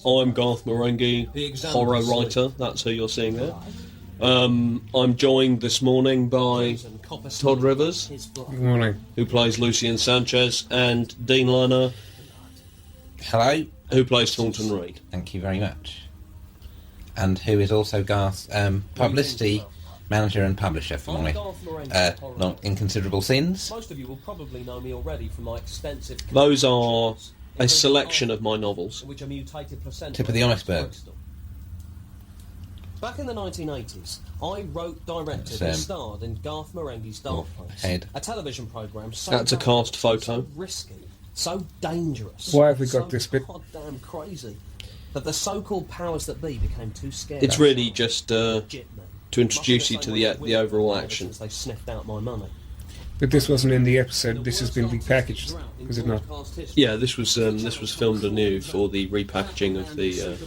I'm Garth Marenghi, horror writer, that's who you're seeing there. I'm joined this morning by Todd Rivers, Good morning, who plays Lucien Sanchez, and Dean Liner, Hello. who plays Taunton Reed. Thank you very much. And who is also Garth's publicity manager and publisher for my not inconsiderable sins. Most of you will probably know me already from my extensive... Those are a selection of my novels. Tip of the iceberg. Back in the 1980s, I wrote, directed and starred in Garth Marenghi's Darkplace, a television programme so... That's a cast photo. So risky, so dangerous. Why have we got this bit? Goddamn crazy. That the so-called powers that be became too scared. It's really just to introduce you to the overall action. They sniffed out my money. But this wasn't in the episode. This has been repackaged, is it not? Yeah, this was filmed anew for the repackaging of the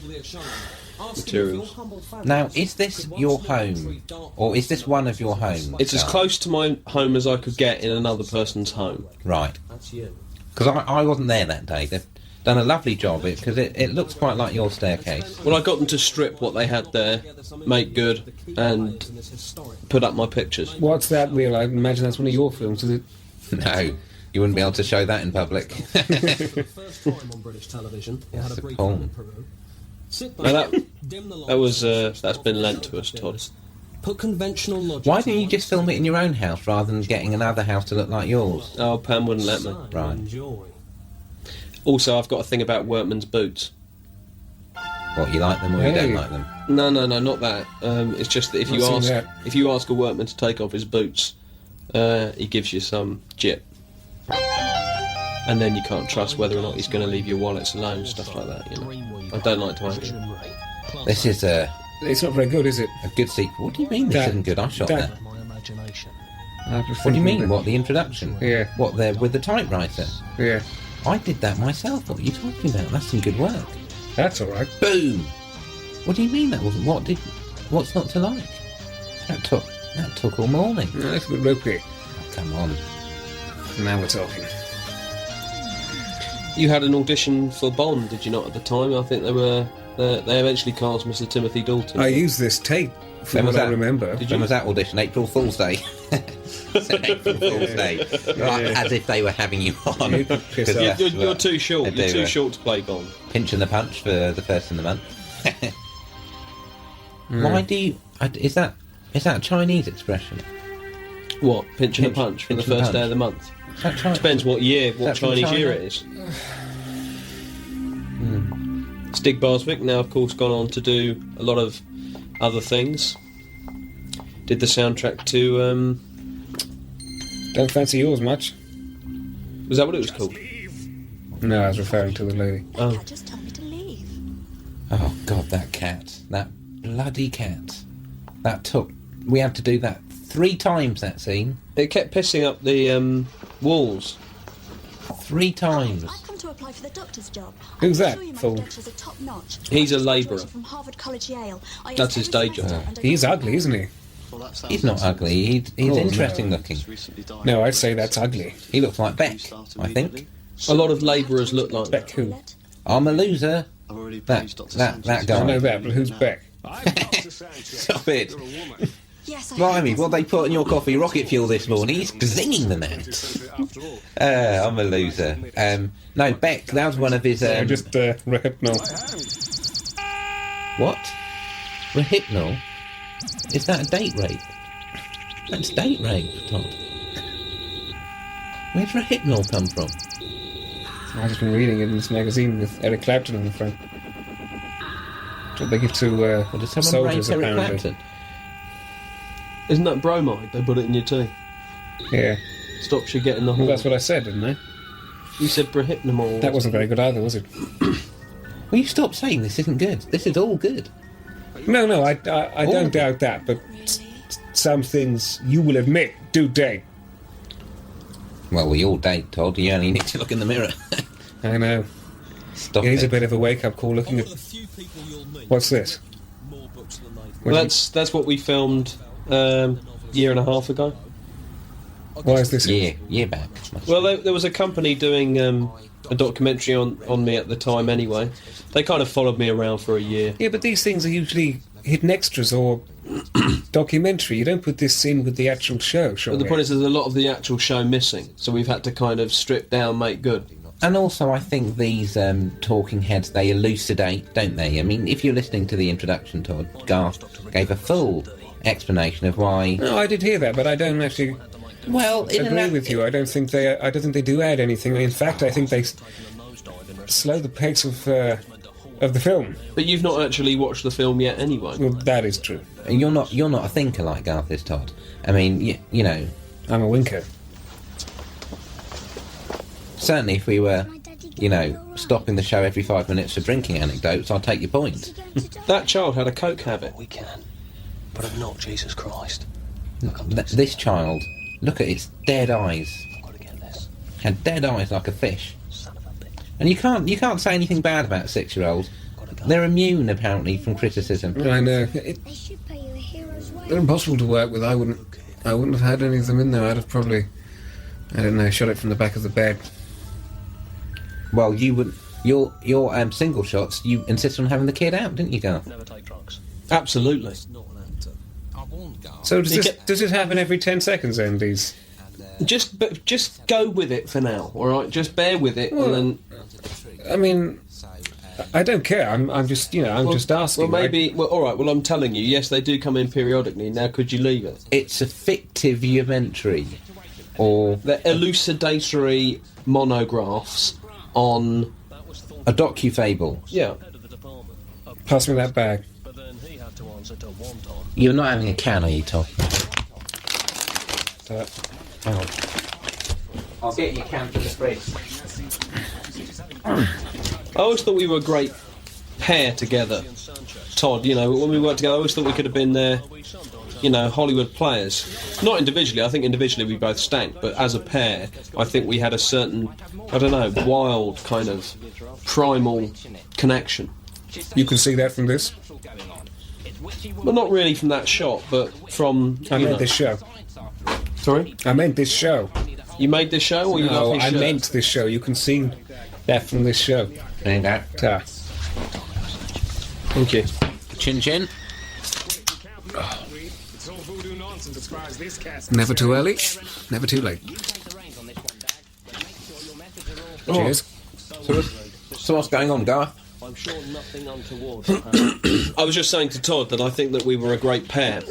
materials. Now, is this your home, or is this one of your homes? It's as close to my home as I could get in another person's home. Right. That's you. Because I wasn't there that day. They've done a lovely job, because it looks quite like your staircase. Well, I got them to strip what they had there, make good, and put up my pictures. What's that reel? I imagine that's one of your films, is it? No, you wouldn't be able to show that in public. First time on British television. It had a brief Paul. in Peru. That's been lent to us, Todd. Put conventional logic. Why didn't you just film it in your own house rather than getting another house to look like yours? Oh, Pam wouldn't let me. Right. Also, I've got a thing about workman's boots. What, you like them or you don't like them? No, not that. It's just that if you ask a workman to take off his boots, he gives you some jip, and then you can't trust whether or not he's going to leave your wallets alone, stuff like that. You know, I don't like to argue. This is It's not very good, is it? a good sequel. What do you mean this isn't good? I shot that. What do you mean? What, the introduction? Yeah. What, with the typewriter? Yeah. I did that myself. What are you talking about? That's some good work. That's all right. Boom! What do you mean that wasn't? What's not to like? That took all morning. No, that's a bit ropey. Oh, come on. Now we're talking. You had an audition for Bond, did you not, at the time? I think they eventually cast Mr. Timothy Dalton. I used this tape from what I remember. When was that audition? April Fool's Day. April Fool's Day. As if they were having you on. You're too short. You're too short to play Bond. Pinch and the punch for the first of the month. Why do you... Is that a Chinese expression? What? Pinch and a punch for the first day of the month? Depends what Chinese year it is. Stig Barswick now, of course, gone on to do a lot of other things. Did the soundtrack to... Don't fancy yours much. Was that what it was called? No, I was referring to the lady. Oh. Cat just told me to leave. Oh, God, that cat. That bloody cat. We had to do that 3 times, that scene. It kept pissing up the walls. 3 times. I've come to apply for the doctor's job. Who's that I'm sure fool? my credentials are top-notch. He's a labourer. From Harvard College, Yale. That's his day job. He's ugly, isn't he? He's not ugly. He's interesting looking. No, I'd say that's ugly. He looks like Beck, I think. A lot of labourers look like Beck who? I'm a loser. That guy. I know that, but who's Beck? Stop it. Yes, Blimey, what they put in your coffee rocket fuel this morning? He's zinging them out. I'm a loser. No, Beck, that was one of his... Just Rehypnol. What? Rehypnol? Is that a date rape? That's date rape, Todd. Where's Rehypnol come from? I've just been reading it in this magazine with Eric Clapton on the front. That's what they give to Did someone rape soldiers, Eric apparently. Clapton? Isn't that bromide? They put it in your tea. Yeah. Stops you getting the Well, whole... that's what I said, didn't I? You said Prohypnol. That wasn't very good either, was it? Will you stop saying this isn't good? This is all good. No, I don't doubt that, but some things, you will admit, do date. Well, we all date, Todd. You only need to look in the mirror. I know. Stop It is it. a bit of a wake-up call looking at... What's this? Well, that's what we filmed year and a half ago. Why is this? Year back. Well, there was a company doing a documentary on me at the time anyway. They kind of followed me around for a year. Yeah, but these things are usually hidden extras or documentary. You don't put this in with the actual show, surely. But the point is there's a lot of the actual show missing, so we've had to kind of strip down, make good. And also, I think these talking heads, they elucidate, don't they? I mean, if you're listening to the introduction, Todd, Garth gave a full explanation of why... No, I did hear that, but I don't actually... Well, agree with you. I don't think they do add anything. In fact, I think they slow the pace of the film. But you've not actually watched the film yet anyway. Well, that is true. And you're not a thinker like Garth is, Todd. I mean, you know... I'm a winker. Certainly if we were, you know, stopping the show every 5 minutes for drinking anecdotes, I'll take your point. That child had a coke habit. We can, but I'm not Jesus Christ. This child, look at its dead eyes. I've got to get this. Had dead eyes like a fish. Son of a bitch. And you can't say anything bad about 6-year-olds. They're immune, apparently, from criticism. I know. They should pay you a hero's wage. They're impossible to work with. I wouldn't have had any of them in there. I'd have probably, I don't know, shot it from the back of the bed. Well, you would... Your single shots, you insisted on having the kid out, didn't you, Garth? Never take drugs. Absolutely. Not an actor. I warned Garth. So does it happen every 10 seconds then, these? Just go with it for now, all right? Just bear with it, and then... I mean, I don't care. I'm just, you know, I'm just asking. Well, maybe... Well, all right, well, I'm telling you, yes, they do come in periodically. Now, could you leave it? It's a fictive documentary, or... They're elucidatory monographs on... a docu-fable. Yeah. Pass me that bag. But then he had to answer to Wonton. You're not having a can, are you, Todd? Hang on. I'll get your can for the fridge. I always thought we were a great pair together, Todd. You know, when we worked together, I always thought we could have been, you know, Hollywood players. Not individually. I think individually we both stank, but as a pair, I think we had a certain, I don't know, wild kind of primal connection. You can see that from this. Well, not really from that shot, but from. I meant this show. Sorry, I meant this show. you made this show, or you No, love his I shirt? meant this show. You can see that from this show. There you go. Ta. Thank you. Chin chin. Never too early, never too late. Cheers. So what's going on, Garth? I'm sure nothing untoward. I was just saying to Todd that I think that we were a great pair.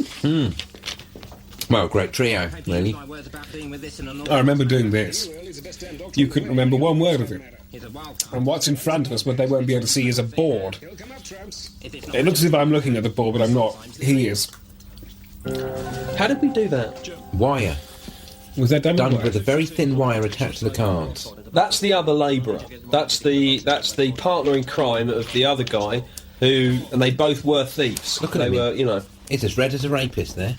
Well, great trio, really. I remember doing this. You couldn't remember one word of it. And what's in front of us, what they won't be able to see, is a board. It looks as if I'm looking at the board, but I'm not. He is. How did we do that? Wire. Was that done With a very thin wire attached to the cards. That's the other labourer. That's the partner in crime of the other guy, and they both were thieves. Look at they him. were, you know. It's as red as a rapist there.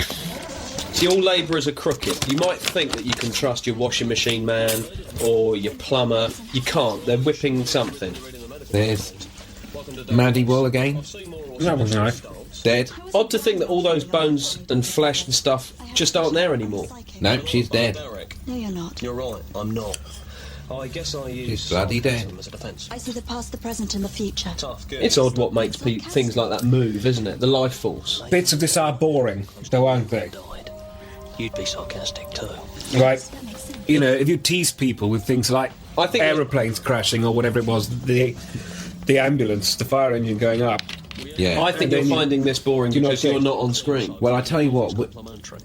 See, all labourers are crooked. You might think that you can trust your washing machine man or your plumber. You can't. They're whipping something. There's Maddie Wall again. That was nice. Dead. Odd to think that all those bones and flesh and stuff just aren't there anymore. No, she's dead. Derek, No, you're not. you're right. I'm not. I guess I use She's bloody dead. sarcasm as a defence. I see the past, the present, and the future. Tough, good. It's odd what makes things like that move, isn't it? The life force. Bits of this are boring, though, aren't they? Died. You'd be sarcastic too. Right. You know, if you tease people with things like I think aeroplanes crashing or whatever it was, the ambulance, the fire engine going up. Yeah. I think And you're then finding this boring Do you not because you're think- not on screen. Well, I tell you what,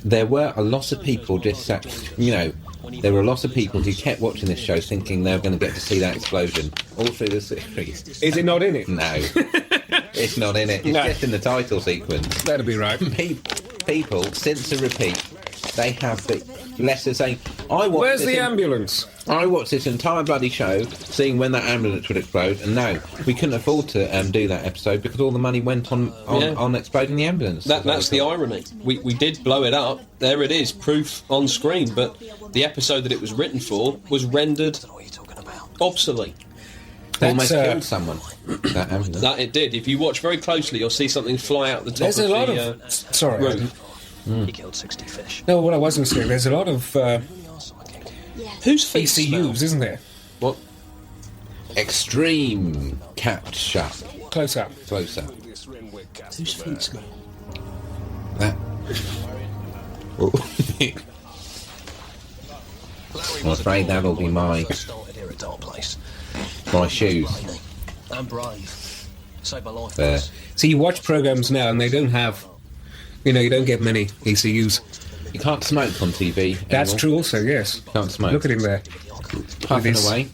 there were a lot of people just sat, you know, there were a lot of people who kept watching this show thinking they were going to get to see that explosion all through the series. Is it not in it? No, it's not in it. It's No. just in the title sequence. That'll be right. People, since the repeat, they have the letters saying, Where's the ambulance? I watched this entire bloody show, seeing when that ambulance would explode, and no, we couldn't afford to do that episode because all the money went on exploding the ambulance. That's the irony. We did blow it up. There it is, proof on screen. But the episode that it was written for was rendered What are you talking about? obsolete. Almost That's, killed someone. That ambulance. That it did. If you watch very closely, you'll see something fly out the top There's of a lot the of... Sorry. roof. He killed 60 fish. No, what I was going to say, there's a lot of Whose feet smell? ECUs, isn't there? What? Extreme catch-up. Close up. Close-up. Whose feet's me? That. I'm afraid that'll be Started here at Darkplace. my shoes. I'm brave. Saved my life. There. See, you watch programs now and they don't have, you don't get many ECUs. You can't smoke on TV. That's anymore. true also, yes. Can't smoke. Look at him there. Puffing his- away.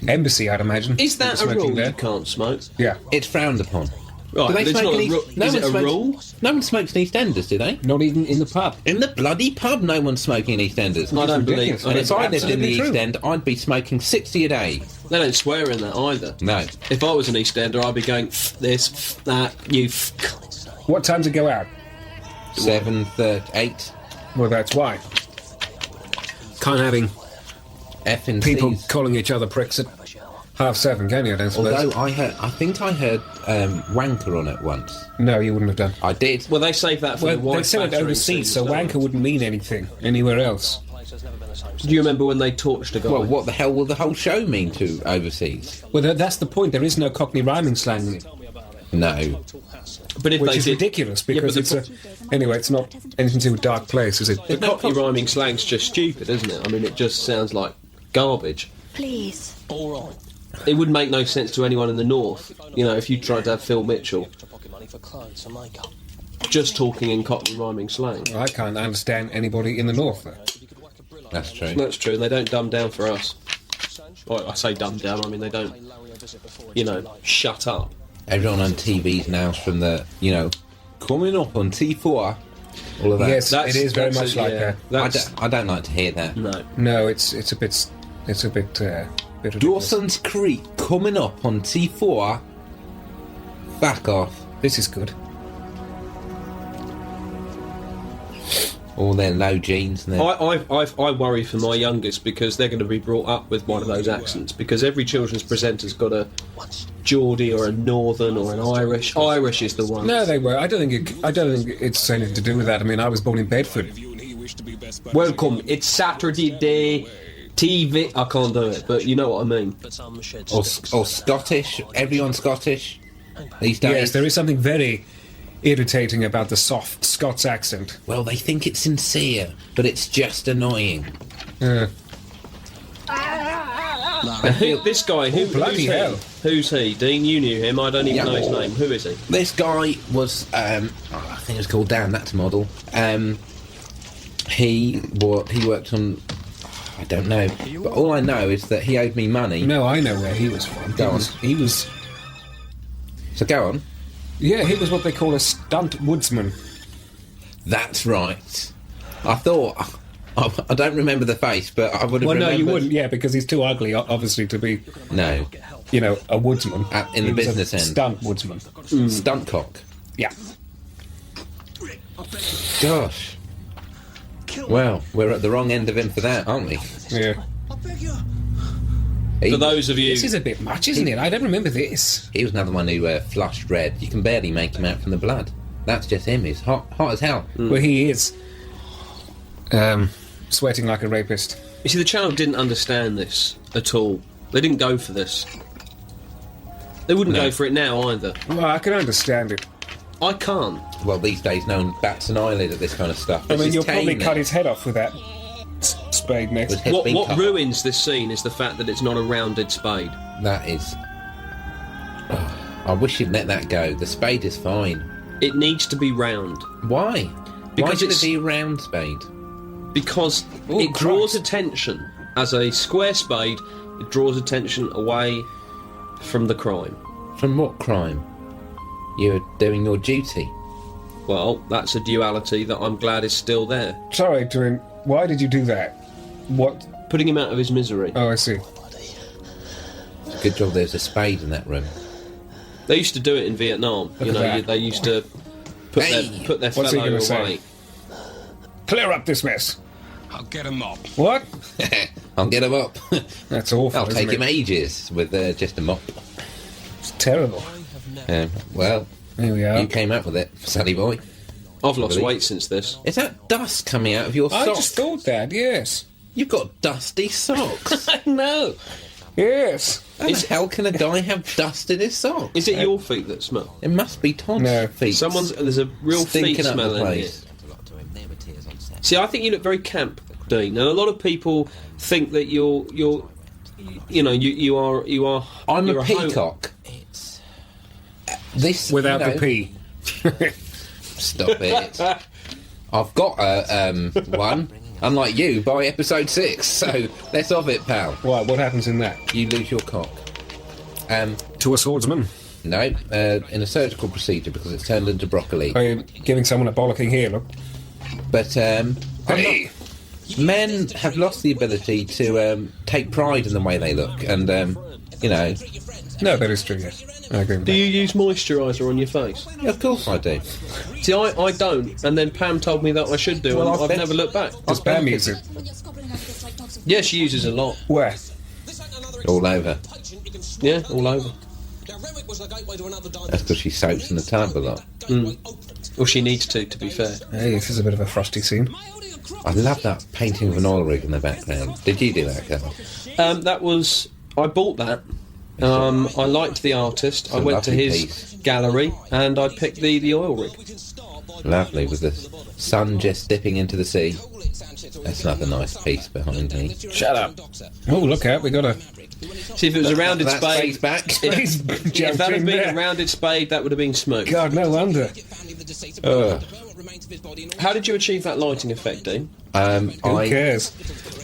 Embassy, I'd imagine. Is that a Smoking rule? there. You can't smoke. Yeah. It's frowned upon. Right, Do they but it's smoke not in a East- ru- no is one it a smokes- rule? No one smokes in EastEnders, do they? Not even in the pub. In the bloody pub, no one's smoking in EastEnders. I don't believe. ridiculous. And if I lived in Absolutely the true. East End, I'd be smoking 60 a day. They don't swear in that either. No. If I was an EastEnder, I'd be going "F this, f that, you." F. What time to go out? 7:38. Well, that's why. Can't having F and people C's. calling each other pricks at 6:30, can you? I don't suppose. Although I think I heard wanker on it once. No, you wouldn't have done. I did. Well, they save that for Well, the they wife said it battering overseas, scenes, so don't wanker they? wouldn't mean anything anywhere else. Do you remember when they torched a guy? Well, what the hell will the whole show mean to overseas? Well, that's the point. There is no Cockney rhyming slang in it, No. but if which they is did, ridiculous Yeah, because but it's the, anyway. It's not anything to do with Darkplace, is it? the Cockney rhyming slang's just stupid, isn't it? I mean, it just sounds like garbage. Please. All right. It wouldn't make no sense to anyone in the north. If you tried to have Phil Mitchell Extra pocket money for clothes and makeup. just talking in Cockney rhyming slang. I can't understand anybody in the north. Though. That's true. That's true. They don't dumb down for us. Well, I say dumb down. I mean they don't. Shut up. Everyone on TV's now from the, coming up on T4. All of that. Yes, That's- it is very that's much a- like yeah. that. That's I don't like to hear that. no. No, it's a bit ridiculous. Dawson's Creek coming up on T4. Back off. This is good. All their low jeans and their... I worry for my youngest because they're going to be brought up with one of those accents because every children's presenter's got a Geordie or a Northern or an Irish. Irish is the one. No, they were. I don't think it's anything to do with that. I mean, I was born in Bedford. Welcome. It's Saturday day. TV. I can't do it, but you know what I mean. But some sheds. or Scottish. Everyone's Scottish these days. Yes, there is something very irritating about the soft Scots accent. Well, they think it's sincere, but it's just annoying. This guy, bloody who's hell. he? Who's he? Dean, you knew him. I don't even Yeah. know his name. Who is he? This guy was, I think it was called Dan. That's a model. He worked on. I don't know, but all I know is that he owed me money. No, I know where he was from. Go on. He was. So go on. Yeah, he was what they call a stunt woodsman. That's right. I thought. I don't remember the face, but I would have Well, no, remembered. you wouldn't. Yeah, because he's too ugly, obviously, to be, No. a woodsman. In the He was a business end. stunt woodsman. Stunt cock. Yeah. Gosh. Well, we're at the wrong end of him for that, aren't we? Yeah. He, For those of you, This is a bit much, isn't it? I don't remember this. he was another one who flushed red. You can barely make him out from the blood. That's just him. He's hot as hell. Well, he is. Sweating like a rapist. you see, the channel didn't understand this at all. They didn't go for this. They wouldn't No. go for it now either. Well, I can understand it. I can't. Well, these days, no one bats an eyelid at this kind of stuff. I This mean, is you'll probably tame cut it. his head off with that spade next. With head What being cut. ruins this scene is the fact that it's not a rounded spade. That is. Oh, I wish you'd let that go. The spade is fine. It needs to be round Why? Why Because should it's- it be a round spade? because Oh, it draws Christ. attention. As a square spade, it draws attention away from the crime. From what crime? You're doing your duty. Well, that's a duality that I'm glad is still there. Sorry, Turin. Why did you do that? What? Putting him out of his misery. Oh, I see. Good job there's a spade in that room. They used to do it in Vietnam. Look at that. They used to put Hey! their What's he fellow gonna say? away. Clear up this mess. I'll get him up. What? I'll get him up. That's awful. I'll isn't take him it? ages with just a mop. It's terrible. Well, Here we are. you came up with it, Sally boy. I've lost Really? weight since this. Is that dust coming out of your I socks? just thought that. Yes. You've got dusty socks. No. Yes. How the hell can a guy have dust in his socks? Is it your feet that smell? It must be Todd's No. feet. There's a real feet stinking up smell the in place. here. See, I think you look very camp, Dean, and a lot of people think that you're you are. I'm you're a home- peacock. This Without you know, the P. Stop it. I've got one. Unlike you, by episode 6. So let's off it, pal. What happens in that? You lose your cock. To a swordsman? No, in a surgical procedure because it's turned into broccoli. Are you giving someone a bollocking here, look? But Hey! men have lost the ability to take pride in the way they look, and you know. No, that is true, yes. I agree with Do that. you use moisturiser on your face? Yeah, of course I do. See, I don't, and then Pam told me that I should do, Well, and I've never looked back. Does Pam use it? Yeah, she uses a lot. Where? All over. Yeah, all over. That's because she soaks in the tub a lot. Well, she needs to be fair. Hey, this is a bit of a frosty scene. I love that painting of an oil rig in the background. Did you do that, Carl? That was... I bought that. I liked the artist. I a went to lovely his piece. gallery, and I picked the oil rig. Lovely, with the sun just dipping into the sea. That's another nice piece behind me. Shut up. Oh, look out, we got a... See, if it was a rounded That spade... spade's back. He's If jumped that had in been there. a rounded spade, that would have been smooth. God, no wonder. How did you achieve that lighting effect, Dean? Who cares?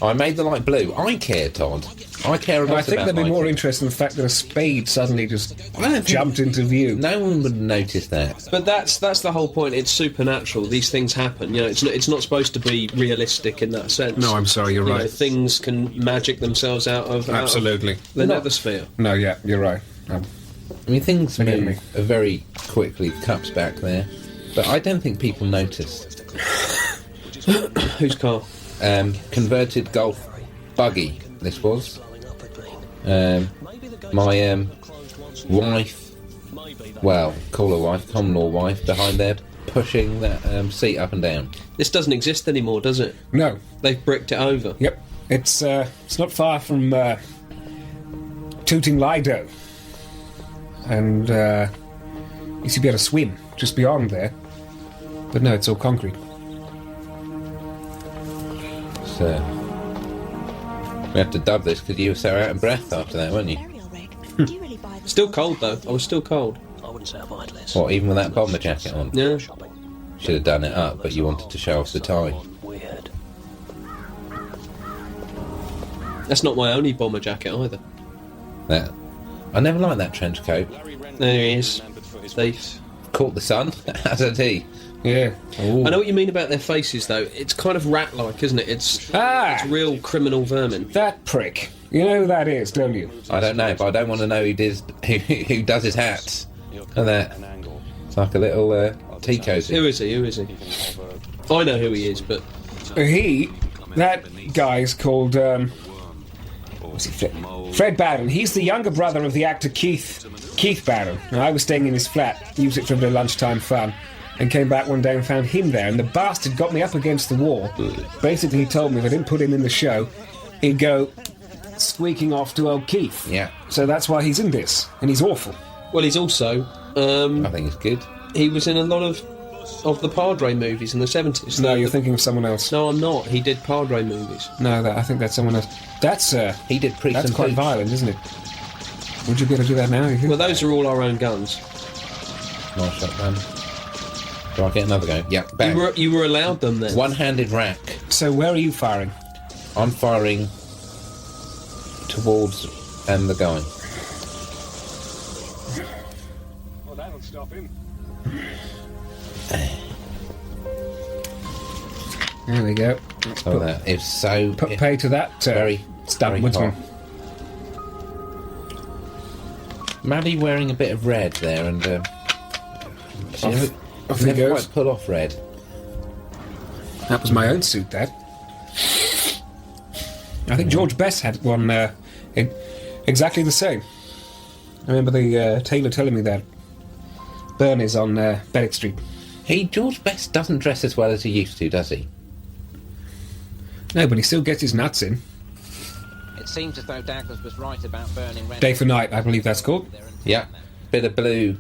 I made the light blue. I care, Todd. I care a lot I think about they'd be more lighting. interested in the fact that a spade suddenly just I don't think- jumped into view. No one would notice that. But that's the whole point. It's supernatural. These things happen. You know, it's not supposed to be realistic in that sense. No, I'm sorry, you're You know, right. things can magic themselves out of Absolutely. the nethersphere. No, yeah, you're right. I mean, things Forgive move me. very quickly. The cup's back there. But I don't think people notice. Whose car? Converted golf buggy, this was. My wife, well, call her wife, common law wife, behind there, pushing that seat up and down. This doesn't exist anymore, does it? No. They've bricked it over. Yep. It's not far from Tooting Lido. And you used to be able to swim just beyond there. But no, it's all concrete. So, we have to dub this because you were so out of breath after that, weren't you? Aerial rig. Do you really buy this? Still cold though. I was still cold. I wouldn't say I've eyed less. What, even with that bomber jacket on? Yeah. Shopping. Should have done it up, but you wanted to show off the tie. Weird. That's not my only bomber jacket either. That. I never liked that trench coat. There he is. Thief. Caught the sun, as did he. Yeah. I know what you mean about their faces though. It's kind of rat-like, isn't it? It's real criminal vermin. That prick. You know who that is, don't you? I don't know, but I don't want to know who does his hats. And that. It's like a little tea cozy. Who is he? Who is he? I know who he is, but That guy's called, what's he, Fred Barron. He's the younger brother of the actor Keith Barron. Now, I was staying in his flat, used it for a bit of lunchtime fun, and came back one day and found him there, and the bastard got me up against the wall. Basically, he told me if I didn't put him in the show, he'd go squeaking off to old Keith. Yeah. So that's why he's in this, and he's awful. well, he's also I think it's good. he was in a lot of the Padre movies in the 70s. No, you're thinking of someone else. No, I'm not. He did Padre movies. No, I think that's someone else. That's He did Priest that's and quite Boots. violent, isn't it? Would you be able to do that now? You think? Well, those are all our own guns. Nice shot, man. Do I get another go? Yeah, bang. You were allowed them then. One-handed rack. So where are you firing? I'm firing towards the guy. Well, that'll stop him. There we go. So that is so Put pay to that very stunt very woodsman. hot. Maddie wearing a bit of red there, and she off he never goes. quite pull off red. That was my own suit, that. I think George Best had one exactly the same. I remember the tailor telling me that. Bernie's on Berwick Street. George Best doesn't dress as well as he used to, does he? No, but he still gets his nuts in. It seems as though Douglas was right about burning red. Day for night, I believe that's called. Yeah. Bit of blue.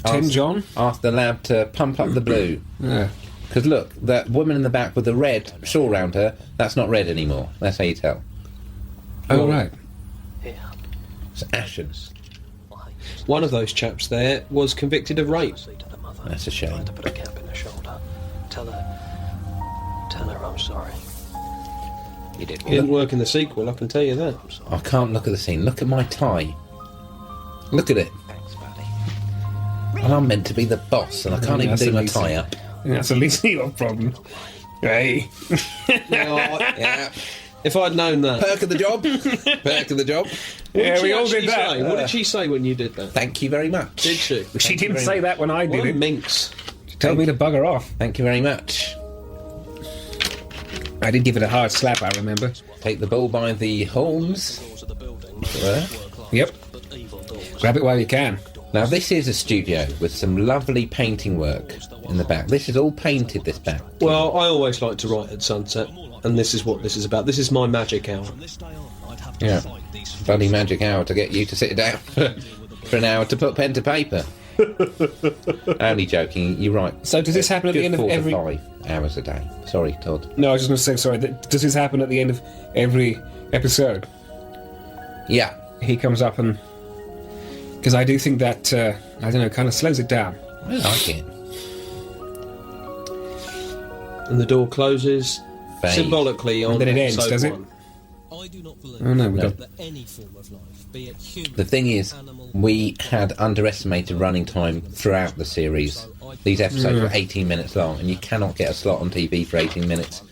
Tin John? Ask the lab to pump up the blue. Yeah. Because look, that woman in the back with the red shawl round her, that's not red anymore. That's how you tell. Oh, right. Here. It's ashen. One of those chaps there was convicted of rape. To the mother. That's a shame. Tried to put a cap in her shoulder. Tell her I'm sorry. You did It didn't work in the sequel, I can tell you that. I can't look at the scene. Look at my tie. Look at it. Thanks, buddy. And I'm meant to be the boss, and I can't even That's do my amazing. tie up. That's at least your problem. Hey. Yeah. If I'd known that. Perk of the job. Perk of the job. Yeah, we all actually did that. say? What did she say when you did that? Thank you very much. Did she? She didn't say that when I What did a it. minx. She told me to bugger off. Thank you very much. I did give it a hard slap, I remember. Take the bull by the horns. Doors of the building. There. Yep. But evil doors. Grab it while you can. Now this is a studio with some lovely painting work in the back. This is all painted, this back. Well, I always like to write at sunset, and this is what this is about. This is my magic hour. Yeah. Bloody magic hour to get you to sit down for an hour to put pen to paper. Only joking, you're right. So does this happen at the end of Good every... 4 to 5 hours a day. Sorry, Todd. No, I was just going to say, sorry, does this happen at the end of every episode? Yeah. He comes up and... Because I do think that, I don't know, kind of slows it down. I like it. And the door closes Vague. symbolically on And then it ends, episode does it? 1. I do not believe Oh no, we No. got... that any form of life, be it human, The thing is, animal, we had underestimated running time throughout the series. These episodes were 18 minutes long, and you cannot get a slot on TV for 18 minutes.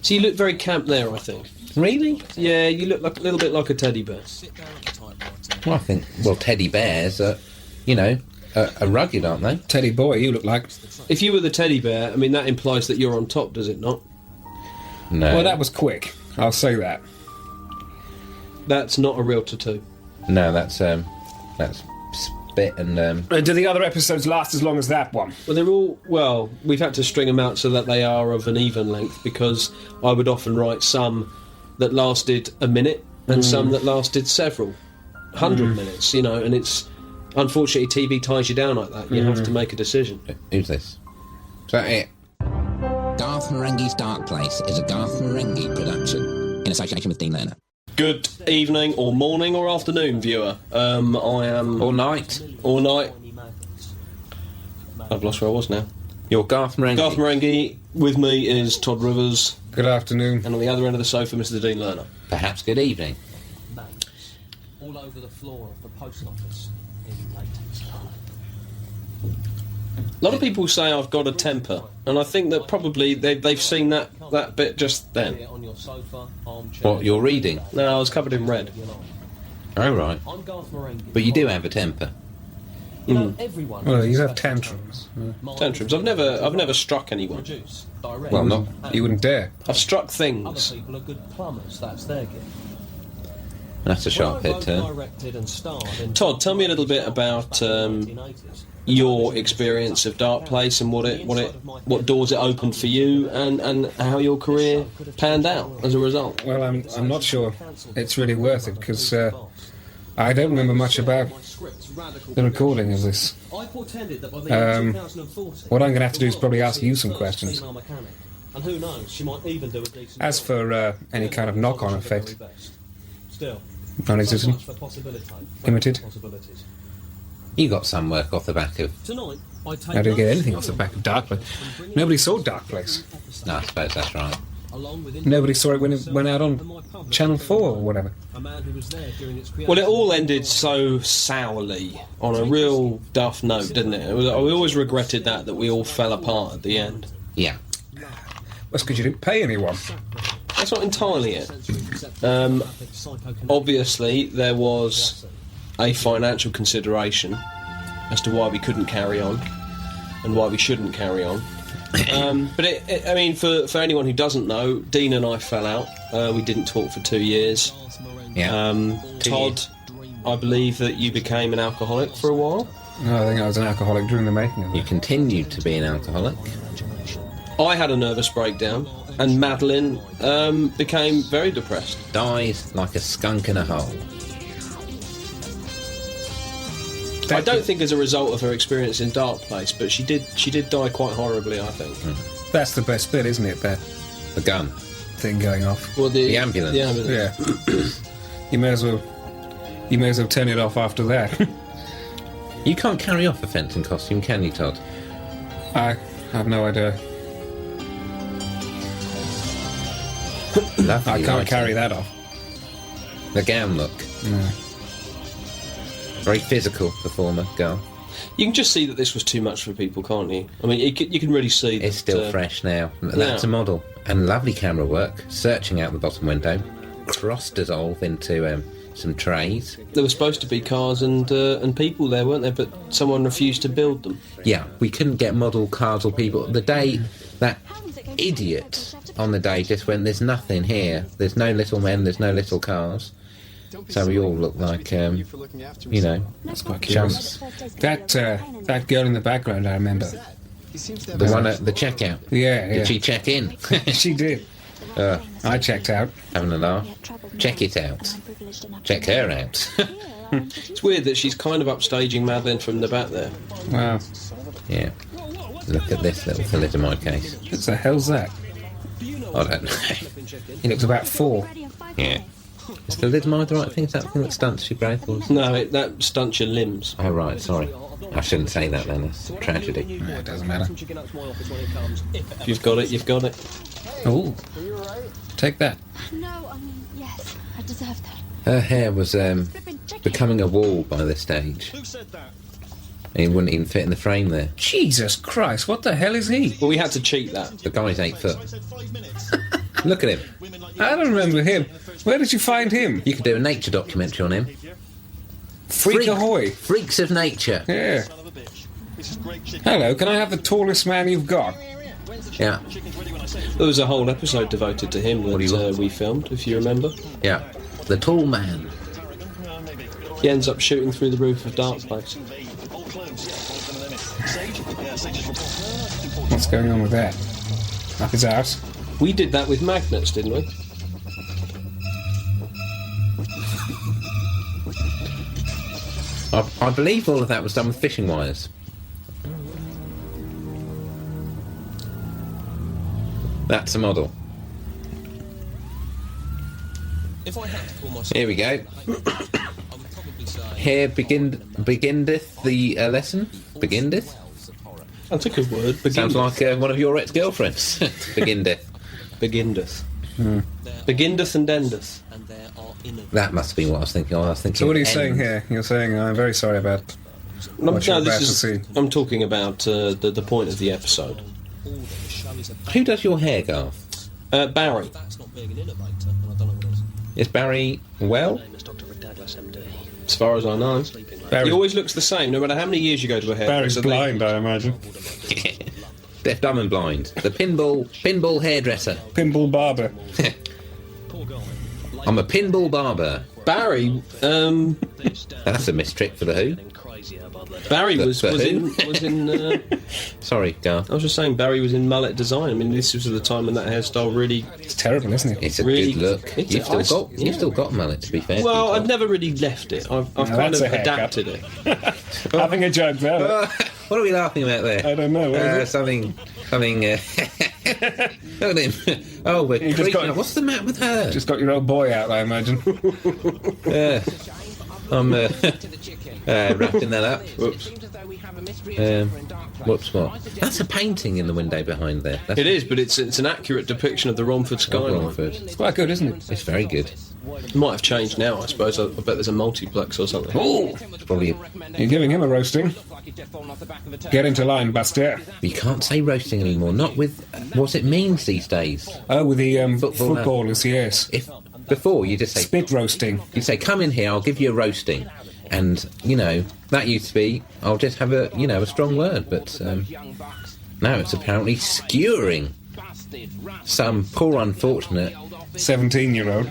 So you look very camp there, I think. Really? Yeah, you look like a little bit like a teddy bear. sit down at the typewriter. Well, I think, teddy bears are, are rugged, aren't they? Teddy boy, you look like... If you were the teddy bear, I mean, that implies that you're on top, does it not? No. Well, that was quick. I'll say that. That's not a real tattoo. No, that's spit and Do the other episodes last as long as that one? Well, they're all... Well, we've had to string them out so that they are of an even length, because I would often write some that lasted a minute and some that lasted several 100 minutes, and it's... Unfortunately, TV ties you down like that. You have to make a decision. who's this? Is that it? Garth Marenghi's Darkplace is a Garth Marenghi production in association with Dean Lerner. Good evening, or morning, or afternoon, viewer. I am... All night. All night. I've lost where I was now. You're Garth Marenghi. Garth Marenghi. With me is Todd Rivers. Good afternoon. And on the other end of the sofa, Mr. Dean Lerner. Perhaps good evening. Maps all over the floor of the post office in latex. A lot of people say I've got a temper, and I think that probably they've seen that bit just then. On your sofa, armchair. What, you're reading? No, I was covered in red. Oh, right. I'm Garth Marenghi. But you do have a temper. Everyone. Well, has you a have special tantrums. talent. Tantrums. I've never struck anyone. Produce, direct, Well, not... You wouldn't dare. I've struck Other things. people are good plumbers. That's their gift. That's a sharp When I head turn. wrote, directed and starred in Todd, tell me a little bit about 1980s. your experience of Darkplace and what doors it opened for you, and how your career panned out as a result. Well, I'm not sure it's really worth it, because I don't remember much about the recording of this. I portended that by the year 2040, What I'm going to have to do is probably ask you some questions. female mechanic. And who knows, she might even do a decent As job. for any kind of knock-on Not the very effect, best. Still, so non-existent, much for possibility. Limited. Possibilities. You got some work off the back of... Tonight, I take I didn't get notes anything off the back of Darkplace. Nobody saw Darkplace. No, I suppose that's right. along with Nobody saw it when it went out on Channel 4 or whatever. a man who was there during its Well, it all ended so sourly, on a real duff note, didn't it? We always regretted that we all fell apart at the end. Yeah. That's because you didn't pay anyone. That's not entirely it. Obviously, there was a financial consideration as to why we couldn't carry on and why we shouldn't carry on. But I mean, for anyone who doesn't know, Dean and I fell out. We didn't talk for 2 years. Yeah. Todd, I believe that you became an alcoholic for a while. No, I think I was an alcoholic during the making of You it. continued to be an alcoholic. I had a nervous breakdown, and Madeline became very depressed. Dies like a skunk in a hole. I don't think as a result of her experience in Darkplace, but she did die quite horribly, I think. That's the best bit, isn't it? That The gun. thing going off. Well, The ambulance. The ambulance. Yeah. You may as well turn it off after that. You can't carry off a fencing costume, can you, Todd? I have no idea. Lovely I can't lighting. carry that off. The gown look. No. Very physical performer, girl. You can just see that this was too much for people, can't you? I mean, you can really see that... It's still fresh now. That's a model. And lovely camera work, searching out the bottom window. Cross-dissolve into some trays. There were supposed to be cars and people there, weren't there? But someone refused to build them. Yeah, we couldn't get model cars or people. The day that idiot on the day just went, there's nothing here. There's no little men, there's no little cars. So we all look like, you know, That's quite chumps. That girl in the background, I remember. The one at the checkout. Yeah. Did she check in? She did. I checked out. Having a laugh. Check it out. Check her out. It's weird that she's kind of upstaging Madeline from the back there. Wow. Yeah. Look at this little thalidomide case. What the hell's that? I don't know. He looks about 4. Yeah. Is thalidomide the right thing? Is that the thing that stunts your growth? Or... No, that stunts your limbs. Oh, right, sorry. I shouldn't say that then. It's a tragedy. Yeah, it doesn't matter. If you've got it, you've got it. Oh. Take that. No, I mean, yes, I deserve that. Her hair was becoming a wall by this stage. And it wouldn't even fit in the frame there. Jesus Christ, what the hell is he? Well, we had to cheat that. The guy's 8 foot. Look at him. I don't remember him. Where did you find him? You could do a nature documentary on him. Freak ahoy. Freaks of nature. Yeah. Hello, can I have the tallest man you've got? Yeah. There was a whole episode devoted to him What do you that want? we filmed, if you remember. Yeah. The tall man. He ends up shooting through the roof of Darkplace. What's going on with that? Up his ass? We did that with magnets, didn't we? I believe all of that was done with fishing wires. That's a model. If I had to call myself, Here we go. I would probably say Here beginneth the lesson. Beginneth? That's a good word. Sounds like one of your ex-girlfriends. Beginneth. Begindeth. Begindeth and endeth. and there are innovative. That must have been what I was thinking. I was thinking. So what are you end. saying here? You're saying, I'm very sorry about what you're about to see. I'm talking about the point of the episode. Who does your hair, Garth? Barry. That's not being an innovator, and I don't know what else. Is Barry well? Name is Dr. Douglas, MD. As far as I know. Barry- He always looks the same, no matter how many years you go to a hairdresser. Barry's blind, I imagine. Deaf, dumb, and blind. The pinball hairdresser. Pinball barber. I'm a pinball barber. Barry, That's a mistrick for the Who. Barry was For in. who? Sorry, Garth. I was just saying, Barry was in mullet design. I mean, this was the time when that hairstyle really. It's terrible, isn't it? It's a Really- good look. it's You've a- still got mullet, to be fair. Well, to you, I've never really left it. I've kind that's of a haircut. adapted it. Having a joke there. Todd. What are we laughing about there? I don't know. What is it? Something. Look at him. Oh, we're You just creeping got- up. What's the matter with her? Just got your old boy out, I imagine. I'm wrapping that up. Whoops. Whoops, what? That's a painting in the window behind there. That's It is, but it's an accurate depiction of the Romford skyline. Romford. It's quite good, isn't it? It's very good. It might have changed now, I suppose. I bet there's a multiplex or something. Oh, It's probably. you're giving him a roasting. Get into line, Buster. You can't say roasting anymore. Not with what it means these days. Oh, with the Football, footballers, yes. If before you just say Spit roasting. you say come in here, I'll give you a roasting, and that used to be I'll just have a a strong word, but now it's apparently skewering some poor unfortunate. 17-year-old.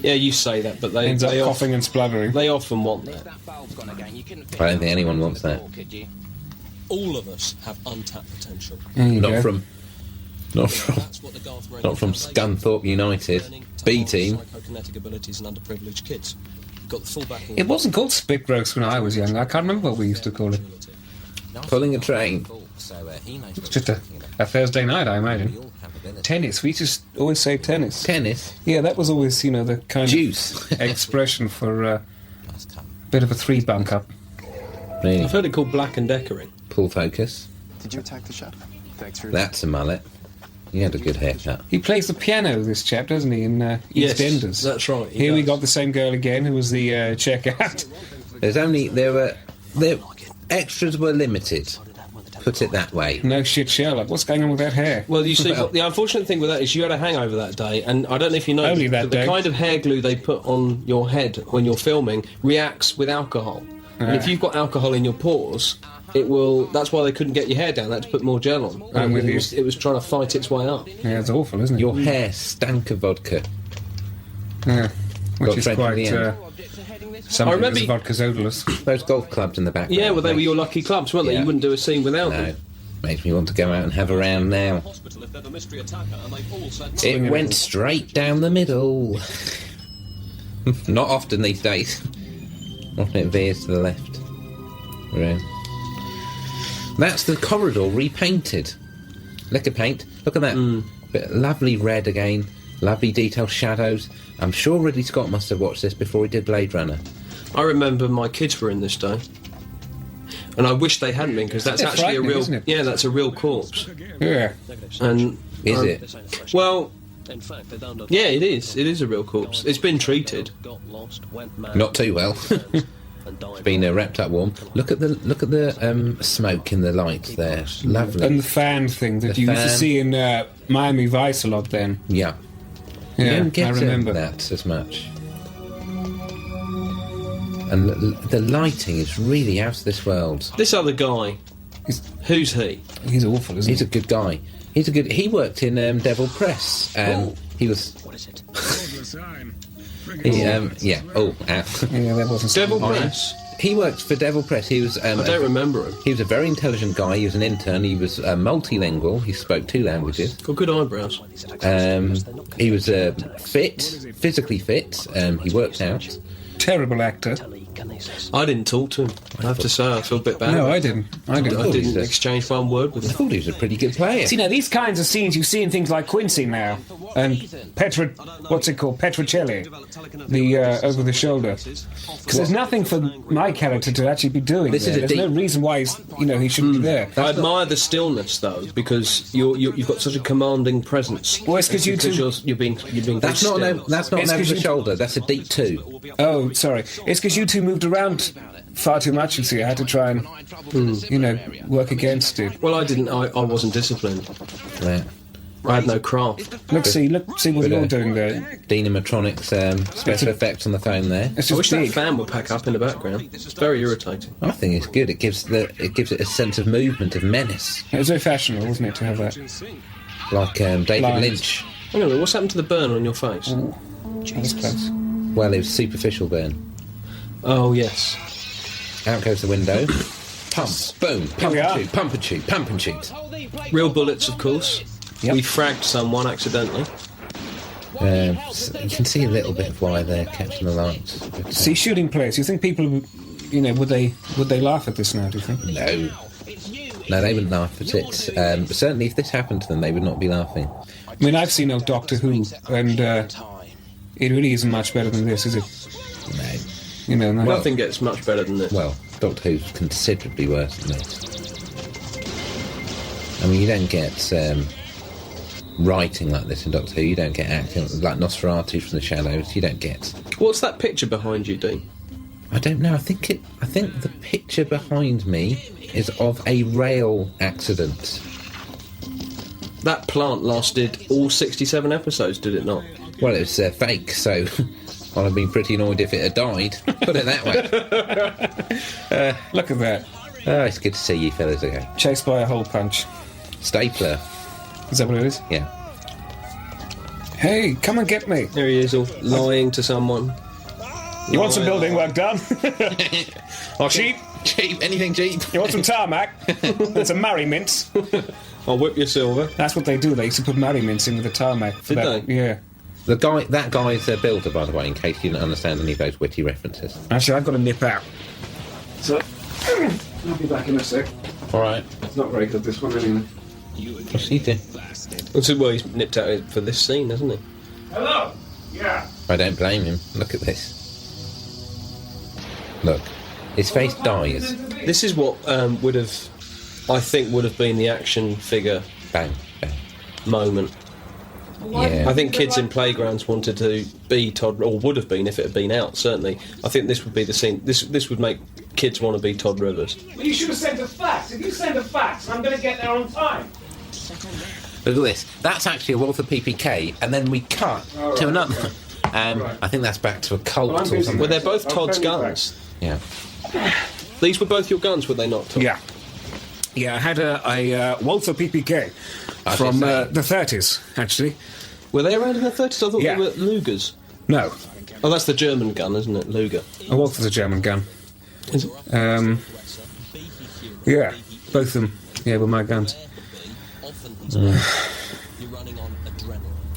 Yeah, you say that, but Ends up they coughing and spluttering. They often want that. I don't think anyone wants that. All of us have untapped potential. There you Not go. from Not from Scunthorpe United. B team. Psychokinetic abilities and underprivileged kids. Got the full backing. It wasn't called spit growth when I was young. I can't remember what we used to call it. Pulling a train. It's just a Thursday night, I imagine. Tennis. We just always say tennis. Tennis. Yeah, that was always, the kind Juice. of expression for a bit of a three bunk up. Really. I've heard it called Black and Deckering. Pull focus. Did you attack the chef? Thanks for That's a mullet. He had a good haircut. He plays the piano, this chap, doesn't he, in EastEnders? That's right. Here we got the same girl again, who was the checkout. The extras were limited. Put it that way. No shit, Sherlock. What's going on with that hair? Well, you see, the unfortunate thing with that is you had a hangover that day, and I don't know if you know, Only that the day. kind of hair glue they put on your head when you're filming reacts with alcohol. And if you've got alcohol in your pores, it will. That's why they couldn't get your hair down. They had to put more gel on. I'm with you. It was trying to fight its way up. Yeah, it's awful, isn't it? Your hair stank of vodka. Yeah, which Got is Fred in quite the end. something. I remember that's vodka's odorless. Those golf clubs in the background. Yeah, well, they were your lucky clubs, weren't they? Yeah. You wouldn't do a scene without No. them. Makes me want to go out and have a round now. It went straight down the middle. Not often these days. Often it veers to the left. Right. That's the corridor repainted. Liquor paint. Look at that. Bit lovely red again. Lovely detailed shadows. I'm sure Ridley Scott must have watched this before he did Blade Runner. I remember my kids were in this day. And I wish they hadn't been, because that's It's actually a frightening, real... isn't it? Yeah, that's a real corpse. Yeah. And Is it? Well, yeah, it is. It is a real corpse. It's been treated. Not too well. It's been wrapped up warm. Look at the smoke in the lights there. Lovely. And the fan thing that The you used to fan. see in Miami Vice a lot then. Yeah. You Yeah, don't get I remember. that as much. And the lighting is really out of this world. This other guy, who's he? He's awful, isn't He's he? a good guy. He worked in Devil Press. He was. What is it? Yeah. Oh, ow. Yeah, that wasn't Devil so- Press? He worked for Devil Press. He was. I don't remember him. He was a very intelligent guy. He was an intern. He was multilingual. He spoke 2 languages. Got good eyebrows. He was physically fit. He worked out. Terrible actor. I didn't talk to him. I have to say, I feel a bit bad. No, I didn't. I I didn't. didn't exchange one word with I him. thought he was a pretty good player. See, now, these kinds of scenes you see in things like Quincy now, and Petrocelli, the over-the-shoulder. Because there's nothing for my character to actually be doing This there. is a There's no deep- reason why he shouldn't be there. I admire the stillness, though, because you've got such a commanding presence. Well, it's 'cause you two- you're being That's very not still. that's not It's an 'cause over the you- shoulder. That's a deep 2. Oh, sorry. It's because you two moved around far too much, you see. I had to try and, work against it. Well, I didn't. I wasn't disciplined. Yeah. I had no craft. Look, see what you're doing there. Dynamotronics special effects on the phone there. It's I just wish big. that fan would pack up in the background. It's very irritating. I think it's good. It gives it a sense of movement, of menace, It was very fashionable, wasn't it, to have that? like David Lines. Lynch. Hang on a minute, what's happened to the burn on your face? That was close. Well, it was superficial burn. Oh, yes. Out goes the window. Pump, boom, pump we and are. shoot, pump and shoot, pump and shoot. Real bullets, of course. Yep. We fragged someone accidentally. You can see a little bit of why they're catching the lights. But, See, shooting players. You think people, would they laugh at this now? Do you think? no, they wouldn't laugh at it. Certainly, if this happened to them, they would not be laughing. I mean, I've seen old Doctor Who, and it really isn't much better than this, is it? No. No. Nothing gets much better than this. Well, Doctor Who's considerably worse than this. I mean, you don't get writing like this in Doctor Who. You don't get acting like Nosferatu from the shadows. You don't get. What's that picture behind you, Dean? I don't know. I think the picture behind me is of a rail accident. That plant lasted all 67 episodes, did it not? Well, it was fake, so I'd have been pretty annoyed if it had died. Put it that way. Look at that. Oh, it's good to see you fellas again. Chased by a hole punch. Stapler. Is that what it is? Yeah. Hey, come and get me. There he is, all lying to someone. You want some building work done? I Cheap. cheap? Anything cheap? You want some tarmac? There's some marry mints. I'll whip your silver. That's what they do. They used to put marry mints in with the tarmac. Did they? Yeah. That guy's a builder, by the way, in case you didn't understand any of those witty references. Actually, I've got to nip out. So, I'll be back in a sec. All right. It's not very good, this one, anyway. What's he doing? Well, he's nipped out for this scene, hasn't he? Hello? Yeah. I don't blame him. Look at this. Look. His face dies. This is what would have been the action figure Bang, bang. moment. Yeah. I think kids in playgrounds wanted to be Todd, or would have been if it had been out, certainly. I think this would be the scene. This would make kids want to be Todd Rivers. Well, you should have sent a fax. If you send a fax, I'm going to get there on time. Look at this. That's actually a Walther PPK, and then we cut to another. I think that's back to a cult or something. Well, they're both Todd's guns. Yeah. These were both your guns, were they not, Todd? Yeah. Yeah, I had a Walther PPK from the 30s, actually. Were they around in the 30s? I thought Yeah. they were Lugers. No, Oh, that's the German gun, isn't it? Luger. a Walther's a German gun. Is it? Yeah, both of them. Yeah, were my guns.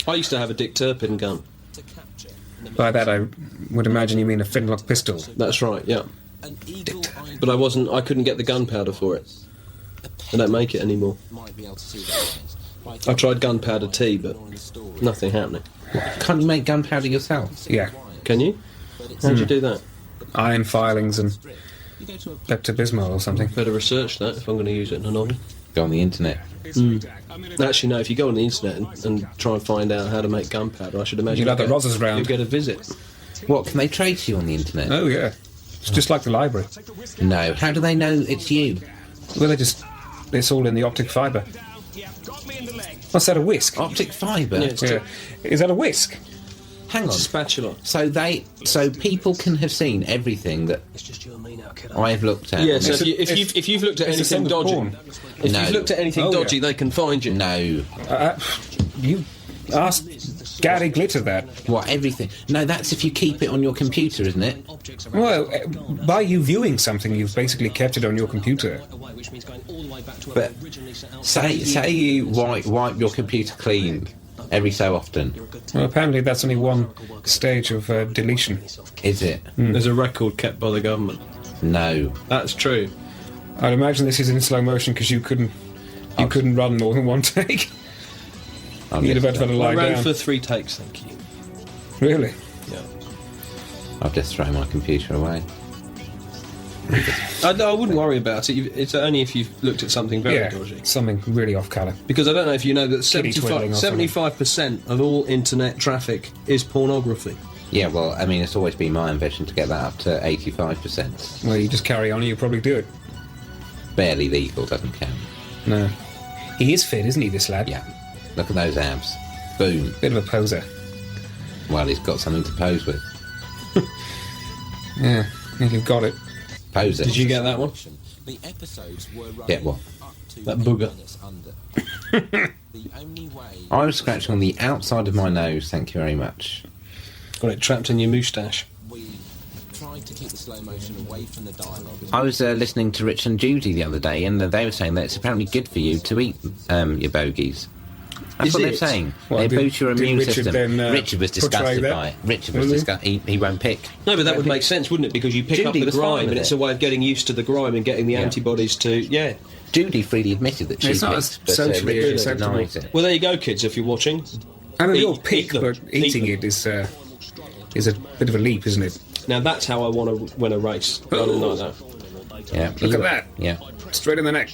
I used to have a Dick Turpin gun. By that, I would imagine you mean a flintlock pistol. That's right, yeah. But I couldn't get the gunpowder for it. They don't make it anymore. I tried gunpowder tea, but nothing happening. Can't you make gunpowder yourself? Yeah, Can you? How'd you do that? iron filings and Pepto-Bismol or something. Better research that if I'm going to use it in a novel. Go on the internet. Actually, no, if you go on the internet and try and find out how to make gunpowder, I should imagine You'll have the Rozzers round. you'll get a visit. What, can they trace you on the internet? Oh, yeah. It's just like the library. No. How do they know it's you? Well, it's all in the optic fibre. What's that, a whisk? Optic fibre? Yeah, it's Yeah. Is that a whisk? Hang on. Spatula. So people can have seen everything that I've looked at. Yeah, so It's if you've looked at it's the anything same with dodgy, porn. if No. you've looked at anything Oh, yeah. dodgy, they can find you. No. You asked Gary Glitter that. What, everything? No, that's if you keep it on your computer, isn't it? Well, by you viewing something, you've basically kept it on your computer. But say you wipe your computer clean every so often. Well, apparently that's only one stage of deletion. Is it? There's a record kept by the government. No. That's true. I'd imagine this is in slow motion because you couldn't run more than one take. You'd have had to I lie ran down. for 3 takes, thank you. Really? Yeah. I've just thrown my computer away. I wouldn't worry about it. It's only if you've looked at something very Yeah, dodgy. something really off colour. Because I don't know if you know that Kitty twiddling or something. 75% of all internet traffic is pornography. Yeah, well, I mean, it's always been my ambition to get that up to 85%. Well, you just carry on and you'll probably do it. Barely legal, doesn't count. No. He is fit, isn't he, this lad? Yeah. Look at those abs. Boom. Bit of a poser. Well, he's got something to pose with. Yeah, I think you've got it. Pose it. Did you get that one? Get what? That booger. I was scratching on the outside of my nose, thank you very much. Got it trapped in your moustache. I was listening to Rich and Judy the other day, and they were saying that it's apparently good for you to eat your bogies. That's Is what they're it? saying. Well, they did- boost your did immune Richard system. then, Richard was portray disgusted that? by it. Richard was Really? disgusted. He won't pick. No, but that would make sense, wouldn't it? Because you pick Judy up the was fine grime, with and it's it. a way of getting used to the grime and getting the Yeah. antibodies to... Yeah. Judy freely admitted that she It's not picked, as but socially Richard acceptable. denied it. Well, there you go, kids, if you're watching. I mean, Eat- you'll eat pick, them. but Eat eating them. it is a bit of a leap, isn't it? Now, that's how I want to win a race. Running like that. Yeah. Look at that. Yeah. Straight in the neck.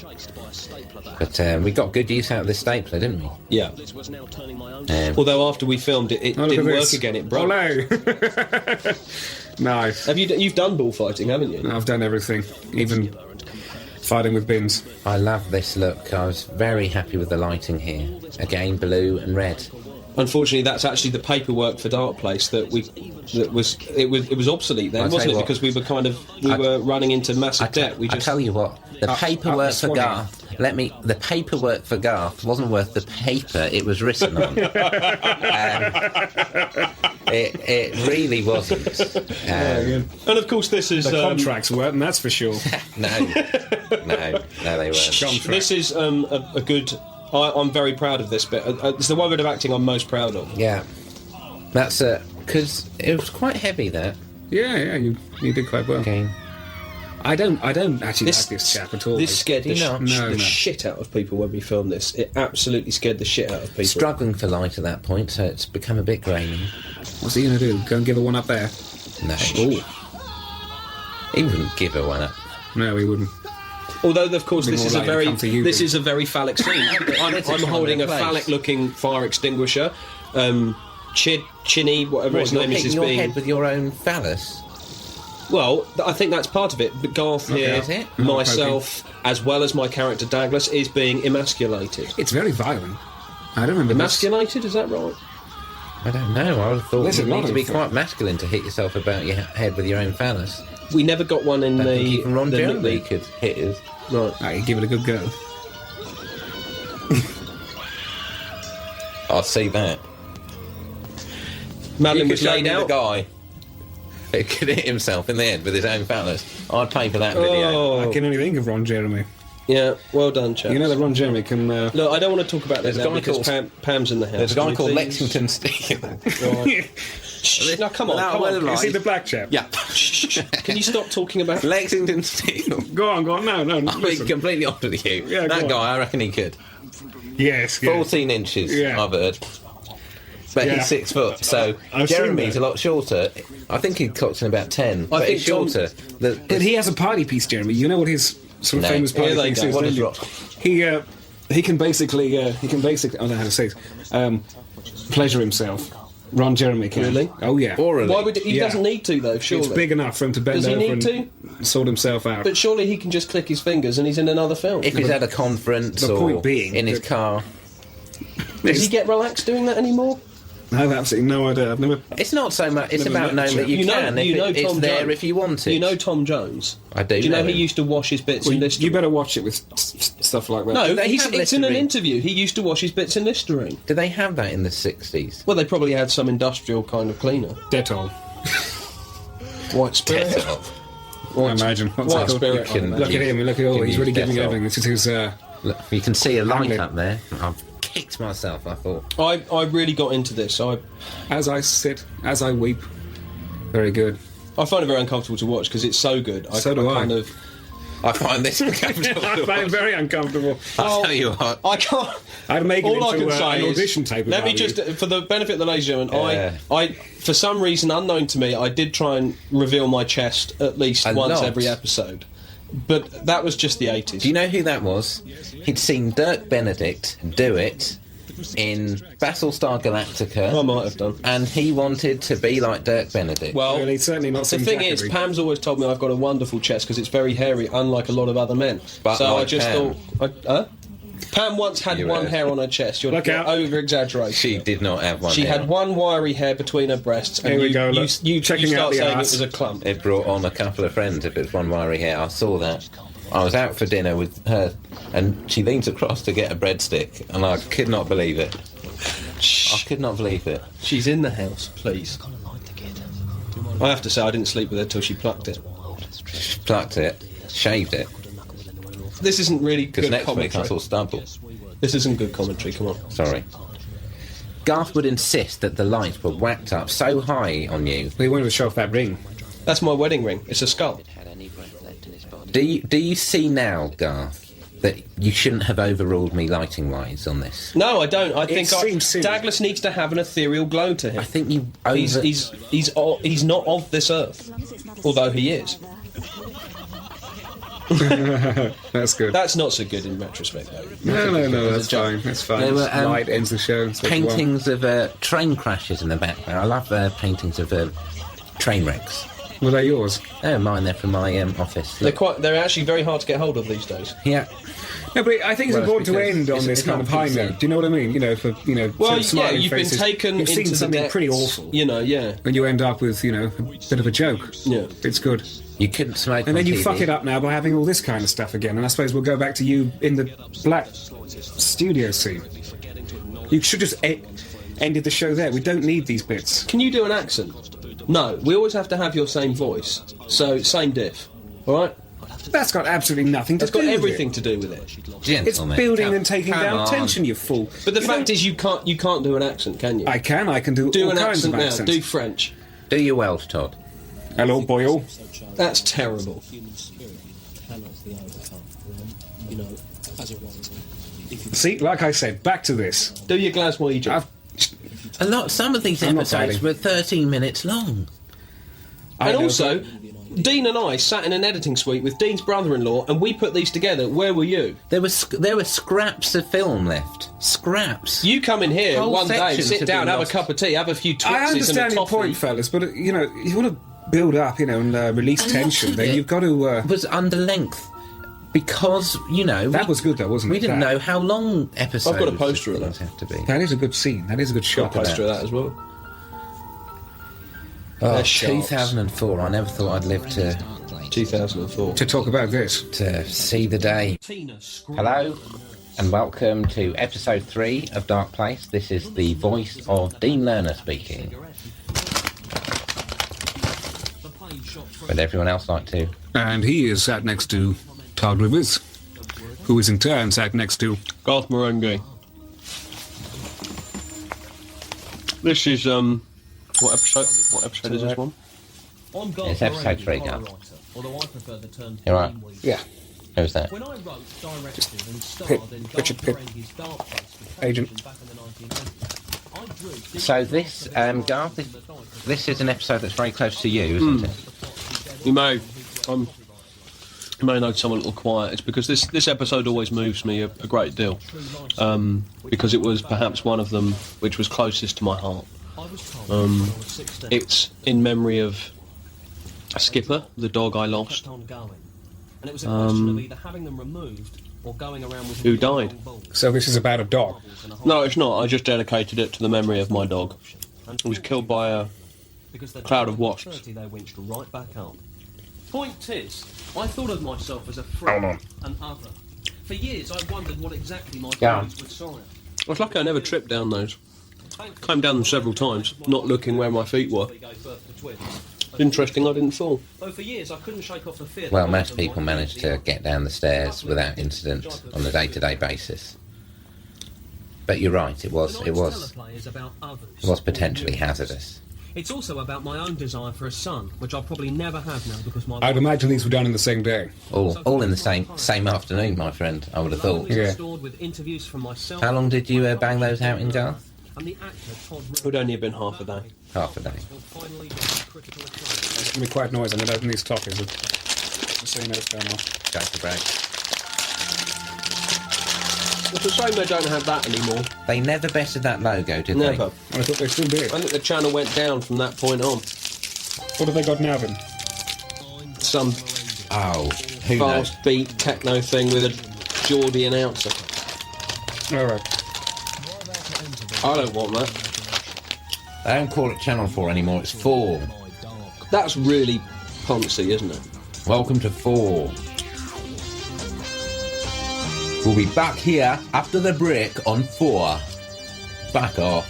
But we got good use out of this stapler, didn't we? Yeah. Although after we filmed it, it Oh, look didn't at work this. again, it broke. Olé! Nice. You've done bullfighting, haven't you? I've done everything, even fighting with bins. I love this look. I was very happy with the lighting here. Again, blue and red. unfortunately, that's actually the paperwork for Darkplace that was obsolete then, I'll wasn't tell it? you what. Because we were running into massive debt. I tell you what, the paperwork for Garth. The paperwork for Garth wasn't worth the paper it was written on. It really wasn't. And of course, this is The contracts weren't, and that's for sure. No, they weren't. this is a good. I'm very proud of this bit. It's the one bit of acting I'm most proud of. Yeah, that's because it was quite heavy. That Yeah, you did quite well. game. I don't actually like this chap at all. This scared the, No. shit out of people when we filmed this. It absolutely scared the shit out of people. Struggling for light at that point, so it's become a bit grainy. What's he going to do? Go and give her one up there? No, Oh, he wouldn't give her one up. no, he wouldn't. Although, of course, Be this more is a likely to very come to you, this then. is a very phallic scene. I'm holding a place. phallic-looking fire extinguisher. Chinny, whatever his You're name is hitting your being. head with your own phallus. Well, I think that's part of it. But Garth Okay. here, Is it? myself, as well as my character Douglas, is being emasculated. It's very violent. I don't remember this. Emasculated, is that right? I don't know. I would have thought There's you a lot need to of be them. quite masculine to hit yourself about your head with your own phallus. We never got one in I the. think even Ron the- Jeremy the- could hit us. Right. Ah, you give it a good go. I'll see that. Madeline You was could show laid me the out. guy who could hit himself in the head with his own phallus. I'd pay for that video. Oh, I can only think of Ron Jeremy. yeah. Well done, chaps. You know that Ron Jeremy can... Look, I don't want to talk about this There's a now guy because called- Pam's in the house. There's a guy Can you called please- Lexington Steele. Right. Shh, no, come on, No, come well, on. like- Is he the black chap? Yeah. Can you stop talking about? Lexington Steele. Go on. No, I'm being listen. completely honest with you. Yeah, that go guy, I reckon he could. Yes. 14 inches, Yeah. I've heard. But Yeah. he's 6 foot, so I've seen Jeremy's that. a lot shorter. I think he clocks in about 10, but think he's shorter. But he has a party piece, Jeremy. You know what his sort of No. famous party Here they piece go. is? What don't is you? rock? He can basically I don't know how to say it. Pleasure himself. Ron Jeremy can. Really? Oh yeah. Orally. Why would he Yeah. doesn't need to though? Surely. It's big enough for him to bend Does he over need and sort himself out. But surely he can just click his fingers and he's in another film. If he's at a conference the or point being in his that- car. Does he get relaxed doing that anymore? I have absolutely no idea. I've never. It's not so much, it's Never about met knowing that you You know- can. you know It's Tom there Jones. if you want it. You know Tom Jones? I do Do you know know he him. used to wash his bits Well, in Listerine? you better watch it with stuff like that. No, they it's have in an Listerine? interview. He used to wash his bits in Listerine. Did they have that in the 60s? Well, they probably had some industrial kind of cleaner. Dettol. White spirit. I imagine. What's White that called? spirit. You can- on Look that. at him. Look at all. Can He's use really giving Dettol. everything. This is his. Look, you can see a light Hamlet. up there. I've kicked myself, I thought. I really got into this. As I sit, as I weep. Very good. I find it very uncomfortable to watch because it's so good. So do I. Kind of. I find this uncomfortable. I find it very uncomfortable. I'll tell you what. I can't. I'd make it All I into can say an is, audition tape. let me about you. just, for the benefit of the ladies and Yeah. gentlemen, I, for some reason unknown to me, I did try and reveal my chest at least A once lot. every episode. But that was just the 80s. Do you know who that was? He'd seen Dirk Benedict do it in Battlestar Galactica. I might have done. And he wanted to be like Dirk Benedict. Well, Well, he's certainly not the seen thing is, Thackeray. Pam's always told me I've got a wonderful chest because it's very hairy, unlike a lot of other men. But so I like just Pam. thought, Pam once had You one were. hair on her chest. You're Look out. over-exaggerating. she did not have one. She hair. had one wiry hair between her breasts, and Here we you, go, you, look. you, Checking you out start the saying arse. it was a clump. It brought on a couple of friends if it's one wiry hair. I saw that. I was out for dinner with her, and she leans across to get a breadstick, and I could not believe it. I could not believe it. She's in the house, please. I have to say, I didn't sleep with her till she plucked it. She plucked it, shaved it, This isn't really because good next week I commentary. saw stubble. This isn't good commentary, come on. Sorry. Garth would insist that the lights were whacked up so high on you. They wanted to show off that ring. That's my wedding ring. It's a skull. Do you see now, Garth, that you shouldn't have overruled me lighting-wise on this? No, I don't. I think seems silly. Douglas needs to have an ethereal glow to him. I think you He's not of this earth, although he is. That's good. That's not so good in retrospect, though. No, that's fine. That's fine. There were, Light ends the show. That's what you want. paintings of train crashes in the background. I love paintings of train wrecks. Were they yours? Oh, mine. They're from my office. They're actually very hard to get hold of these days. Yeah. No, but I think it's important to because end on this it's kind not of high PC. note. Do you know what I mean? You know, for Well, sort of smiling you've faces. been taken You've into seen something the depths, pretty awful. You know, yeah. And you end up with, a bit of a joke. Yeah. It's good. You couldn't smoke And then on you TV. fuck it up now by having all this kind of stuff again. And I suppose we'll go back to you in the black studio scene. You should just ended the show there. We don't need these bits. Can you do an accent? No, we always have to have your same voice. So, same diff. Alright? That's got absolutely nothing to That's do got with everything it. to do with it. It's Gentlemen, building and taking come down on. tension, you fool. But the fact is, you can't do an accent, can you? I can do do all an kinds accent of now. accents. Do French. Do your Welsh, Todd. Hello, boyo. That's terrible. See, like I said, back to this. Do your Glaswegian. Some of these I'm not episodes fighting. were 13 minutes long. And also, Dean and I sat in an editing suite with Dean's brother-in-law, and we put these together. Where were you? There were scraps of film left. Scraps. You come in here Whole one day, sections sit have down, been have lost. a cup of tea, have a few I Twixes and a understand your toffee. point, fellas, but you want to build up, and release A lot tension. of Then it you've got to. was under length because That was good, though, wasn't it? We didn't know how long episodes. I've got a poster of things that. have to be. That is a good scene. That is a good shot. Got a poster of that as well. Oh, They're sharps. 2004. I never thought I'd live to 2004. To talk about this. see the day. Hello, and welcome to episode 3 of Darkplace. This is the voice of Dean Lerner speaking. Would everyone else like to? And he is sat next to Todd Rivers, who is in turn sat next to. Garth Marenghi. This is what episode? What episode is this one? It's episode 3, Garth. Although I prefer the term You all right? Yeah. Who's that? When I wrote, directed and starred Pitt, in Richard Garth Pitt. Marenghi's Darkplace for Agent. television back in the 1980s, I drew So this, Garth, this is an episode that's very close to you, isn't it? You may know some a little quiet. It's because this episode always moves me a great deal, because it was perhaps one of them which was closest to my heart. It's in memory of Skipper, the dog I lost, And it was a question of either having them removed or going around with who died. So this is about a dog. No, it's not. I just dedicated it to the memory of my dog. It was killed by a cloud of wasps. They winched right back up. Point is, I thought of myself as a friend and other. For years, I wondered what exactly my Yeah. bodies would sign. I was lucky I never tripped down those. Came down them several times, not looking where my feet were. They gave birth to twins. Interesting, I didn't fall. Though for years, I couldn't shake off the fear. Well, that most one of them people might manage be to get down the stairs without incident on a day-to-day basis. But you're right, it was teleplay is about others. potentially hazardous. It's also about my own desire for a son, which I'll probably never have now because my I'd imagine these were done in the same day. All in the same afternoon, my friend. I would have thought. Yeah. stored with interviews from myself. How long did you bang those out in, Garth? And the actor Todd It would only have been half a day. Half a day. finally got critical acclaim. It's going to be quite noisy. I'm going to open these toffees. Just so you know what's going on. Go for break. It's a shame they don't have that anymore. They never bettered that logo, did Never. I thought they still did. I think the channel went down from that point on. What have they got now then? Some they? Oh, who knows? fast beat techno thing with a Geordie announcer. Alright. I don't want that. They don't call it Channel 4 anymore, it's 4. That's really poncy, isn't it? Welcome to 4. We'll be back here after the break on 4. Back off.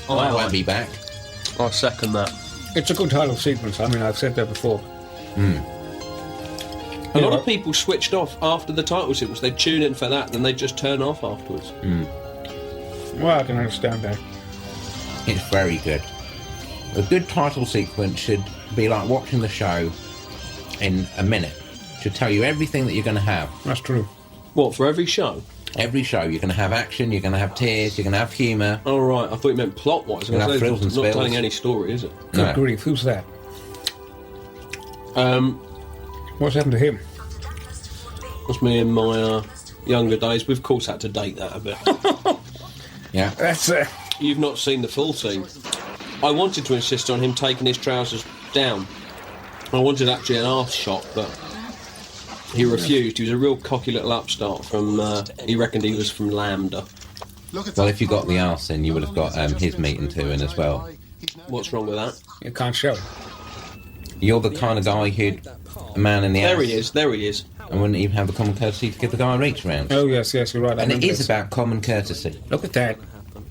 I won't be back. I second that. It's a good title sequence. I mean, I've said that before. A lot of people switched off after the title sequence. They'd tune in for that, then they'd just turn off afterwards. Well, I can understand that. It's very good. A good title sequence should be like watching the show in a minute. Should tell you everything that you're going to have. That's true. What, for every show? Every show, you're going to have action, you're going to have tears, you're going to have humour. Oh, right. I thought you meant plot-wise. You'll have thrills and It's not spills. telling any story, is it? Good No. grief, who's that? Um, What's happened to him? that's me in my younger days. We've, of course, had to date that a bit. Yeah. That's You've not seen the full scene. I wanted to insist on him taking his trousers down. I wanted actually an arse shot, but he refused. He was a real cocky little upstart from, he reckoned he was from Lambda. Well, if you got the arse in, you would have got his meeting too in as well. What's wrong with that? You can't show it. You're the kind of guy who'd a man in the There arse he is. and wouldn't even have the common courtesy to give the guy a reach round. Oh, yes, you're right. And it is about common courtesy. Look at that.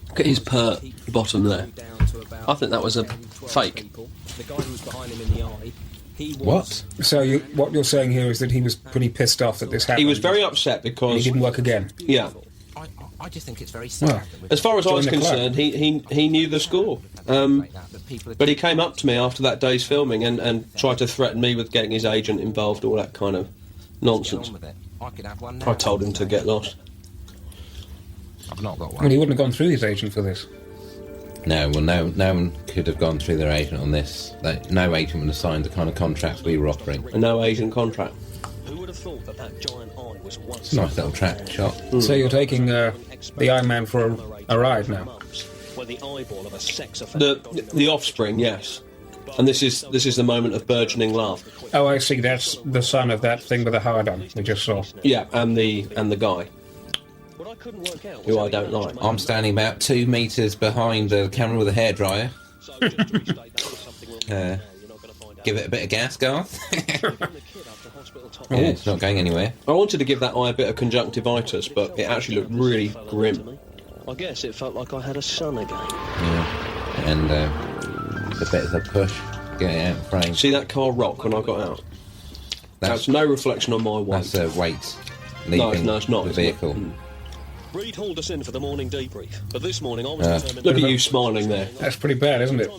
Look at his pert bottom there. I think that was a fake. What? So what you're saying here is that he was pretty pissed off that this happened. He was very upset And he because, didn't work again. yeah, I just think it's very Well, as far as I was Join the club. concerned, he knew the score. But he came up to me after that day's filming and tried to threaten me with getting his agent involved, all that kind of nonsense. I told him to get lost. I've not got well, one. he wouldn't have gone through his agent for this. No, well, no one could have gone through their agent on this. No agent would have signed the kind of contracts we were offering. A no agent contract. Who would have thought that giant eye was once It's a nice little track shot. So you're taking the Iron Man for a ride now? when the eyeball of a sex offender. The offspring, yes. And this is the moment of burgeoning love. Oh, I see. That's the son of that thing with the hard-on we just saw. Yeah, and the guy What I couldn't work out who I don't like. I'm standing about 2 metres behind the camera with a hairdryer. Give it a bit of gas, Garth. Yeah, it's not going anywhere. I wanted to give that eye a bit of conjunctivitis, but it actually looked really grim. I guess it felt like I had a son again. Yeah. And it's a bit of a push. Get it out of frame. See that car rock when I got out? That's no reflection on my weight. That's weight leaving No, it's not. the vehicle. Reed hauled us in for the morning debrief, but this morning I was determined... Look at you smiling there. That's pretty bad, isn't it?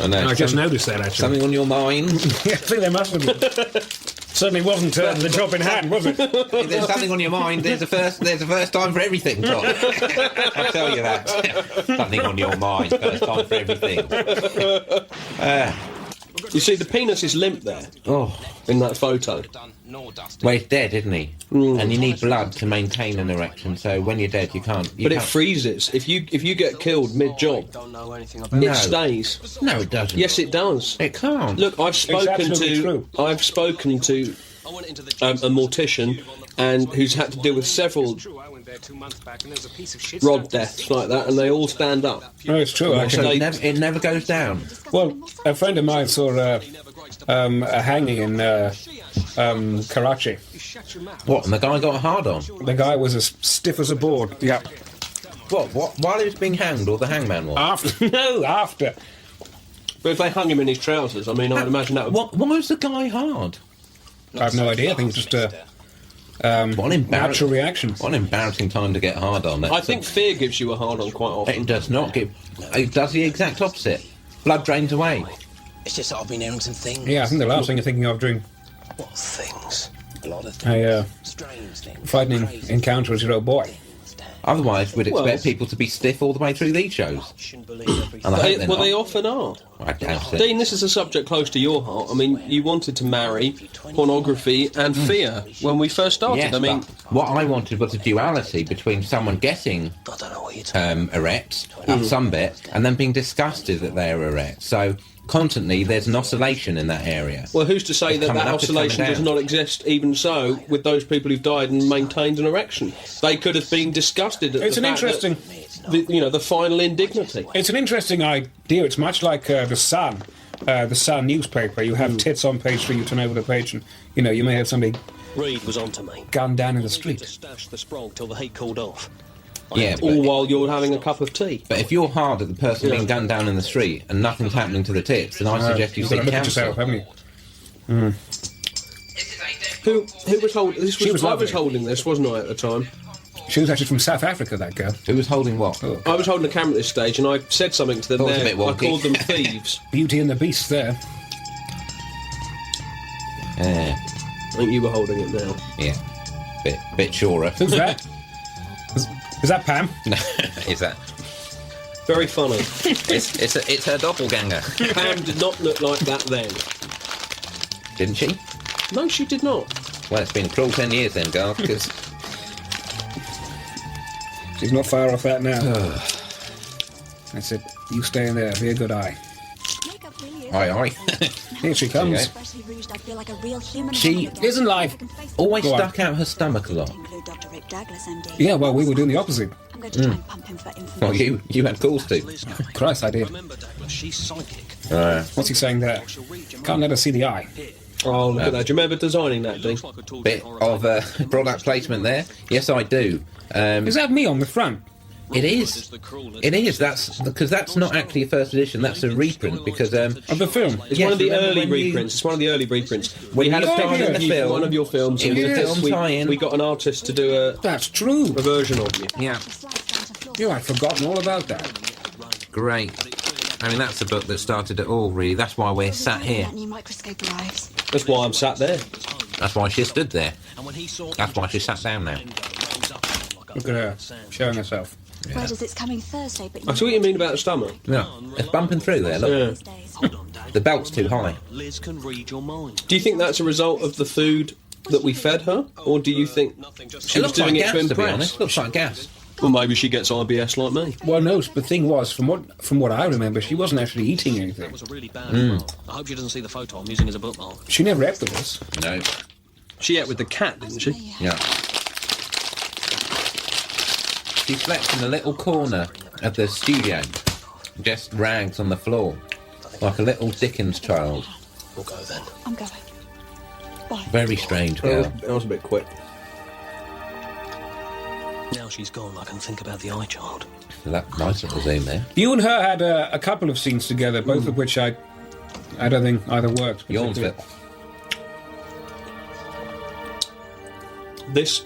I know. I just noticed that, actually. Something on your mind? Yeah, I think there must have been. Certainly wasn't the job in hand, was it? If there's something on your mind, there's a first time for everything, Tom. I'll tell you that. Something on your mind, first time for everything. You see, the penis is limp there Oh, in that photo. well, he's dead, isn't he? And you need blood to maintain an erection, so when you're dead, you can't... But it freezes. If you get killed mid-job, it stays. No, it doesn't. Yes, it does. It can't. Look, I've spoken absolutely true. to a mortician and who's had to deal with several rod deaths like that, and they all stand up. No, it's true, So actually. it never goes down. Well, a friend of mine saw a hanging in Karachi. What, and the guy got a hard-on? The guy was as stiff as a board. Yeah. What, while he was being hanged, or the hangman was? After. No, after. But if they hung him in his trousers, I mean, I'd imagine that would... Why was the guy hard? I have no idea. I think it's just a What an natural reaction. What an embarrassing time to get hard on. I think fear gives you a hard-on quite often. It does not give... It does the exact opposite. Blood drains away. It's just that I've been hearing some things. Yeah, I think the last thing you're thinking of during What things? A lot of a things. Strange things. frightening Crazy encounter as your old boy. Otherwise, we'd expect Well- people to be stiff all the way through these shows. And I hope They, they're well, not. they often are. I doubt it. Dean, this is a subject close to your heart. I mean, you wanted to marry pornography and fear when we first started. Yes, I mean, but what I wanted was a duality between someone getting I don't know what you're talking erect at some bit and then being disgusted that they're erect. So constantly there's an oscillation in that area. well, who's to say that coming that up, it's coming oscillation does down. not exist even so with those people who've died and maintained an erection? They could have been disgusted at It's the an fact interesting. that, the final indignity. It's an interesting idea. It's much like the Sun newspaper. You have tits on page 3, you turn over the page, and you may have somebody Reed was onto me. gunned down in the To street. stash the sprog till the heat cooled off. Yeah, All but, while you're having a cup of tea. but if you're hard at the person being gunned down in the street and nothing's happening to the tits, then I suggest you You've got seek to look at yourself, counsel. haven't you? Who was holding this? She was I was lovely. holding this, wasn't I, at the time? She was actually from South Africa, that girl. Who was holding what? I was holding the camera at this stage, and I said something to them That was a there. bit I wonky. called them thieves. Beauty and the Beast there. Yeah, I think you were holding it now. yeah. Bit surer. Who's that? Is that Pam? No, is that? Very funny. It's her doppelganger. Pam did not look like that then. Didn't she? No, she did not. Well, it's been a cruel 10 years then, Garth, because She's not far off that now. I said, you stay in there, be a good eye. Makeup really is. Aye, aye. Here she comes. Especially rouged, I feel like a real human. She isn't live. Always Go on. stuck out her stomach a lot. Include Dr. Rick Douglas, MD. Yeah, well, we were doing the opposite. I'm going to try and pump him for information. Well, you had calls to. Christ, I did. Remember, Douglas, she's psychic. What's he saying there? Can't let her see the eye. Oh, look at that. Do you remember designing that, Dean? Bit of product placement there. Yes, I do. Is that me on the front? It is. It is. That's because that's not actually a first edition. That's a reprint because Of the film? It's Yes, one of the remember early when you- reprints. It's one of the early reprints. When We had you a started picture the of you film, for one of your films. it was a and film tie-in. we got an artist to do a That's true. version of you. yeah, Yeah, I'd forgotten all about that. great. I mean, that's the book that started it all. Really, that's why we're sat here. That new microscope arrives. That's why I'm sat there. That's why she stood there. And when he saw That's why she sat down now. Look at her, showing herself. Where does it's coming Thursday, but I see what you mean about the stomach. No, it's bumping through there. Look, Yeah. these days. Hold on, Dad. the belt's too high. Liz can read your mind. Do you think that's a result of the food that we fed her, or do you think she It was looks like doing it gas, to to be impress? honest. Looks like gas. Well, maybe she gets IBS like me. Well, no, the thing was, from what I remember, she wasn't actually eating anything. That was a really bad remark. I hope she doesn't see the photo I'm using as a bookmark. She never ate with us. No. She ate with the cat, didn't she? Yeah. She slept in a little corner of the studio, just rags on the floor, like a little Dickens child. We'll go then. I'm going. Bye. Very strange That was, girl. that was a bit quick. Now she's gone, I can think about the eye child. Nice little zoom there. You and her had a couple of scenes together, both of which I don't think either worked. Yawns particularly. bit. This.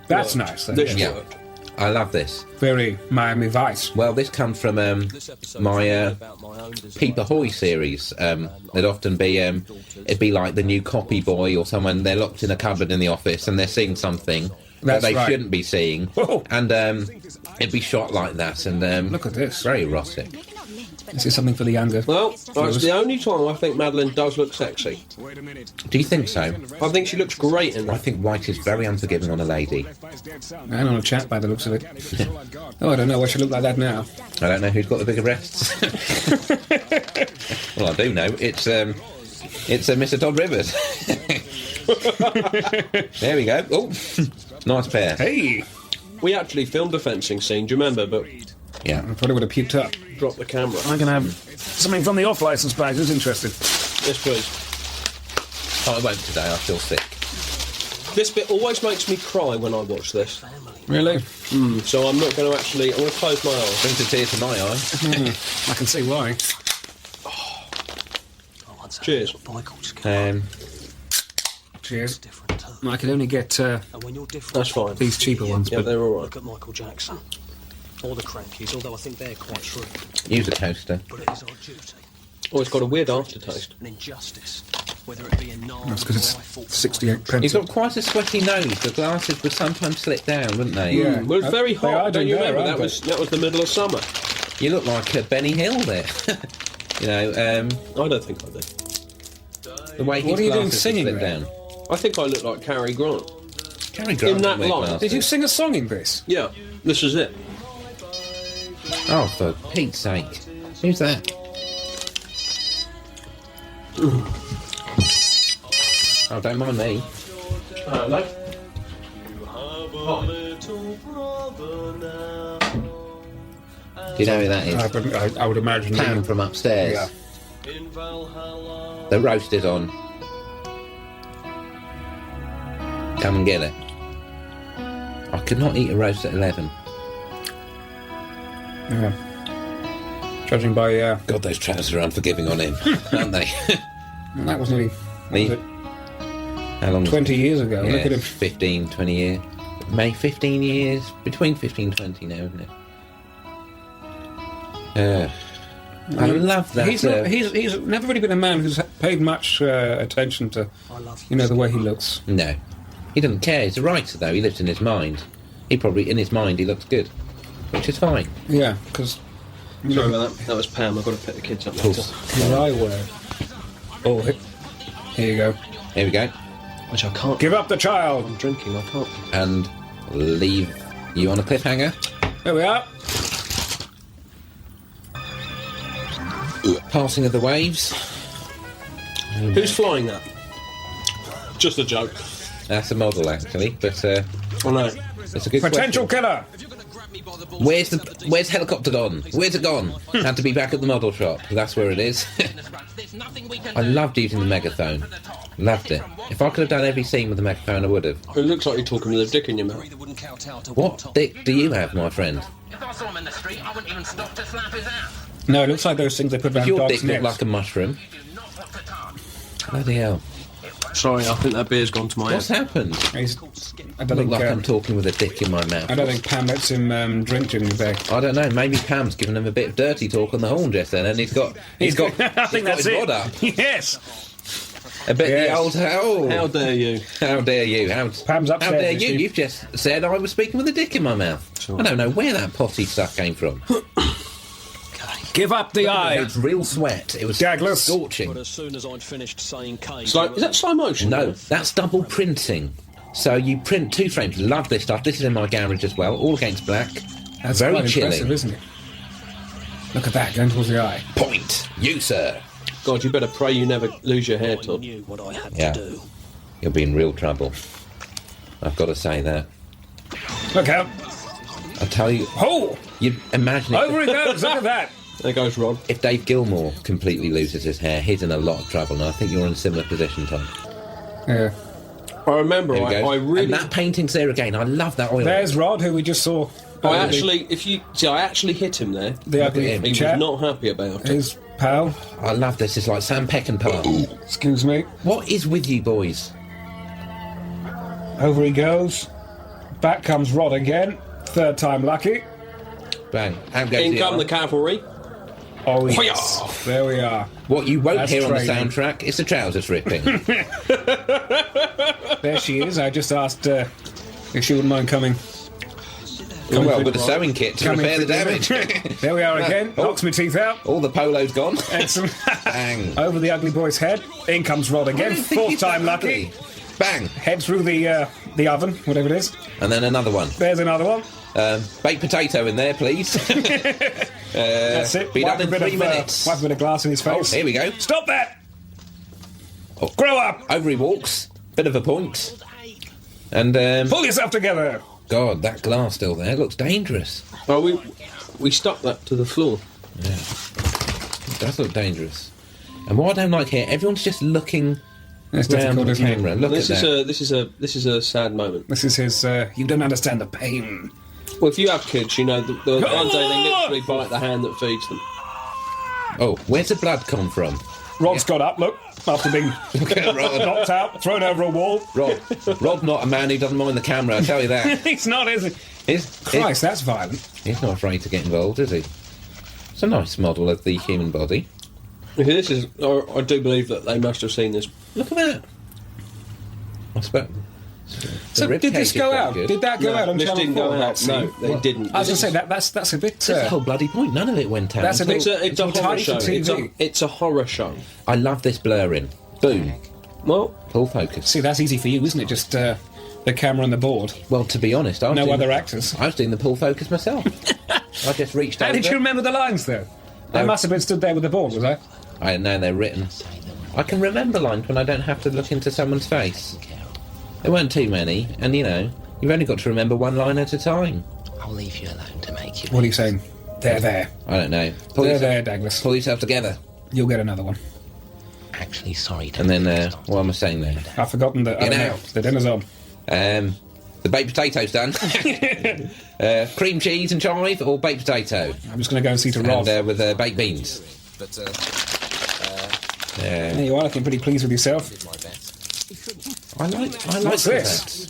That's worked. nice. Then, This yeah. Yeah. worked. I love this. Very Miami Vice. Well, this comes from my Peep Ahoy series. There'd often be it'd be like the new copy boy or someone. They're locked in a cupboard in the office and they're seeing something that That's they right. shouldn't be seeing, Whoa. and it'd be shot like that. And Look at this. very erotic. Maybe not linked, but This is something for the younger. Well, that's the only time I think Madeline does look sexy. Do you think so? I think she looks great in I that. think White is very unforgiving on a lady. I'm on a chat by the looks of it. Oh, I don't know. I should look like that now. I don't know who's got the bigger breasts. Well, I do know. It's Mr. Todd Rivers. There we go. Oh, nice pair. Hey! We actually filmed a fencing scene, do you remember? But Yeah. I probably would have puked up. dropped the camera. I can have something from the off-license bag. Who's interested? Yes, please. I won't today. I feel sick. This bit always makes me cry when I watch this. Really? So I'm not going to actually... I'm going to close my eyes. Brings a tear to my eye. I can see why. Cheers. Boy called Sky. Cheers. Different too. I can only get And when you're different, That's fine. these cheaper ones, Yeah, but they're all right. look at Michael Jackson. Or the Crankies, although I think they're quite true. Use a toaster. But it is our duty. Oh, it's got a weird aftertaste. An injustice. Whether it be in Nile that's because or I fought it's 68 pence. He's got quite a sweaty nose. The glasses would sometimes slip down, wouldn't they? Yeah. Well, it's very They are hot. Don't doing you better, remember? aren't That was the middle of summer. You look like Benny Hill there. You know, I don't think I did. the way his What are you doing glasses would singing slip there? down. I think I look like Cary Grant. Cary Grant In that wear line. glasses. Did you sing a song in this? Yeah, this is it. Oh, for Pete's sake. Who's that? Oh, don't mind me. Hello. Do you know who that is? I would imagine. Pam from upstairs. Yeah. The roast is on. Come and get it. I could not eat a roast at 11. Yeah. Judging by, God, those trousers are unforgiving on him, aren't they? that was nearly Me? How long? 20 years ago. Yeah, Look at him. 15, 20 years. Maybe 15 years. Between 15 and 20 now, isn't it? I love that. He's never really been a man who's paid much attention to, the way he looks. No. He doesn't care. He's a writer, though. He lives in his mind. In his mind, he looks good. Which is fine. Yeah, because Sorry about that. That was Pam. I've got to pick the kids up later. his eyewear. Oh, here you go. Here we go. Which I can't. Give up the child. I'm drinking. I can't. And leave you on a cliffhanger. There we are. Passing of the waves. Who's flying that? Just a joke. That's a model, actually, but I know. it's a good Potential question. killer! Where's helicopter gone? Where's it gone? Had to be back at the model shop. That's where it is. I loved using the megaphone. Loved it. If I could have done every scene with the megaphone, I would have. It looks like you're talking with a dick in your mouth. What dick do you have, my friend? If I saw him in the street, I wouldn't even stop to slap his ass. No, it looks like those things they put around Your dogs' dick looked necks. like a mushroom. Bloody hell. Sorry, I think that beer's gone to my What's head. happened? I don't Look think. like I'm talking with a dick in my mouth. I don't think Pam lets him drink during the day. I don't know. Maybe Pam's given him a bit of dirty talk on the horn just then, and he's got I think that's his rod up. it. Yes. A bit Yes. the old How dare you? How dare you? Pam's How upstairs. dare is you? she? You've just said I was speaking with a dick in my mouth. Sure. I don't know where that potty stuff came from. Give up the eye. It's real sweat. It was Douglas. scorching. As soon as I'd finished saying cake... Is that slow motion? No, that's double printing. So you print 2 frames. Love this stuff. This is in my garage as well. All against black. That's Very quite chilling. impressive, isn't it? Look at that, going towards the eye. Point. You, sir. God, you better pray you never lose your hair, I Todd. knew what I had Yeah. to do. You'll be in real trouble. I've got to say that. Look out. I tell you, Oh! you imagine Over it goes, look at that. There goes Rod. if Dave Gilmore completely loses his hair, he's in a lot of trouble, and I think you're in a similar position, Tom. Yeah. I remember, Here we go. I really... And that painting's there again. I love that oil. There's Rod, who we just saw. I actually hit him there. The Look ugly at him. He chap. was not happy about it. His pal. I love this. It's like Sam Peckinpah. Excuse me. What is with you boys? Over he goes. Back comes Rod again. Third time lucky. Bang. Out goes In the come other. the cavalry. Oh, yes. There we are. What you won't That's hear on the training. soundtrack is the trousers ripping. There she is. I just asked if she wouldn't mind coming. Well, with a sewing kit to Coming repair the for dinner. damage. There we are again. Oh. Knocks my teeth out. All the polo's gone. Excellent. Bang. Over the ugly boy's head. In comes Rod I again. don't think Fourth he's time that lucky. ugly. Bang. Head through the oven, whatever it is. And then another one. There's another one. Baked potato in there, please. That's it. Be Wipe done in 3 minutes. Wipe a bit of glass in his Oh, face. here we go. Stop that! Oh. Grow up! Over he walks. Bit of a point. And, Pull yourself together! God, that glass still there looks dangerous. Oh, we stuck that to the floor. It does look dangerous. And what I don't like here, everyone's just looking It's round difficult, the isn't it? camera. Look This at that. is a sad moment. This is his, you don't understand the pain. Well, if you have kids, you know the one day they literally bite the hand that feeds them. Oh, where's the blood come from? Rod's got up, look, after being Look at Rod. knocked out, thrown over a wall. Rob not a man who doesn't mind the camera, I tell you that. He's not, is he? Christ, that's violent. He's not afraid to get involved, is he? It's a nice model of the human body. This is. I do believe that they must have seen this. Look at that. I suppose. So did this go out? Did that go out on this Channel didn't 4? go that out. No, scene? they didn't. I was going to say, that's a bit... That's the whole bloody point. None of it went out. That's a bit- It's a horror tight show. for TV. It's a horror show. I love this blurring. Boom. Well, Full focus. See, that's easy for you, isn't it? Just the camera and the board. Well, to be honest, I was No doing other actors. I was doing the pull focus myself. I just reached How over. did you remember the lines, though? I must have been stood there with the board, was I? I know they're written. I can remember lines when I don't have to look into someone's face. There weren't too many, and you know, you've only got to remember one line at a time. I'll leave you alone to make you... What are you saying? There. I don't know. Pull There, yourself, Douglas. pull yourself together. You'll get another one. Actually, sorry to... And then, what am I saying there? I've forgotten that. Get I don't know. out. The dinner's on. The baked potato's done. Cream cheese and chive, or baked potato? I'm just going to go and see to Rod. And with baked beans. There you are, looking pretty pleased with yourself. I like What's this?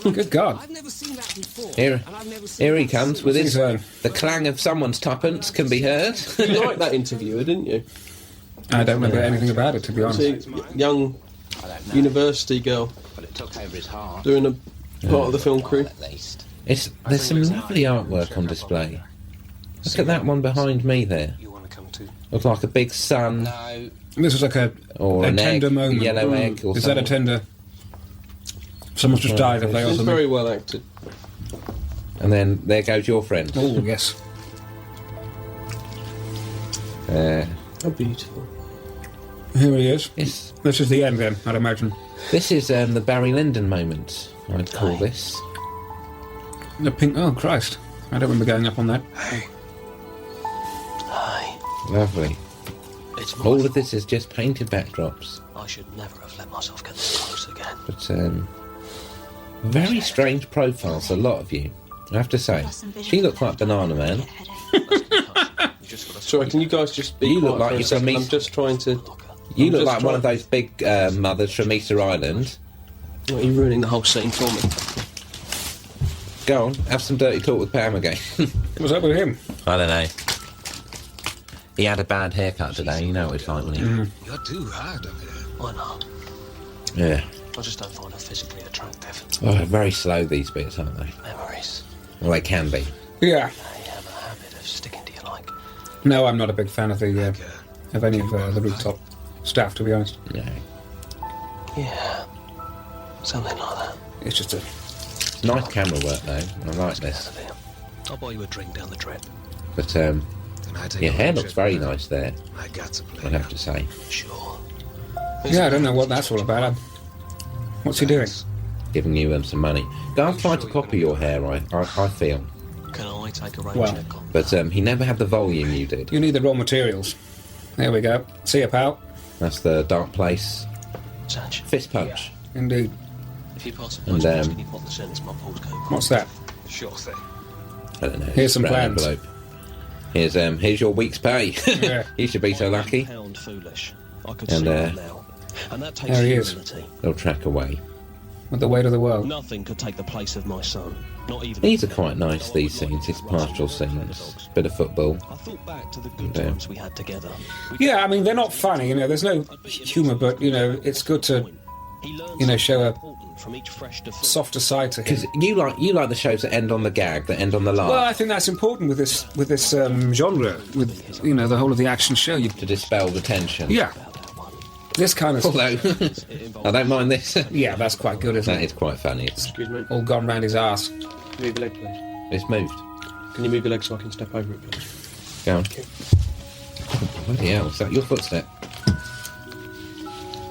Good God. Here he comes with his... The clang of someone's tuppence can be heard. you liked that interviewer, didn't you? I don't remember anything about it, to be honest. See, young university girl But it took over his heart, doing a part of the film crew. at least. There's some lovely artwork on display. Look at that one behind me there. You want to come too? Looks like a big sun No, This was like a or an tender egg, moment. a yellow egg or Is that a something. tender... Someone's just died, have they, or It's something? very well acted. And then there goes your friend. Oh, yes. How beautiful. Here he is. Yes. This is the end then, I'd imagine. This is the Barry Lyndon moment, I'd call this. The pink... Oh, Christ. I don't remember going up on that. Hey. Lovely. It's All of this is just painted backdrops. I should never have let myself get this close again. But, very strange profiles, a lot of you, I have to say. She looks like Banana Man. Sorry, can you guys just be You look quiet like for a you're second? from I'm East- just trying to... You I'm look just like one of trying- those big mothers from Easter Island. Oh, you're ruining the whole scene for me. Go on, have some dirty talk with Pam again. What's up with him? I don't know. He had a bad haircut today, you know what it's like when he... You're too hard up here. I know. Yeah. I just don't find her physically attractive. Oh, very slow these bits, aren't they? Memories. Well, they can be. Yeah. They have a habit of sticking to you like... No, I'm not a big fan of the of any of the rooftop staff, to be honest. No. Yeah. Something like that. It's just a... Nice camera work, though. I like this. I'll buy you a drink down the trip. But, Then I take your a hair road looks trip very down. nice there, I got to play. I'd have to say. Sure. Yeah, I don't know what that's all about. What's he doing? Giving you some money. Garth tried to copy your hair, I feel. Can I take a rain Well. check on? But he never had the volume you did. You need the raw materials. There we go. See you, pal. That's the Darkplace Satch, fist punch. Indeed. if you pass a And, post, can you pop this in? It's my postcode. What's that? Sure thing. I don't know. Here's some brown plans. envelope. Here's your week's pay. Yeah. You should be so lucky. Pound foolish. I could And, see it now. And that takes there he is. humility. They'll track away. With the weight of the world. Nothing could take the place of my son. Not even. These are quite nice, these scenes. It's pastoral scenes. Bit of football. I thought back to the good Yeah. times we had together. Yeah, I mean, they're not funny, you know, there's no humour, but, you know, it's good to, you know, show a from each fresh softer side to him. Because you like the shows that end on the gag, that end on the laugh. Well, I think that's important with this genre, with, you know, the whole of the action show. To dispel the tension. Yeah. This kind of Although, I don't mind this. Yeah, that's quite good, isn't That it? is quite funny. Excuse me. All gone round his arse. Move your leg, please. It's moved. Can you move your leg so I can step over it, please? Go on. Bloody hell, is that your footstep?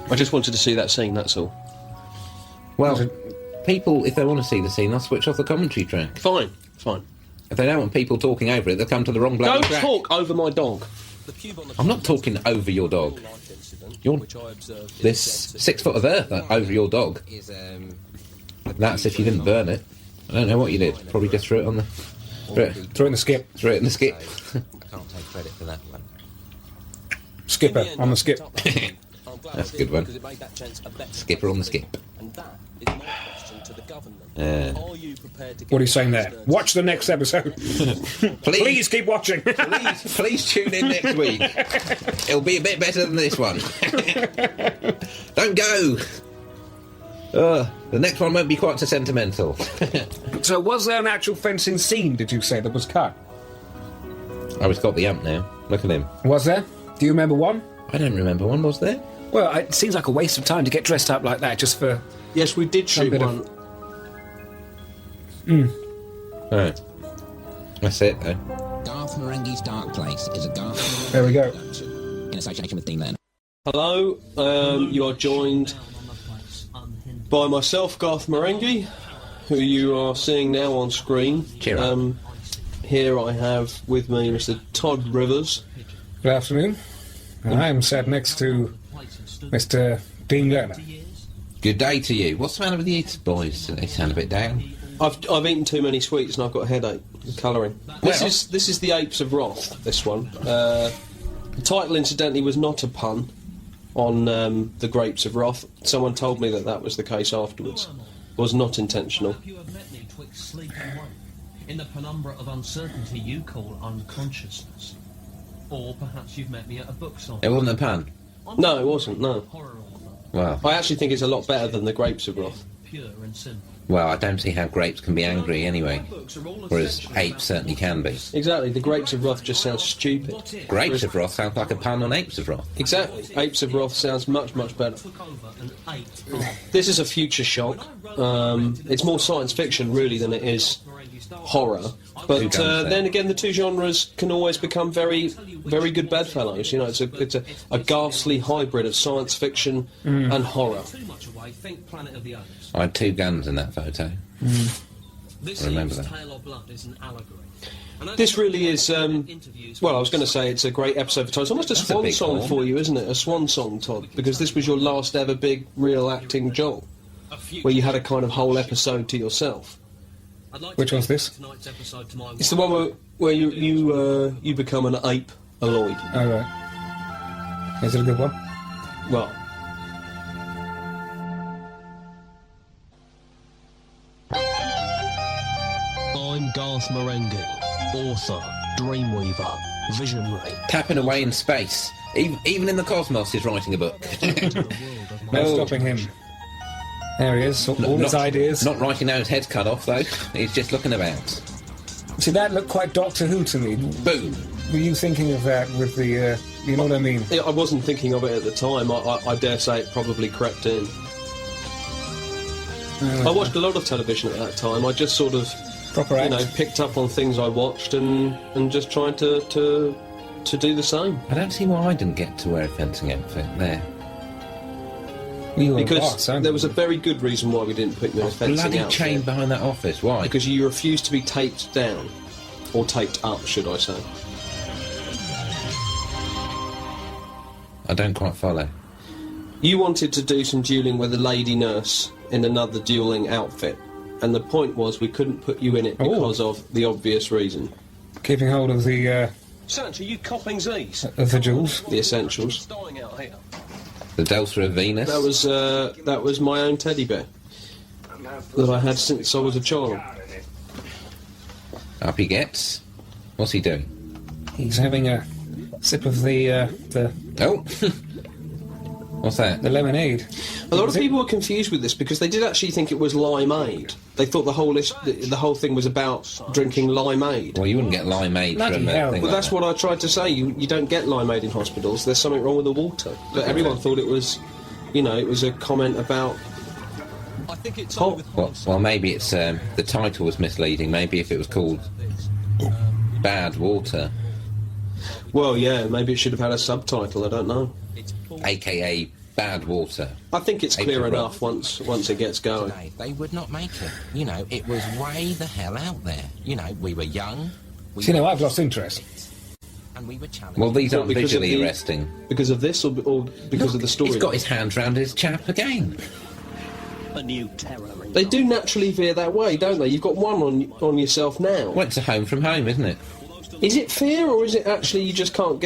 I just wanted to see that scene, that's all. Well, people, if they want to see the scene, they'll switch off the commentary track. Fine, fine. If they don't want people talking over it, they'll come to the wrong bloody Don't track. talk over my dog. I'm not talking over your dog. You're this 6 foot of earth over your dog. That's if you didn't burn it. I don't know what you did. Probably just threw it on the... Throw it in the skip. Threw it in the skip. I can't take credit for that one. Skipper, on the skip. That's a good one. Skipper on the skip. What are you saying there? Watch the next episode. Please keep watching. Please tune in next week. It'll be a bit better than this one. Don't go. The next one won't be quite so sentimental. So was there an actual fencing scene, did you say, that was cut? Oh, he's got the ump now. Look at him. Was there? Do you remember one? I don't remember one, was there? Well, it seems like a waste of time to get dressed up like that just for... Yes, we did shoot bit one. Alright. That's it, though. Garth Marenghi's Darkplace is a Garth Marenghi There we go. production in association with Dean Lerner. Hello, you are joined by myself, Garth Marenghi, who you are seeing now on screen. Cheer up. Here I have with me Mr. Todd Rivers. Good afternoon. I'm sat next to Mr. Dean Lerner. Good day to you. What's the matter with you boys? They sound a bit down. I've eaten too many sweets and I've got a headache. Colouring. This Well- is the Apes of Wrath. This one. The title, incidentally, was not a pun on the Grapes of Wrath. Someone told me that was the case afterwards. Was not intentional. You have met me twixt sleep and wake, in the penumbra of uncertainty you call unconsciousness. Or perhaps you've met me at a book signing. It wasn't a pun. No, it wasn't. No. Horror author, Well, I actually think it's a lot better than the Grapes of Wrath. pure and simple. well, I don't see how grapes can be angry anyway. Books are all Whereas essentially apes certainly can be. Exactly. The Grapes of Wrath just sounds stupid. Grapes of Wrath sounds like a pun on apes of Wrath. Exactly. Apes of Wrath sounds much, much better. took over an ape. This is a future shock. It's more science fiction, really, than it is horror, but then again, the two genres can always become very, very good bedfellows. You know, it's a ghastly hybrid of science fiction and horror. I had 2 guns in that photo. I remember that. This really is, well, I was going to say it's a great episode for Todd. It's almost a swan song for you, isn't it? A swan song, Todd, because this was your last ever big, real acting job, where you had a kind of whole episode to yourself. Which one's this? It's the one where you become an ape alloyed. Oh, right. Is it a good one? Well... I'm Garth Marenghi, author, dreamweaver, visionary. Tapping away in space. Even in the cosmos he's writing a book. No stopping him. There he is, all his ideas. Not writing now his head's cut off, though. He's just looking about. See, that looked quite Doctor Who to me. Boom. Were you thinking of that with the, you know what I mean? Yeah, I wasn't thinking of it at the time. I dare say it probably crept in. I watched a lot of television at that time. I just sort of... Proper act. Picked up on things I watched and just tried to do the same. I don't see why I didn't get to wear a fencing outfit there. Because there was a very good reason why we didn't put you in a fencing bloody outfit. chain behind that office. Why? Because you refused to be taped down, or taped up, should I say? I don't quite follow. You wanted to do some duelling with a lady nurse in another duelling outfit. And the point was we couldn't put you in it because of the obvious reason. Keeping hold of the, Sanch, are you copping these? the jewels. The essentials. The Delta of Venus. That was my own teddy bear that I had since I was a child. Up he gets. What's he doing? He's having a sip of the Oh! What's that? the lemonade. A lot of people were confused with this because they did actually think it was limeade. They thought the whole thing was about drinking limeade. Well, you wouldn't get limeade Bloody from a hell. thing Well, like that's what I tried to say. You don't get limeade in hospitals. There's something wrong with the water. But everyone thought it was, it was a comment about... I think it's Well, maybe it's the title was misleading. Maybe if it was called Bad Water, Well, yeah, maybe it should have had a subtitle. I don't know. aka Bad Water. I think it's clear April enough once it gets going. They would not make it. It was way the hell out there. We were young. See, now I've lost interest. And we were challenged. Well, these aren't because of visually the- arresting. Because of this or because of the story? He's got his hand round his chap again. A new terror. They do naturally veer that way, don't they? You've got one on yourself now. Well, it's a home from home, isn't it? Is it fear or is it actually you just can't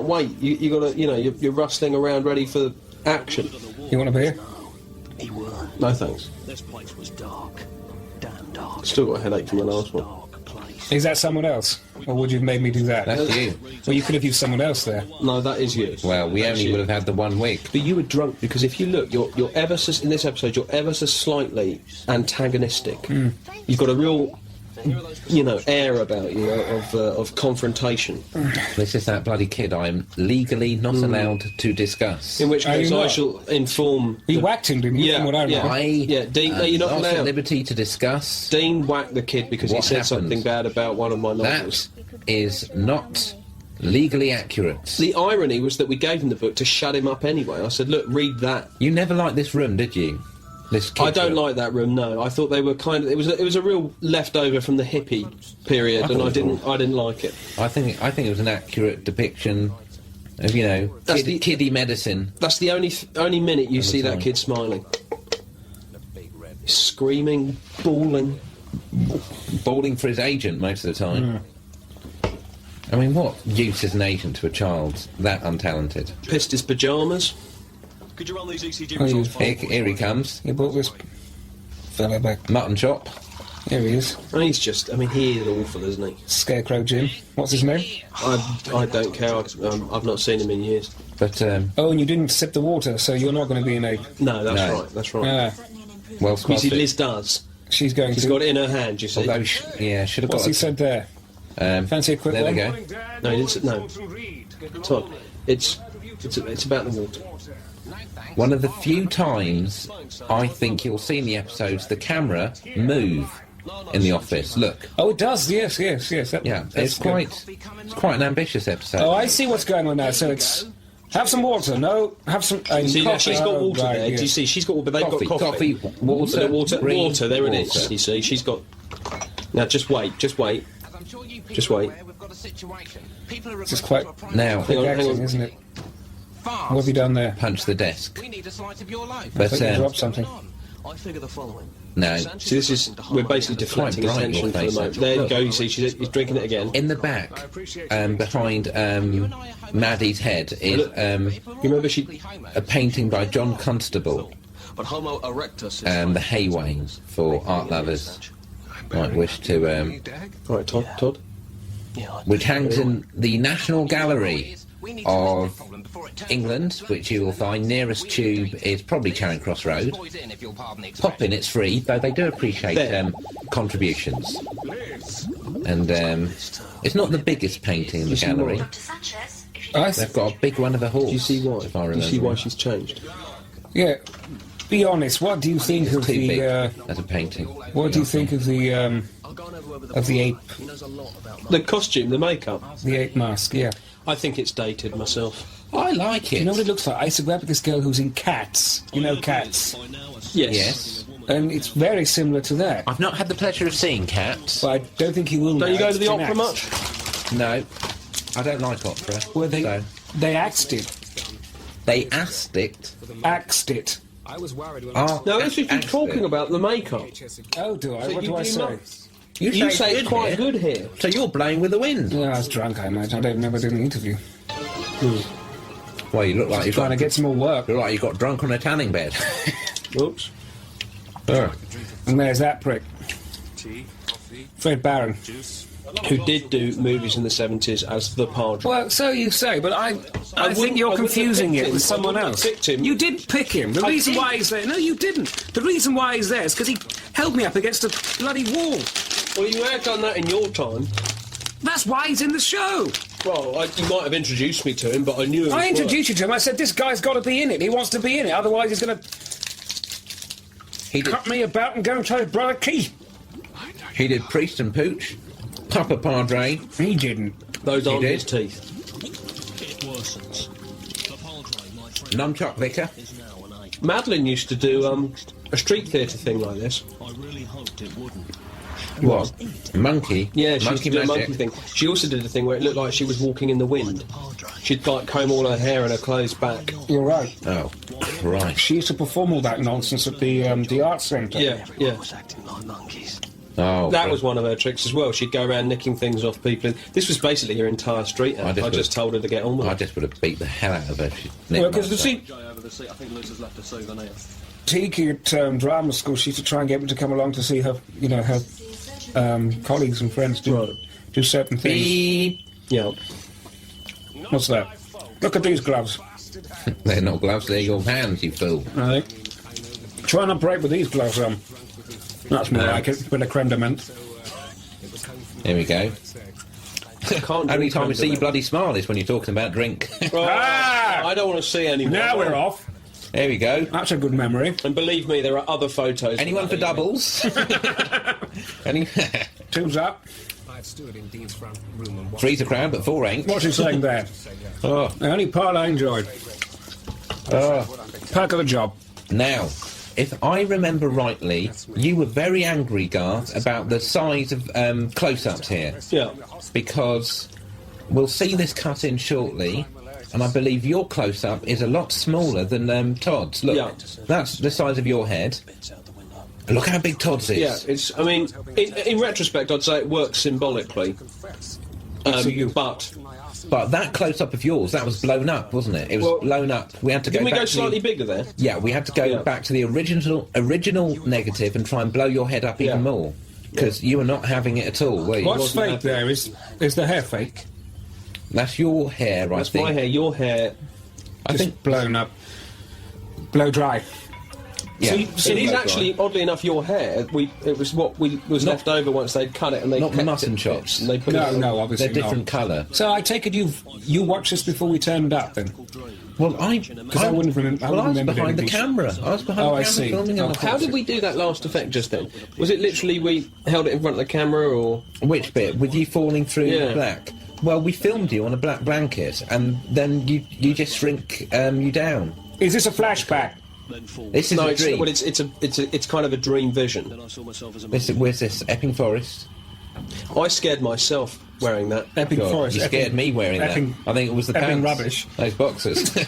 wait? You gotta, you're rustling around ready for action. You want a beer? He were. No thanks. This place was dark. Damn dark. Still got a headache from the last one. Dark place. Is that someone else? Or would you have made me do that? That's you. Well, you could have used someone else there. No, that is you. Well, we That's only you. would have had the 1 week. But you were drunk because if you look, you're ever so in this episode, you're ever so slightly antagonistic. You've got a real, air about you of confrontation. This is that bloody kid I'm legally not allowed to discuss. In which Are case, you I not? shall inform. You whacked him, didn't you? Yeah, From what I remember. Yeah, Dean. No, you're not not at allowed. liberty to discuss. Dean whacked the kid because he What said happened? something bad about one of my novels. That is not legally accurate. The irony was that we gave him the book to shut him up anyway. I said, look, read that. You never liked this room, did you? This I kid's don't room. like that room. No, I thought they were kind of. It was a real leftover from the hippie period, I and thought it was I didn't like it. I think it was an accurate depiction of That's the- kiddie medicine. That's the only minute you see that time. kid smiling, screaming, bawling. Bawling for his agent most of the time. I mean, what use is an agent to a child that untalented? Pissed his pyjamas. Could you run these ECG Oh, you- results by me? Here he comes. You brought this fella back. Mutton chop. Here he is. And he's just. I mean, he is awful, isn't he? Scarecrow Jim. What's his name? I don't care. I've not seen him in years. But, Oh, and you didn't sip the water, so you're not going to be an ape. No, that's No. right. That's right. Ah, well You see, spotted. Liz does. she's going She's to. got it in her hand. You see. Although, should have What's got he said there? Fancy a quick there one? we go. No, he didn't. No, Todd. It's about the water. One of the few times I think you'll see in the episodes the camera move in the office. Look. Oh, it does. Yes. It's quite an ambitious episode. Oh, I see what's going on now. So it's have some water. No, have some. See, coffee. she's got water right, there. yes. Do you see? She's got water, but they've Coffee, got coffee. water. Water. There it is. water. You see, she's got. Now, just wait. Just wait. Just wait. This is quite Now, Hang on, acting, isn't it? What have you done there? punch the desk. We need a slice of your life. But I think you dropped something. I figure the following. no. See, this is we're basically deflecting Quite bright, attention your for the face, moment. actually. There you go. You see, he's drinking it again. In the back, behind Maddie's head, is You remember she? a painting by John Constable, But Homo erectus is the Hayway, for art lovers might wish to, All right, Todd. which hangs in the National Gallery of England, which you will find nearest tube is probably Charing Cross Road. Pop in, it's free, though they do appreciate contributions. And it's not the biggest painting in the gallery. They've got a big one of a horse. Do you see why? If I Do remember. you see why she's changed? Yeah. Be honest. What do you think of Too big the? as a painting. What do you think of the ape? The costume, the makeup. The ape mask? Yeah. I think it's dated myself. I like it. You know what it looks like? I used to grab this girl who's in Cats. You know Cats, Yes. and it's very similar to that. I've not had the pleasure of seeing Cats. But I don't think you will. Don't now. you go It's to the Jim opera Axe. much? No, I don't like opera. Well, so. they axed it. They asked it. Axed it. Oh, No, this is you axed talking it. about the makeup. Oh, do I? So What you do I do say? not- You You say it's quite here. good here. So you're blowing with the wind. Yeah, I was drunk. I imagine. I don't remember doing the interview. Well, you look like you've Trying to got, get some more work. look like you got drunk on a tanning bed. Oops. And there's that prick. Fred Barron. Who did do movies in the 70s as the Padre. Well, so you say, but I wouldn't- think you're I wouldn't confusing have picked it him. with I someone wouldn't have else. picked him. You did pick him. The I reason did. why he's there. No, you didn't. The reason why he's there is because he held me up against a bloody wall. Well, you may have done that in your time. That's why he's in the show. Well, you might have introduced me to him, but I knew. I introduced you to him. I said, this guy's got to be in it. He wants to be in it. Otherwise, he's going to He did, cut me about and go and try to bribe a key. he did Priest and Pooch, Papa Padre. He didn't. Those aren't did. his teeth. It worsens. The Padre, my friend, Nunchuck Vicar. is now an ape. Madeline used to do a street theatre thing like this. I really hoped it wouldn't. What? Monkey? Yeah, she used Monkey to do a magic. monkey thing. She also did a thing where it looked like she was walking in the wind. She'd like comb all her hair and her clothes back. You're right. Oh, right. She used to perform all that nonsense at the arts centre. Yeah, yeah. was acting like monkeys. Oh, That was one of her tricks as well. She'd go around nicking things off people. This was basically her entire street act. I just told her to get on with I it. just would have beat the hell out of her. If she'd Well, nicked because my the see, Over the seat. I think Lucy's left a souvenir. Tiki at drama school, she used to try and get me to come along to see her, her colleagues and friends do certain things. Beep. Yeah. What's that? Look at these gloves. They're not gloves, they're your hands, you fool. I think. Try not break with these gloves on. That's more like it. Bit of creme de menthe. Here we go. Can't Only drink time we see you creme bloody smile is when you're talking about drink. de menthe. I don't want to see any more. Now we're off. There we go. That's a good memory. And believe me, there are other photos. Anyone for doubles? Any? Two's up. Three's a crowd, but four ain't. What's he saying there? Oh. The only part I enjoyed. Perk of the job. Now, if I remember rightly, you were very angry, Garth, about the size of close-ups here. Yeah. Because we'll see this cut in shortly, and I believe your close-up is a lot smaller than Todd's. Look, Yeah. that's the size of your head. Look how big Todd's is. Yeah, it's. I mean, in retrospect, I'd say it works symbolically. But that close-up of yours, that was blown up, wasn't it? It was blown up. We had to go Didn't we back go to slightly bigger there? Yeah, we had to go back to the original negative and try and blow your head up even more. Because you were not having it at all, were you? What's fake there? Is the hair fake? That's your hair, I That's think. my hair. Your hair. I think blown up. Blow dry. Yeah. It is actually, oddly enough, your hair. It was what was left over once they'd cut it, and they not the kept mutton it, chops. And they put No, obviously They're different not. colour. So I take it you watched this before we turned up, then? Well, I wouldn't remember. Well, I was remember behind the anything. camera. I was behind the I camera see. filming on the How did we do that last effect just then? Was it literally we held it in front of the camera, or Which bit? With you falling through Yeah. black? Well, we filmed you on a black blanket, and then you just shrink you down. Is this a flashback? This is no? a dream. Well, it's kind of a dream vision. Where's this? Epping Forest? I scared myself wearing that. Epping God, Forest. you scared me wearing Epping- that. I think it was the Epping pants. rubbish. Those boxers.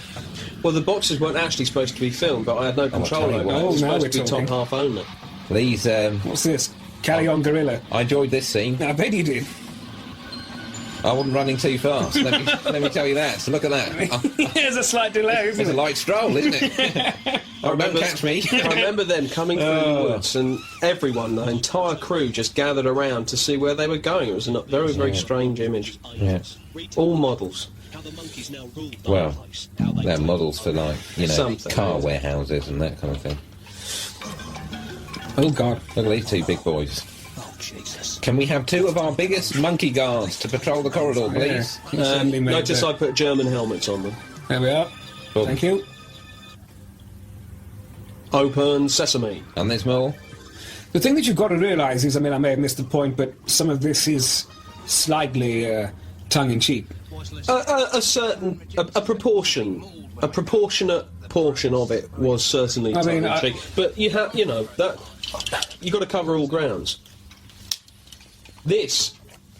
Well, the boxes weren't actually supposed to be filmed, but I had no control tell you over it. what. It was Oh, now supposed to we're be top talking. half only. These. What's this? Carry on, gorilla. I enjoyed this scene. I bet you did. I wasn't running too fast. let me tell you that. So look at that. There's a slight delay, It's isn't a it? light stroll, isn't it? Don't catch me. I remember them coming through the woods, and everyone, the entire crew, just gathered around to see where they were going. It was a very, very strange image. Yeah. All models. Well, they're models for Something, car yeah. warehouses and that kind of thing. Oh, God. Look at these two big boys. Can we have two of our biggest monkey guards to patrol the corridor, please? Certainly made Notice that. I put German helmets on them. There we are. Boom. Thank you. Open sesame. And there's more. The thing that you've got to realise is, I mean, I may have missed the point, but some of this is slightly tongue-in-cheek. A proportionate portion of it was certainly I mean, tongue-in-cheek. But you have, that you got to cover all grounds. This,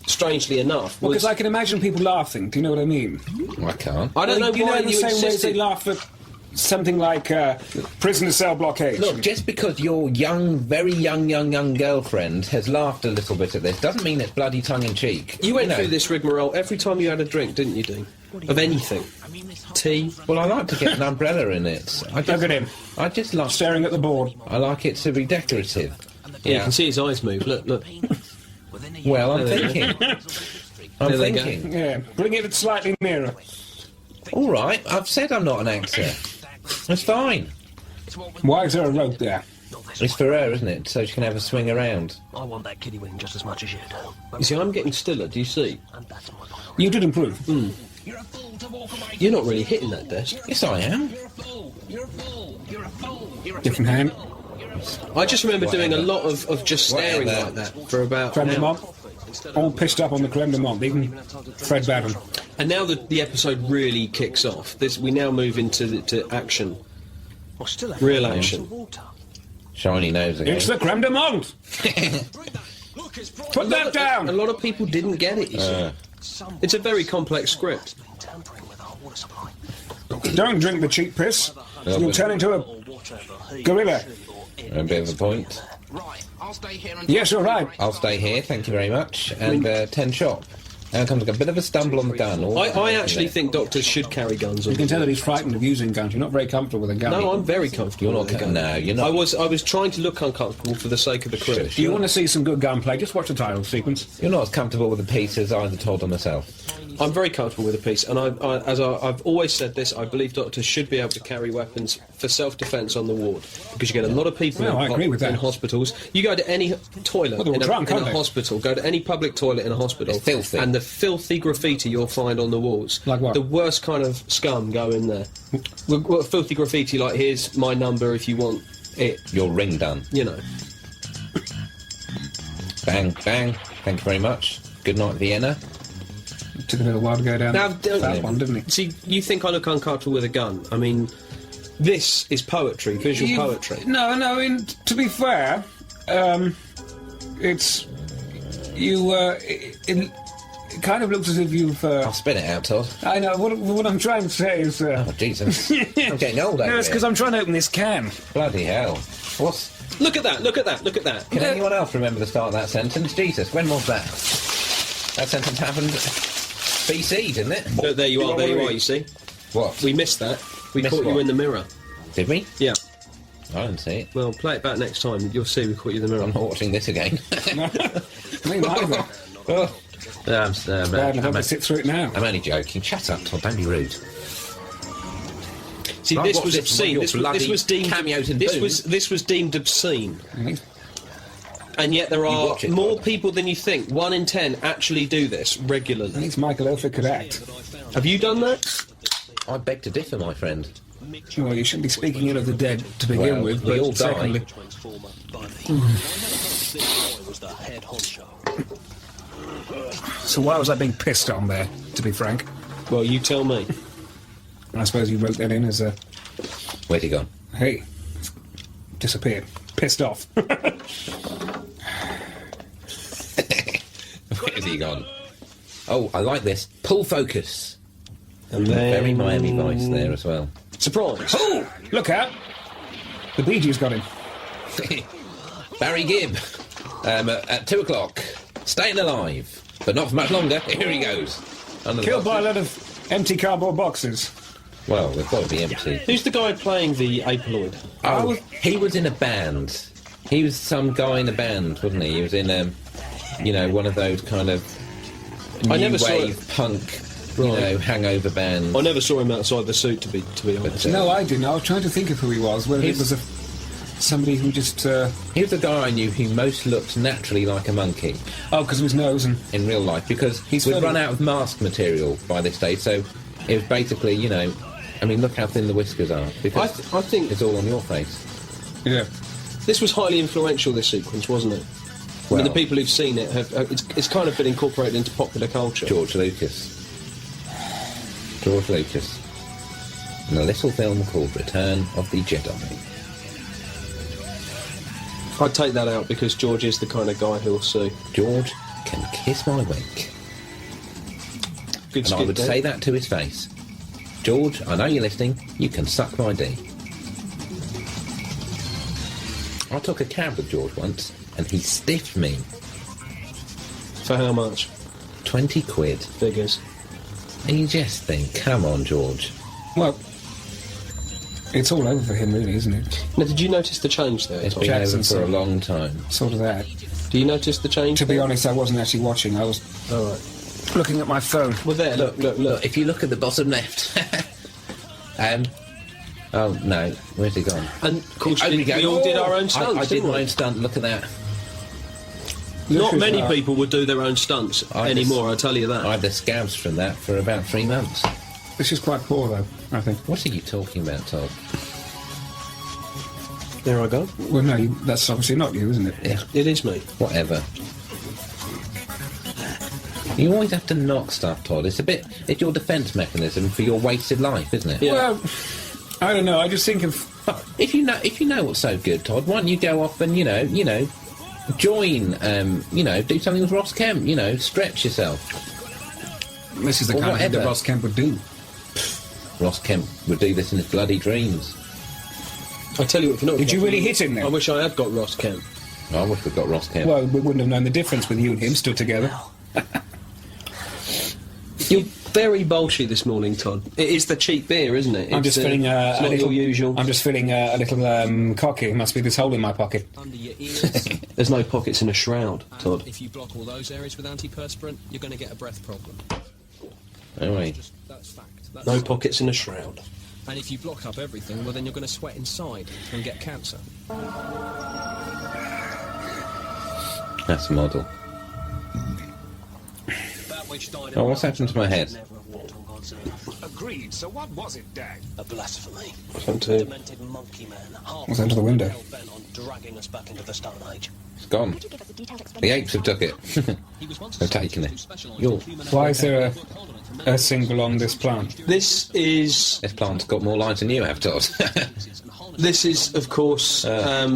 strangely enough, Well, was, because I can imagine people laughing. Do you know what I mean? I can't. I don't know you why know, in the you same way they insisted. laugh at something like prisoner cell blockade. Look, just because your very young girlfriend has laughed a little bit at this doesn't mean it's bloody tongue-in-cheek. You went through this rigmarole every time you had a drink, didn't you, Dean? Of anything. Tea. Well, I like to get an umbrella in it. Look at him, I just like... staring at the board. I like it to be decorative. Yeah, you can see his eyes move. Look. Well, I'm There they thinking. I'm There they go. thinking. Yeah, bring it slightly nearer. All right, I've said I'm not an actor. It's fine. Why is there a rope there? It's for her, isn't it? So she can have a swing around. I want that kiddie wing just as much as you do. You see, I'm getting stiller. Do you see? And that's my priority. You did improve. You're a fool to walk away. You're not really hitting that desk. Yes, I am. You're a fool. You're a fool. You're a fool. You're a Different hand. I just remember doing a Whatever. lot of just staring Whatever. like that for about Creme de an hour. menthe. All pissed up on the creme de menthe, even Fred Baden. And now the episode really kicks off. We now move into to action, Well, still have real some action. water. Shiny nose again. It's the creme de menthe! Put that A down! lot of people didn't get it. You see. It's a very complex script. Tampering with our water supply. Don't drink the cheap piss. You'll turn into a gorilla. A bit of a point. Right, I'll stay here and... Yes, you're right. I'll stay here, thank you very much. And 10 shot. Now comes a bit of a stumble on the gun. I actually think doctors should carry guns on. You can tell that he's frightened of using guns. You're not very comfortable with a gun. No, I'm very comfortable. You're with not... a gun. No, you're not. I was trying to look uncomfortable for the sake of the crew. Do you want to see some good gunplay? Just watch the title sequence. You're not as comfortable with the piece as either Todd or myself. I'm very comfortable with a piece, and I've always said this. I believe doctors should be able to carry weapons for self-defence on the ward, because you get a lot of people No, I agree with that. in hospitals. You go to any toilet Well, they're all drunk, in aren't a they? hospital. Go to any public toilet in a hospital. It's filthy. And the filthy graffiti you'll find on the walls. Like what? The worst kind of scum go in there. Well, filthy graffiti like, here's my number if you want it. Your ring done. You know. Bang, bang. Thank you very much. Good night, Vienna. It took a little while to go down Now, that one, didn't it? See, you think I look uncomfortable with a gun. I mean, this is poetry, visual poetry. No, to be fair, it's... It kind of looks as if you've... I'll spit it out, Todd. I know, what I'm trying to say is... Oh, Jesus. I'm getting old over No, it's because here. I'm trying to open this can. Bloody hell. What's... Look at that, look at that, look at that. Can anyone else remember the start of that sentence? Jesus, when was that? That sentence happened... BC, didn't it? There you are, you see. What? We missed that. We Missed caught you what? in the mirror. Did we? Yeah. I didn't see it. Well, play it back next time. You'll see we caught you in the mirror. I'm not watching this again. Me neither. Oh. Bad enough to sit through it now. I'm only joking. Shut up, Todd. Don't be rude. See, Right, this what's was this, obscene. your This bloody was deemed. cameos in This Boone? was deemed obscene. And yet there are watch it, more Todd. people than you think. 1 in 10 actually do this At regularly. least Michael Elford could act. Have you done that? I beg to differ, my friend. Well, you shouldn't be speaking ill of the dead to begin Well, with, we but all die. secondly... So why was I being pissed on there, to be frank? Well, you tell me. I suppose you wrote that in as a... Where'd he gone? Hey, disappeared. Pissed off. Where's he gone? Oh, I like this. Pull focus. And then... Very Miami voice there as well. Surprise! Oh, look out! The Bee Gees got him. Barry Gibb. At 2 o'clock. Staying alive. But not for much longer. Here he goes. Under the Killed by a boxes. lot of empty cardboard boxes. Well, they've got to be empty. Who's the guy playing the Apoloid? Oh, he was in a band. He was some guy in a band, wasn't he? He was in, one of those kind of I new never saw wave it. punk, Right. hangover band. I never saw him outside the suit, to be honest. But, No, I didn't. I was trying to think of who he was. Whether it He's- was somebody who just... He was the guy I knew who most looked naturally like a monkey Oh, because of his nose and... in real life, because He's we'd funny. run out of mask material by this stage, so it was basically, look how thin the whiskers are, because I think it's all on your face. Yeah. this was highly influential, this sequence, wasn't it? I Well, mean, the people who've seen it have... it's kind of been incorporated into popular culture. George Lucas. In a little film called Return of the Jedi. I'd take that out because George is the kind of guy who'll sue. George can kiss my wink. Good And I skit would there. say that to his face. George, I know you're listening, you can suck my D. I took a cab with George once, and he stiffed me. For how much? 20 quid. Figures. And you just think, come on, George. Well, it's all over for him, really, isn't it? Now, did you notice the change there, It's Tom? been Jackson over for a said- long time. Sort of that. Do you notice the change? To be there? honest, I wasn't actually watching. I was All right. looking at my phone. Well, there, look. Look, if you look at the bottom left... oh, no, where's he gone? And, of course, Oh, we all did our own stunts, I did didn't my we? own stunt, look at that. Not Look many at that. people would do their own stunts I anymore, I tell you that. I had the scabs from that for about 3 months. This is quite poor, though, I think. What are you talking about, Todd? There I go. Well, no, that's obviously not you, isn't it? Yeah, It is me. whatever. You always have to knock stuff, Todd. It's your defence mechanism for your wasted life, isn't it? Yeah. Well, I don't know. I just think of... If you know what's so good, Todd, why don't you go off and join? Do something with Ross Kemp. Stretch yourself. This is the Or kind of thing that whatever. Ross Kemp would do. Ross Kemp would do this in his bloody dreams. I tell you what, if you're not... Did you really hit him then? I wish I had got Ross Kemp. I wish we'd got Ross Kemp. Well, we wouldn't have known the difference with you and him stood together. You're very bolshy this morning, Todd. It is the cheap beer, isn't it? I'm just feeling it's not your usual. I'm just feeling a little cocky. Must be this hole in my pocket. Under your ears. There's no pockets in a shroud, Todd. If you block all those areas with antiperspirant, you're going to get a breath problem. Anyway, That's fact. That's No pockets in a shroud. And if you block up everything, well, then you're going to sweat inside and get cancer. that's a model. Oh, what's happened to my head? Agreed. So what was it, Dad? A blasphemy. Something. Demented monkey man. What's under the window? Bent on dragging us back into the Stone Age. It's gone. Could you give us a detailed The explanation? apes have took it. They've taken it. You're, Why is there a symbol on this plant? This is... this plant's got more lines than you have, Todd. This is, of course, a...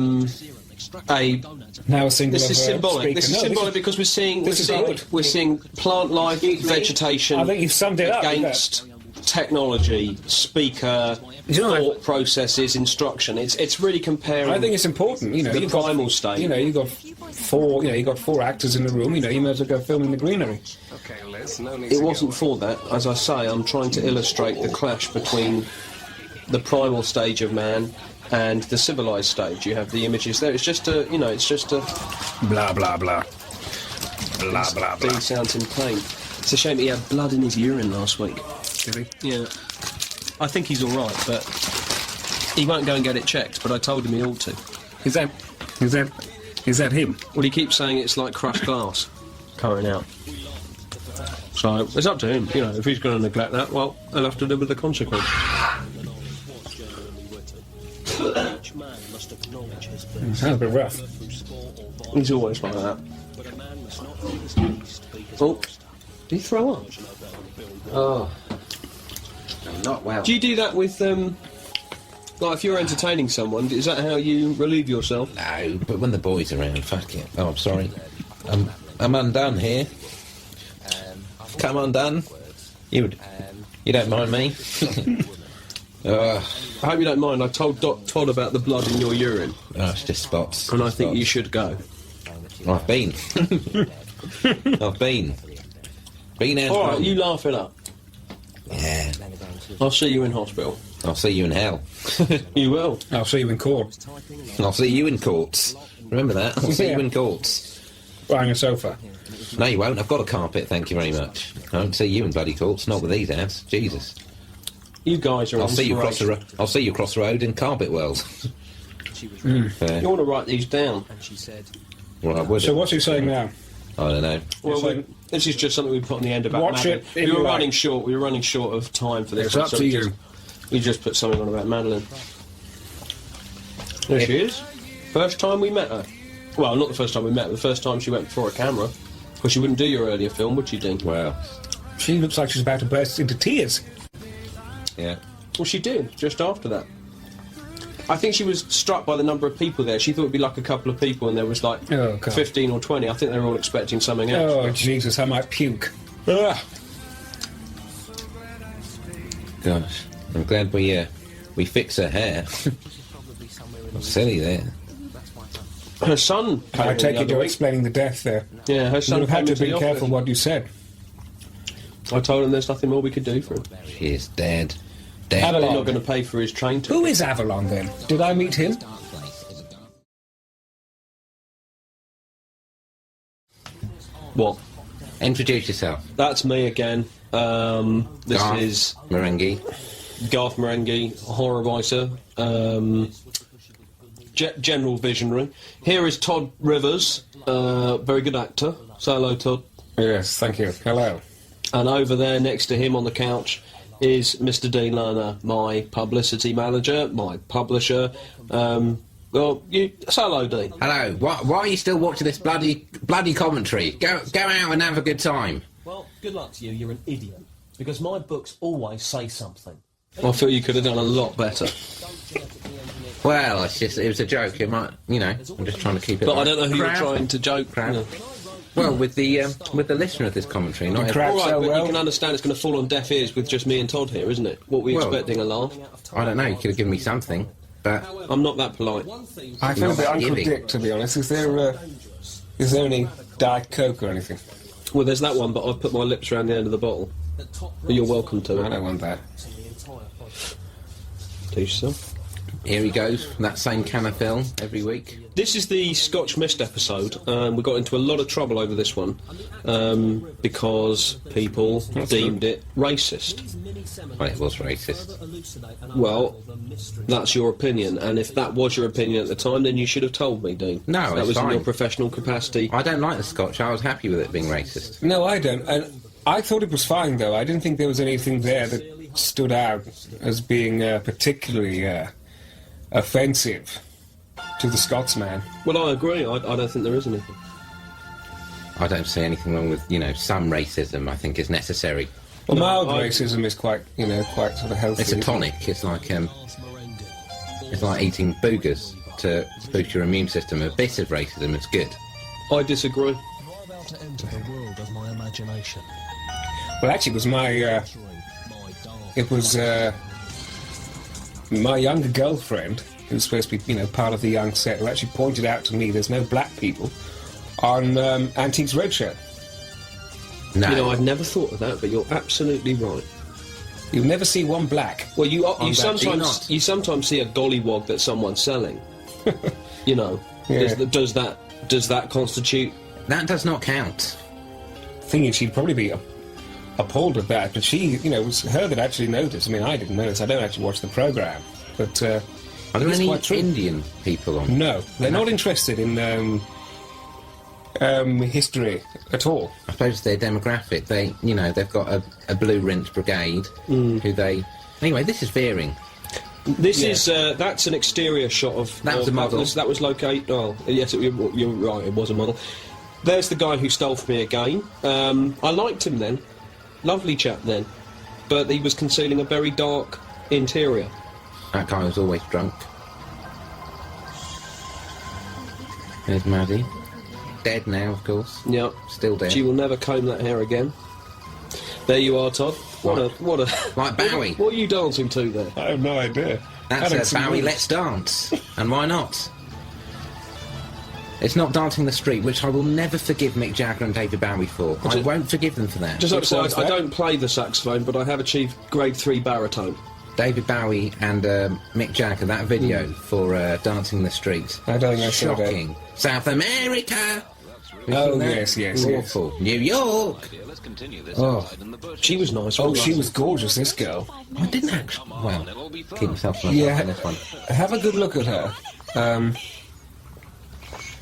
Now a symbol This of is a symbolic. speaker. This is No, symbolic because we're seeing this is good. we're seeing plant life, vegetation I think you've summed it up with against technology, speaker, You know, thought processes, instruction. It's really comparing. I think it's important. You know, the you've got, primal state. You know, you've got four. You know, you've got 4 actors in the room. You know, you may as well go film in the greenery. Okay, Liz, no need It to wasn't for that. As I say, I'm trying to illustrate the clash between the primal stage of man and the civilized stage. You have the images there. It's just a, it's just a Blah blah blah. Blah blah D blah. sounds in pain. It's a shame he had blood in his urine last week. Did he? Yeah. I think he's all right, but he won't go and get it checked. But I told him he ought to. Is that him? Well, he keeps saying it's like crushed glass coming out. So it's up to him. You know, if he's going to neglect that, well, he'll have to live with the consequence. Sounds a bit rough. He's always like that. Oh, did he throw up? Oh, I'm not well. Do you do that with like if you're entertaining someone? Is that how you relieve yourself? No, but when the boys are around, fuck it. Oh, I'm sorry. I'm undone here. Come undone. You don't mind me? I hope you don't mind. I told Todd about the blood in your urine. Oh, it's just spots. And I think you should go. I've been. I've been. Been out. Alright, you laugh it up. Yeah. I'll see you in hospital. I'll see you in hell. You will. I'll see you in court. I'll see you in courts. Remember that? I'll see you in courts. Buying a sofa. No, you won't. I've got a carpet, thank you very much. I won't see you in bloody courts, not with these ads. Jesus. You guys are I'll see you across the road. I'll see you across the road in Carpet World. You want to write these down. Well, I would. So what's he saying now? I don't know. Well, this is just something we put on the end about Watch Madeline. it We were running short. We were running short of time for this. It's up so to we you. We just put something on about Madeline. There she is. First time we met her. Well, not the first time we met her. The first time she went before a camera. Because she wouldn't do your earlier film, would she, Dean? Well, She looks like she's about to burst into tears. yeah. Well, she did, just after that. I think she was struck by the number of people there. She thought it'd be like a couple of people, and there was like Oh, God. 15 or 20. I think they were all expecting something else. Oh, Jesus, I might puke. Ugh. Gosh, I'm glad we fix her hair. Silly there. Her son. came I in take the it other you're week. explaining the death there. Yeah, her You son. would have had to came be into the careful office. what you said. I told him there's nothing more we could do for him. She is dead. Dead. Avalon. They're not going to pay for his train ticket. Who is Avalon, then? Did I meet him? What? Introduce yourself. That's me again. This Garth is Marenghi. Garth Marenghi, horror writer, general visionary. Here is Todd Rivers, very good actor. Say hello, Todd. Yes, thank you. Hello. And over there next to him on the couch is Mr. Dean Lerner, my publicity manager, my publisher. Well, you say hello, Dean. Hello. Why are you still watching this bloody commentary? Go out and have a good time. Well, good luck to you. You're an idiot. Because my books always say something. I feel you could have done a lot better. Well, it was a joke. It might, I'm just trying to keep it. But I like don't know who crowd. you're trying to joke. Crowd. No. Well, with the listener of this commentary, not crowd. All right, So but well. you can understand it's going to fall on deaf ears with just me and Todd here, isn't it? What were you Well- expecting, a laugh? I don't know. You could have given me something, but I'm not that polite. I feel a bit Not Uncle giving. Dick, to be honest. Is there any Diet Coke or anything? Well, there's that one, but I've put my lips around the end of the bottle. But you're welcome to I it. don't want that. Teach yourself. here he goes from that same can of film every week. This is the Scotch Mist episode. We got into a lot of trouble over this one because people deemed it racist. Well, it was racist. Well, that's your opinion, and if that was your opinion at the time, then you should have told me, Dean. No, that it's was in fine. your professional capacity. I don't like the Scotch. I was happy with it being racist. No, I don't. And I thought it was fine, though. I didn't think there was anything there that stood out as being particularly offensive to the Scotsman. Well, I agree. I don't think there is anything. I don't see anything wrong with, some racism I think is necessary. Well, No, mild I- racism is quite sort of healthy. It's a tonic. It's like eating boogers to boost your immune system. A bit of racism is good. I disagree. You're about to enter the world of my imagination. Well, actually, it was my younger girlfriend, who's supposed to be, part of the young set, who actually pointed out to me there's no black people on Antiques Roadshow. No, I'd never thought of that, but you're absolutely right. You'll never see one black. Well, you that, sometimes do you sometimes see a gollywog that someone's selling. Yeah. Does that constitute? that does not count. Thing is, she'd probably be appalled at that, but she, it was her that actually noticed. I mean, I didn't notice. I don't actually watch the programme, but Are there it's any quite true. Indian people on? No, they're not interested in history at all. I suppose their demographic, they've got a blue rinse brigade who they... Anyway, this is veering. This is, that's an exterior shot of... That was a model. That was located... Oh, yes, you're right, it was a model. There's the guy who stole from me again. I liked him then. Lovely chap then. But he was concealing a very dark interior. That guy was always drunk. There's Maddie. Dead now, of course. Yep. Still dead. She will never comb that hair again. There you are, Todd. What a... Like Bowie. What are you dancing to there? I have no idea. That's Bowie, Let's Dance. And why not? It's not Dancing the Street, which I will never forgive Mick Jagger and David Bowie for. I won't forgive them for that. Just like to say, I don't play the saxophone, but I have achieved grade 3 baritone. David Bowie and Mick Jagger, that video for Dancing the Street. I don't think I've seen that. Shocking. South America! Oh, yes. Awful. New York! Oh, she was nice. Oh, she was gorgeous, this girl. I didn't actually... Well, keep myself on Yeah, this one. have a good look at her.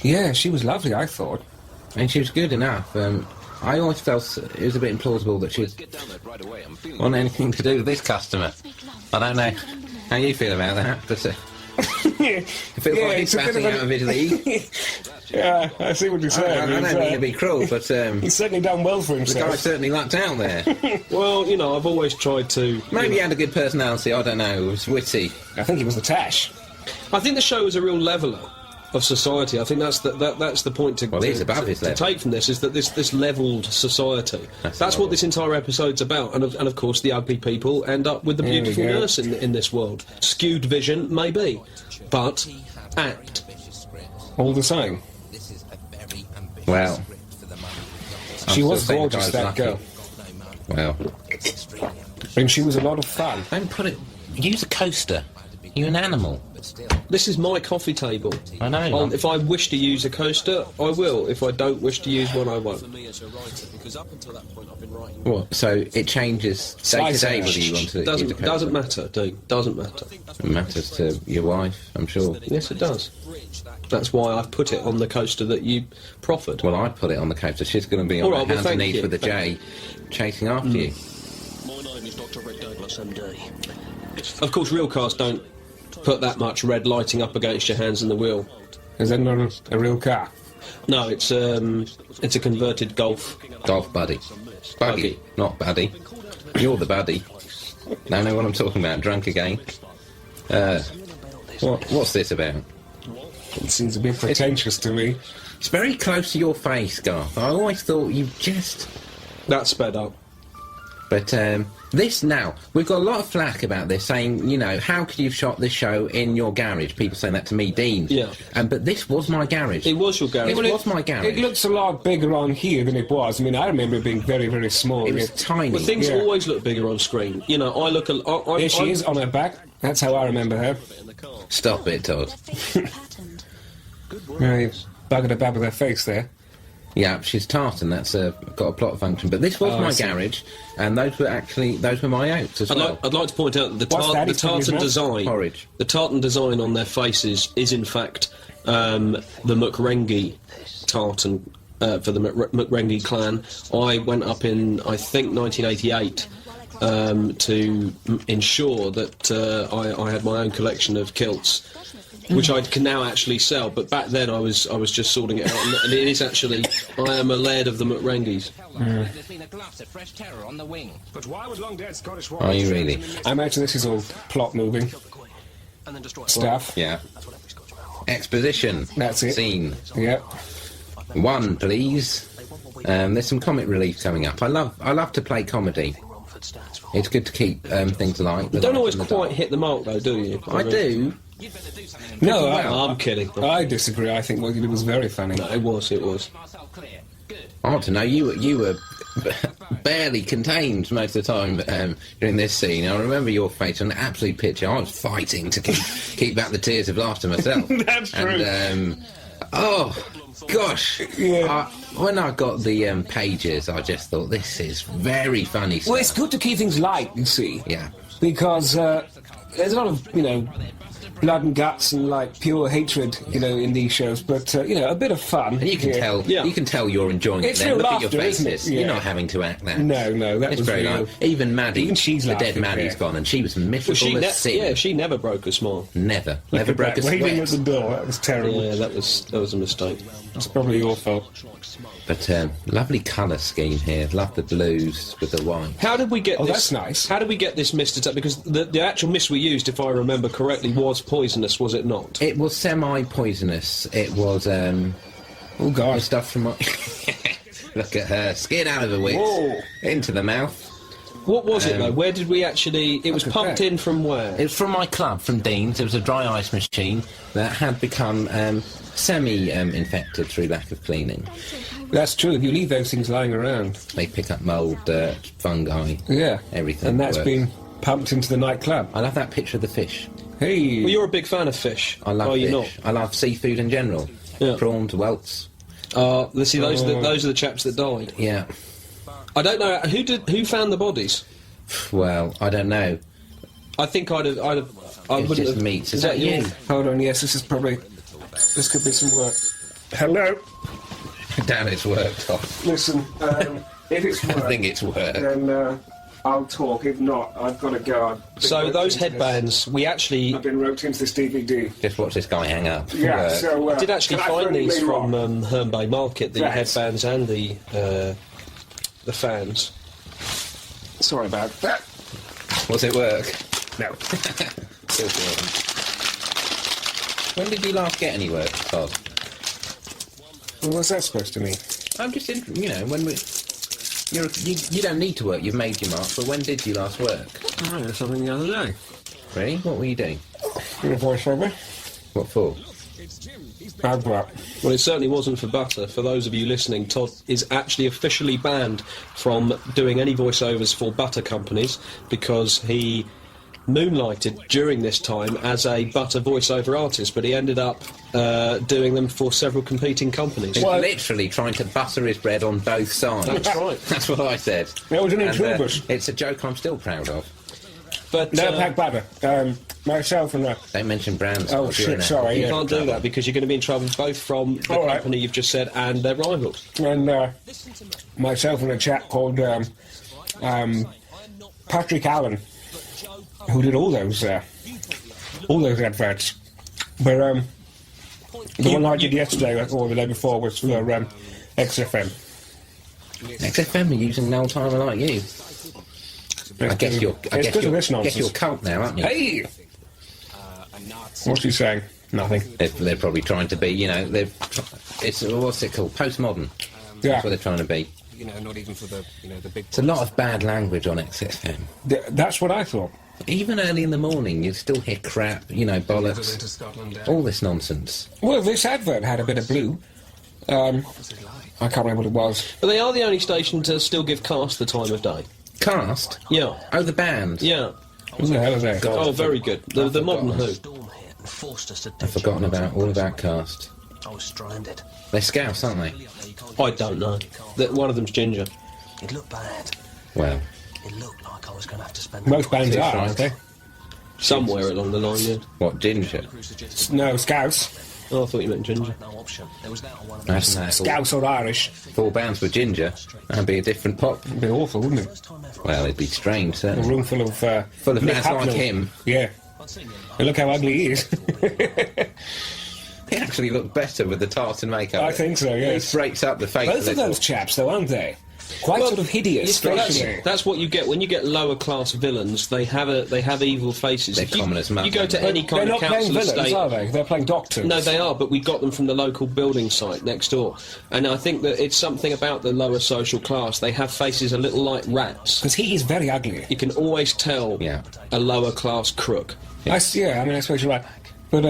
Yeah, she was lovely, I thought. And she was good enough. I always felt it was a bit implausible that she'd want anything to do with this customer. I don't know how you feel about that, but it feels like he's batting out of Italy. Yeah, I see what you're saying. I don't mean to be cruel, but he's certainly done well for the himself. guy certainly lucked out there. Well, I've always tried to... Maybe he had a good personality, I don't know, he was witty. I think he was the Tash. I think the show is a real leveller of society. I think that's the point to, well, he's above his to level. take from this, is that this levelled society. That's what this entire episode's about, and of course the ugly people end up with the beautiful nurse in this world. Skewed vision, maybe, but apt. All the same. Well, she was gorgeous, that girl. Well, And she was a lot of fun. don't put it... Use a coaster. You're an animal. This is my coffee table. I know. If I wish to use a coaster, I will. If I don't wish to use one, I won't. What? So it changes day to day whether you want to use a coaster? Doesn't matter, dude. Doesn't matter. It matters to your wife, I'm sure. Yes, it does. That's why I've put it on the coaster that you proffered. Well, I'd put it on the coaster. She's going to be on her hands and knees with a J, chasing after you. My name is Dr. Red Douglas, MD. Of course, real cars don't put that much red lighting up against your hands in the wheel. Is that not a real car? No, it's a converted Golf. Golf buddy. Buggy, not buddy. You're the buddy. Now I know what I'm talking about. Drunk again. What's this about? It seems a bit pretentious to me. It's very close to your face, Garth. I always thought you just... That's sped up. But this now, we've got a lot of flack about this, saying, how could you have shot this show in your garage? People saying that to me, Dean. Yeah. But this was my garage. It was your garage. It was my garage. It looks a lot bigger on here than it was. I mean, I remember it being very, very small. It was tiny. But things always look bigger on screen. I look... There she is, on her back. That's how I remember her. Stop it, Todd. Right, buggered about with her face there. Yeah, she's tartan. That's got a plot function. But this was my garage, and those were my oats as well. I'd like to point out that the tartan design, the tartan design on their faces is in fact the Marenghi tartan for the Marenghi clan. I went up in, I think, 1988 to ensure that I had my own collection of kilts, which I can now actually sell, but back then I was just sorting it out, and it is actually, I am a laird of the Marengis. There's been a glass of fresh terror on the wing. But why would long-dead Scottish Are you really? I imagine this is all plot moving stuff. Yeah. Exposition. That's it. Scene. Yep. 1, please. There's some comic relief coming up. I love to play comedy. It's good to keep things light. You don't always quite hit the mark, though, do you? I do. No, I'm kidding. I disagree. I think what you did was very funny. No, it was. I want to know, you were barely contained most of the time during this scene. I remember your face on an absolute picture. I was fighting to keep back the tears of laughter myself. That's true. And, oh, gosh. Yeah. When I got the pages, I just thought, this is very funny stuff. Well, it's good to keep things light, you see. Yeah. Because there's a lot of, blood and guts and, like, pure hatred, in these shows, but, a bit of fun. And you can tell. Yeah. You can tell you're enjoying It's it. Then real look at your laughter, isn't it? faces. Yeah. You're not having to act that. No, that It's was very real. nice. Even Maddie, Even she's the dead laughing, Maddie's yeah. gone, and she was miserable as sin. she never broke a smile. Never Look at broke a that, waving at sweat. the door, that was terrible. Yeah, that was a mistake. It's probably your fault. But lovely colour scheme here. Love the blues with the white. How did we get Oh, this? that's nice. How did we get this mist attack? Because the actual mist we used, if I remember correctly, was poisonous, was it not? It was semi-poisonous. It was Oh, God. stuff from my... Look at her. Skin out of the wits. Whoa. Into the mouth. What was it though? Where did we actually? It was at pumped that. in from where? It was from my club, from Dean's. It was a dry ice machine that had become semi-infected through lack of cleaning. That's true, if you leave those things lying around. They pick up mould, dirt, fungi, Yeah. everything. And that's works. been pumped into the nightclub. I love that picture of the fish. Hey. Well, you're a big fan of fish. I love Are you fish. I love seafood in general. Yeah. Prawns, whelks. not? See, those are the chaps that died. Yeah. I don't know who found the bodies. Well, I don't know. I think I It's wouldn't just have. meat. Is that you? Hold on, yes, this could be some work. Hello? Damn, it's worked off. Listen, if it's work, I think it's worked. then I'll talk. If not, I've got to go. So those headbands, we actually I've been roped into this DVD. Just watch this guy hang up. Yeah, Work. so... did actually can I find phone you these later from on? Herne Bay Market, the Right. headbands and the fans. Sorry about that. Was it work? No. Still working. When did you last get any work, Todd? Well, what's that supposed to mean? I'm just, when we... You don't need to work, you've made your mark, but when did you last work? I did something the other day. Really? What were you doing? In a voiceover. What for? I've got. Well, it certainly wasn't for butter. For those of you listening, Todd is actually officially banned from doing any voiceovers for butter companies because he moonlighted during this time as a butter voiceover artist, but he ended up doing them for several competing companies. He's literally trying to butter his bread on both sides. That's right. That's what I said. That was an And, intriguous. it's a joke I'm still proud of. But No pack butter. Myself and Don't mention brands. Oh, Todd, shit, you're in sorry, you yeah. can't do that because you're going to be in trouble both from the All right. company you've just said and their rivals. and myself and a chap called Patrick Allen, who did all those adverts. But the one I did yesterday or the day before was for XFM. XFM are using an old timer like you. I guess you're cult now, aren't you? Hey! What's he saying? Nothing. They're probably trying to be, it's, what's it called? Postmodern. Yeah. That's what they're trying to be. Not even for the big... It's a lot of bad language on XFM. That's what I thought. Even early in the morning, you still hear crap, bollocks, all this nonsense. Well, this advert had a bit of blue. I can't remember what it was. But they are the only station to still give Cast the time of day. Cast? Yeah. Oh, the band? Yeah. Who the hell are they? Oh, very good. The modern Who. I've forgotten all about Cast. I was stranded. They're Scouse, aren't they? I don't know. One of them's Ginger. It looked bad. Well, It looked like I was going to have to spend... Most bands That's are, right. aren't they? Somewhere along the line, yeah. what, Ginger? No, Scouse. Oh, I thought you meant Ginger. No option. There was that or one of That's nice. Scouse or Irish. If all bands were Ginger, that'd be a different pop. It'd be awful, wouldn't it? Well, it'd be strange, A certainly. room full of... Full of Nick lads like Hucknall. him. Yeah. And look how ugly he is. He actually looked better with the tartan makeup. I think so, yes. He breaks up the face Both a of little. those chaps, though, aren't they? Quite sort of hideous. Well, facially. that's what you get when you get lower class villains. They have evil faces. They're If you, common as mud, you go to aren't any They're kind not of playing council villains, estate. are they? They're playing doctors. No, they are, but we got them from the local building site next door. And I think that it's something about the lower social class. They have faces a little like rats. Because he is very ugly. You can always tell Yeah. a lower class crook. I suppose you're right. But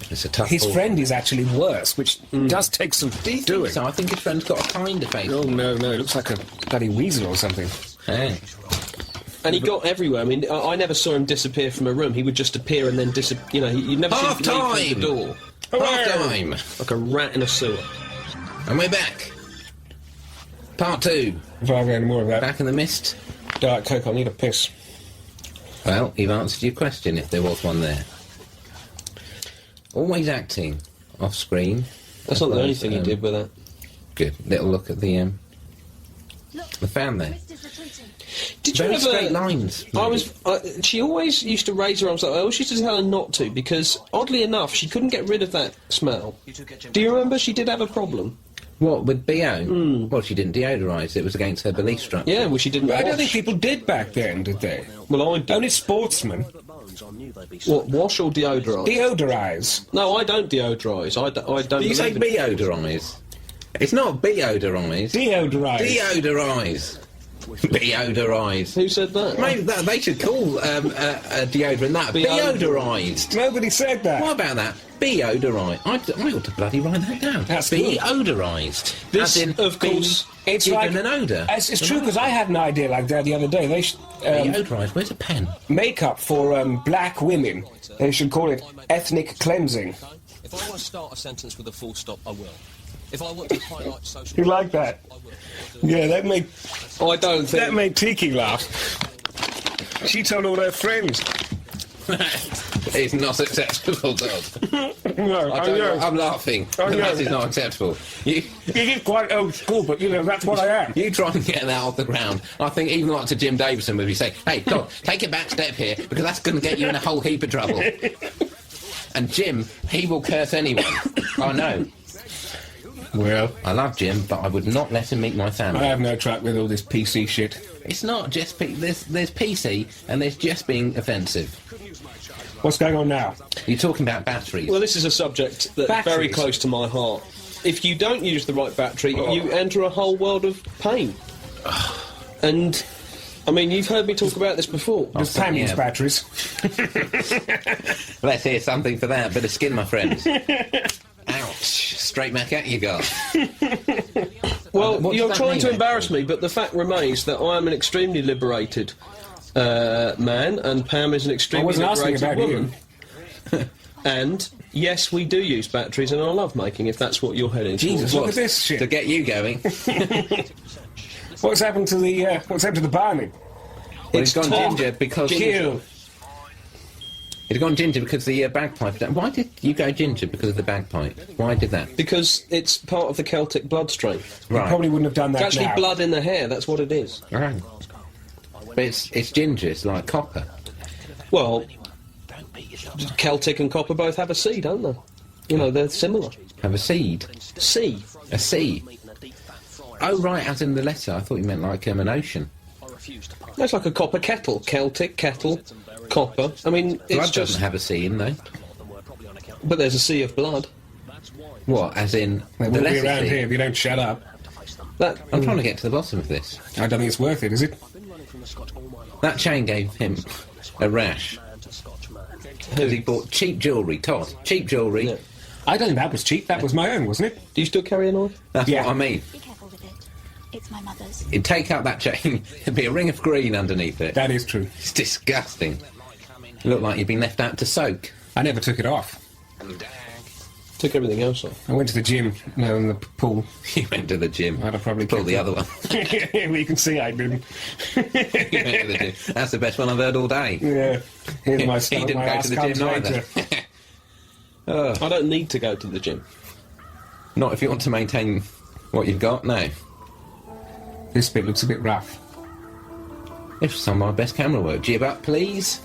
It's a tough his ball. friend is actually worse, which does take some doing. So I think his friend's got a kinder face. Oh, no, it looks like a bloody weasel or something. Hey. And he got everywhere. I mean, I never saw him disappear from a room. He would just appear and then disappear. You'd never Half see him leave time! through the door. Half time! Like a rat in a sewer. And we're back. Part 2. If I have any more of that Back in the mist. Diet Coke, I'll need a piss. Well, you've answered your question if there was one there. Always acting off screen. That's not the only thing he did with that. Good. Little look at the fan there. Did you Very ever? straight lines. She always used to raise her arms up. I always used to tell her not to because, oddly enough, she couldn't get rid of that smell. Do you remember? She did have a problem. What, with BO? Well, she didn't deodorise. It was against her belief structure. Yeah, well, she didn't. I don't think people did back then, did they? Well, I did. Only sportsmen. What, wash or deodorise? Deodorise. No, I don't deodorise. I don't. Do you say believe in- beodorise? It's not beodorise. Deodorise. Deodorise. Beodorise. Who said that? Maybe they should call a deodorant that. Beodorised. Nobody said that. What about that? Beodorised. I ought to bloody write that down. That's good. Beodorised. This, As in, of course, It's given like an odour. It's true because I had an idea like that the other day. They should Beodorised. Where's a pen? makeup for black women. They should call it ethnic cleansing. If I want to start a sentence with a full stop, I will. If I want to highlight social... You like that? I will. Yeah, that made I don't think. that made Tiki laugh. She told all her friends. It's not acceptable, Dog. No, I know. I'm laughing. I know. That is not acceptable. You It is quite old school, but you know that's what I am. try and get that off the ground. I think even like to Jim Davison would be saying, "Hey, Dog, take a back step here because that's going to get you in a whole heap of trouble." And Jim, he will curse anyone. I know. Well, I love Jim, but I would not let him meet my I family. have no track with all this PC shit. It's not just there's PC and there's just being offensive. What's going on now? You're talking about batteries. Well, this is a subject that's Batteries. very close to my heart. If you don't use the right battery, you enter a whole world of pain. And, I mean, you've heard me talk about this before. There's Pam use yeah. batteries. Let's hear something for that. Bit of skin, my friends. Ouch! Straight back at you, Garth. Well, What does you're that trying mean, to embarrass me, but the fact remains that I am an extremely liberated man, and Pam is an I extremely wasn't asking liberated about woman. you. And, yes, we do use batteries in our lovemaking, if that's what you're heading Jesus, towards. look at this To shit. get you going. What's happened to the Barney? Well, it's gone Tom. ginger because Kill. it's gone ginger because the bagpipe. Why did you go ginger because of the bagpipe? Why did that? Because it's part of the Celtic blood strain. You probably wouldn't have done that It's actually now. blood in the hair, that's what it is. Oh. But it's ginger. It's like copper. Well, Celtic and copper both have a C, don't they? You know, they're similar. Have a seed. C. A C. Oh right, as in the letter. I thought you meant like an ocean. That's like a copper kettle. Celtic, kettle, copper. I mean, it's Blood just... doesn't have a C in though. But there's a sea of blood. What? As in They the won't be letter around C? here if you don't shut up. That... I'm trying to get to the bottom of this. I don't think it's worth it, is it? That chain gave him a rash. Because he bought cheap jewellery, Todd. Cheap jewellery. Yeah. I don't think that was cheap. That was my own, wasn't it? Do you still carry a knife? That's Yeah. what I mean. Be careful with it. It's my mother's. You'd take out that chain, there'd be a ring of green underneath it. That is true. It's disgusting. You look like you've been left out to soak. I never took it off. Took everything else off. I went to the gym, no, in the pool. You went to the gym. I'd have probably Pull kept the it. other one. Well, you can see I didn't. You went to the gym. That's the best one I've heard all day. Yeah. Here's my He stomach, didn't my go ass to the comes gym either. later. I don't need to go to the gym. Not if you want to maintain what you've got, no. This bit looks a bit rough. This is some of my best camera work. Jib up, please.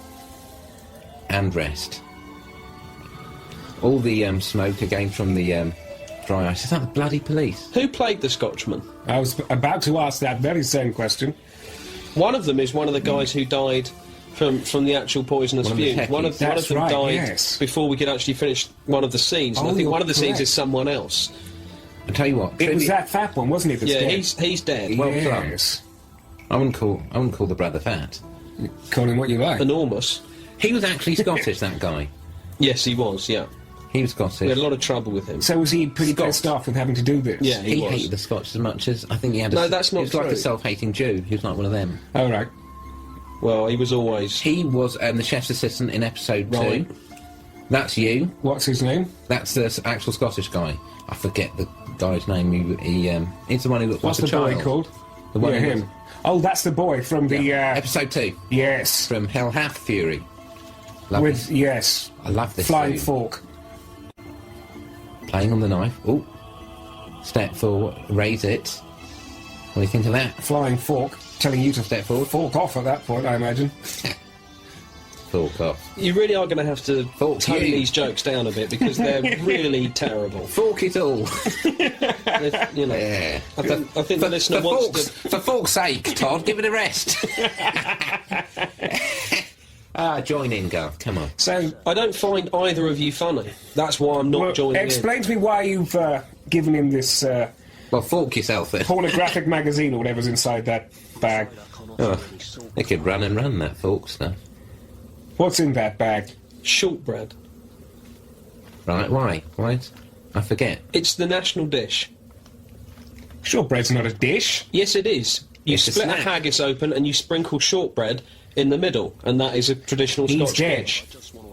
And rest. All the smoke again from the dry ice. Is that the bloody police? Who played the Scotchman? I was about to ask that very same question. One of them is one of the guys who died from the actual poisonous One of the fumes. techies. One of That's them right, died yes. before we could actually finish one of the scenes. And I Oh, think you're one of the scenes correct. is someone else. I tell you what. It was tribute- that fat one, wasn't it? That's Yeah, dead? he's dead. Well yes. I wouldn't call the brother fat. Call him what you like. Enormous. He was actually Scottish, that guy. Yes, he was. Yeah, He was we had Scottish. a lot of trouble with him. So was he pretty Scott. pissed off with having to do this? Yeah, He was. hated the Scots as much as I think he had. No, that's not He was like true. a self-hating Jew. He was like one of them. All right. Well, he was always. He was the chef's assistant in episode Right. 2. That's you. What's his name? That's the actual Scottish guy. I forget the guy's name. He's the one who looked What's like the a boy child. called? The one Yeah, who him. Oh, that's the boy from the... Episode 2. Yes. From Hell Hath Fury. Love With, this. yes. I love this Flying scene. fork. Playing on the knife. Oh. Step forward. Raise it. What do you think of that? Flying fork. Telling you to Step forward. fork off at that point, I imagine. Fork off. You really are going to have to Fork tone you. these jokes down a bit because they're really terrible. Fork it all. You know, Yeah. I think the listener for wants fork's, to. For fork's sake, Todd, give it a rest. Join in, Garth. Come on. So, I don't find either of you funny. That's why I'm not well, joining explain to me why you've given him this Well, fork yourself then. pornographic magazine or whatever's inside that bag. Oh, they could run and run that fork stuff. What's in that bag? in. Shortbread. Right, why? Why? I forget. It's the national dish. Shortbread's not a dish. Yes, it is. You It's a split a snack. haggis open and you sprinkle shortbread in the middle, and that is a traditional He's Scotch dead. dish.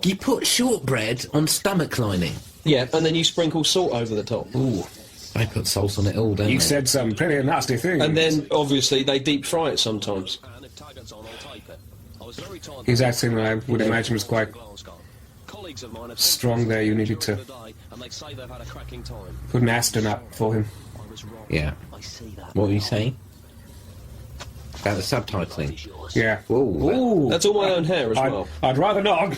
You put shortbread on stomach lining. Yeah, and then you sprinkle salt over the top. Ooh, they put salt on it all, don't You they? said some pretty nasty things. And then, obviously, they deep fry it sometimes. And if Taggart's on, I'll take it. I was very tired. his accent, I would imagine, was quite Glasgow. Colleagues of mine have strong there. You needed to today, and they say they've had a cracking time. put an Aston up for him. I was wrong. Yeah. I see that. What were you saying? About the subtitling. Yeah. Ooh. Ooh. That's all my own hair as well. I'd rather not.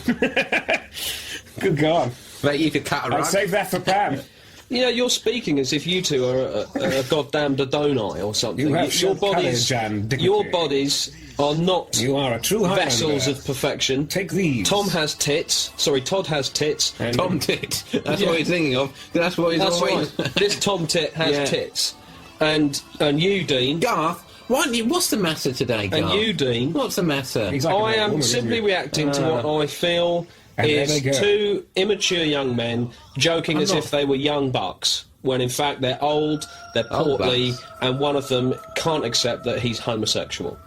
Good God. But you could cut a I'd rug. save that for Pam. You know, you're speaking as if you two are a goddamn Dodoni or something. You have your some courage and dignity. your bodies are not You are a true Highlander. vessels of perfection. Take these. Tom has tits. Sorry, Todd has tits. And Tom Tit. That's Yeah. what he's thinking of. That's what he's That's always... right. This Tom tit has Yeah. tits, and you, Dean, Garth, why don't you... What's the matter today, Garth? and you, Dean. What's the matter? He's like an I old am woman, simply isn't he? reacting to what I feel And there they is go. two immature young men joking as if they were young bucks, when in fact they're old, they're Old portly, bucks. and one of them can't accept that he's homosexual.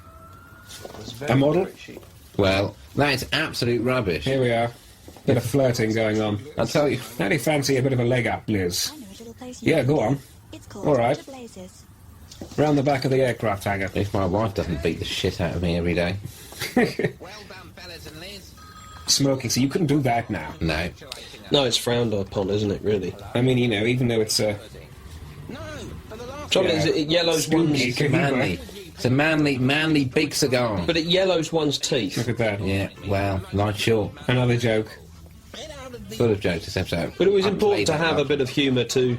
A model? Well, that is absolute rubbish. Here we are. Bit of flirting going on. I'll tell you. How do you fancy a bit of a leg up, Liz? I know a little place you Yeah, can go go. on. It's called All right. Water Blazes. Round the back of the aircraft hangar. If my wife doesn't beat the shit out of me every day. Well done, fellas and Liz. Smoking, so you couldn't do that now. No. No, it's frowned upon, isn't it, really? I mean, you know, even though it's No, for the last Trouble Yeah. is, it yellows Spooky. one's... It's manly. It's a manly big cigar. But it yellows one's teeth. Look at that. Yeah, well, life short. Another joke. Full of jokes this episode. But it was I haven't important played to that have a much. bit of humour to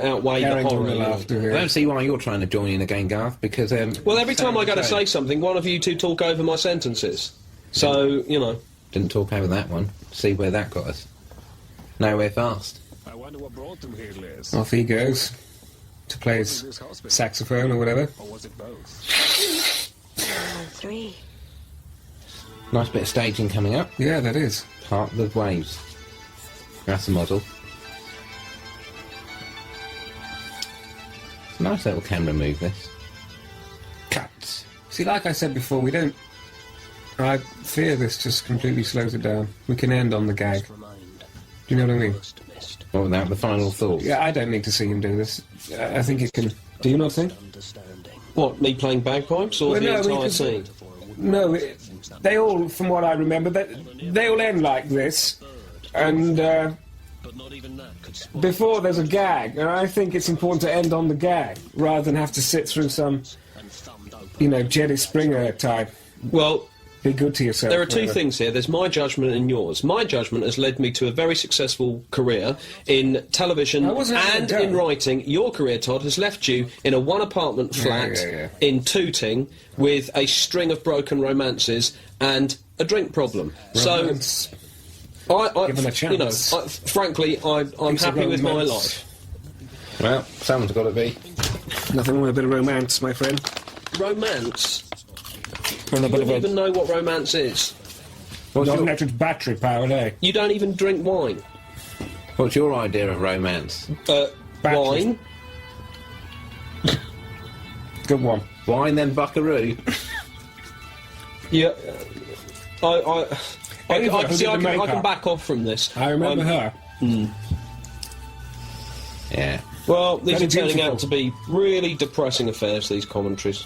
outweigh the Carrying on horror. the you know. laughter I here. don't see why you're trying to join in again, Garth, because... Well, every time I go to same. say something, one of you two talk over my sentences. So, you know... Didn't talk over that one. See where that got us. Nowhere fast. I wonder what brought them here, Liz. Off he goes to play his saxophone or whatever. Or was it both? 3. Nice bit of staging coming up. Yeah, that is. Part of the waves. That's a model. It's a nice little camera move, this. Cuts. See, like I said before, we don't... I fear this just completely slows it down. We can end on the gag. Do you know what I mean? What without the final thought? Yeah, I don't need to see him do this. I think it can... Do you not think? What, me playing bagpipes or Well, the no, entire because- scene? No, they all, from what I remember, they all end like this. And But not even that could spoil before there's a gag, and I think it's important to end on the gag, rather than have to sit through some, and thumbed open. you know, Jerry Springer type. Well, Be good to yourself. there are two whatever. things here. There's my judgment and yours. My judgment has led me to a very successful career in television I wasn't having and a go. in writing. Your career, Todd, has left you in a one-apartment flat yeah. in Tooting with a string of broken romances and a drink problem. Romance. So, Give 'em a you know, chance. frankly, I'm Piece of happy with my romance. life. Well, someone's got to be. Nothing wrong with a bit of romance, my friend. Romance? And a You bit don't of even know what romance is. What's Not your, electric battery powered, eh? You don't even drink wine. what's your idea of romance? Battery. Wine? Good one. Wine, then buckaroo. Yeah. I Ava, who see, did the I can makeup? back off from this. I remember her. Yeah. Well, these Very are turning beautiful. out to be really depressing affairs, these commentaries.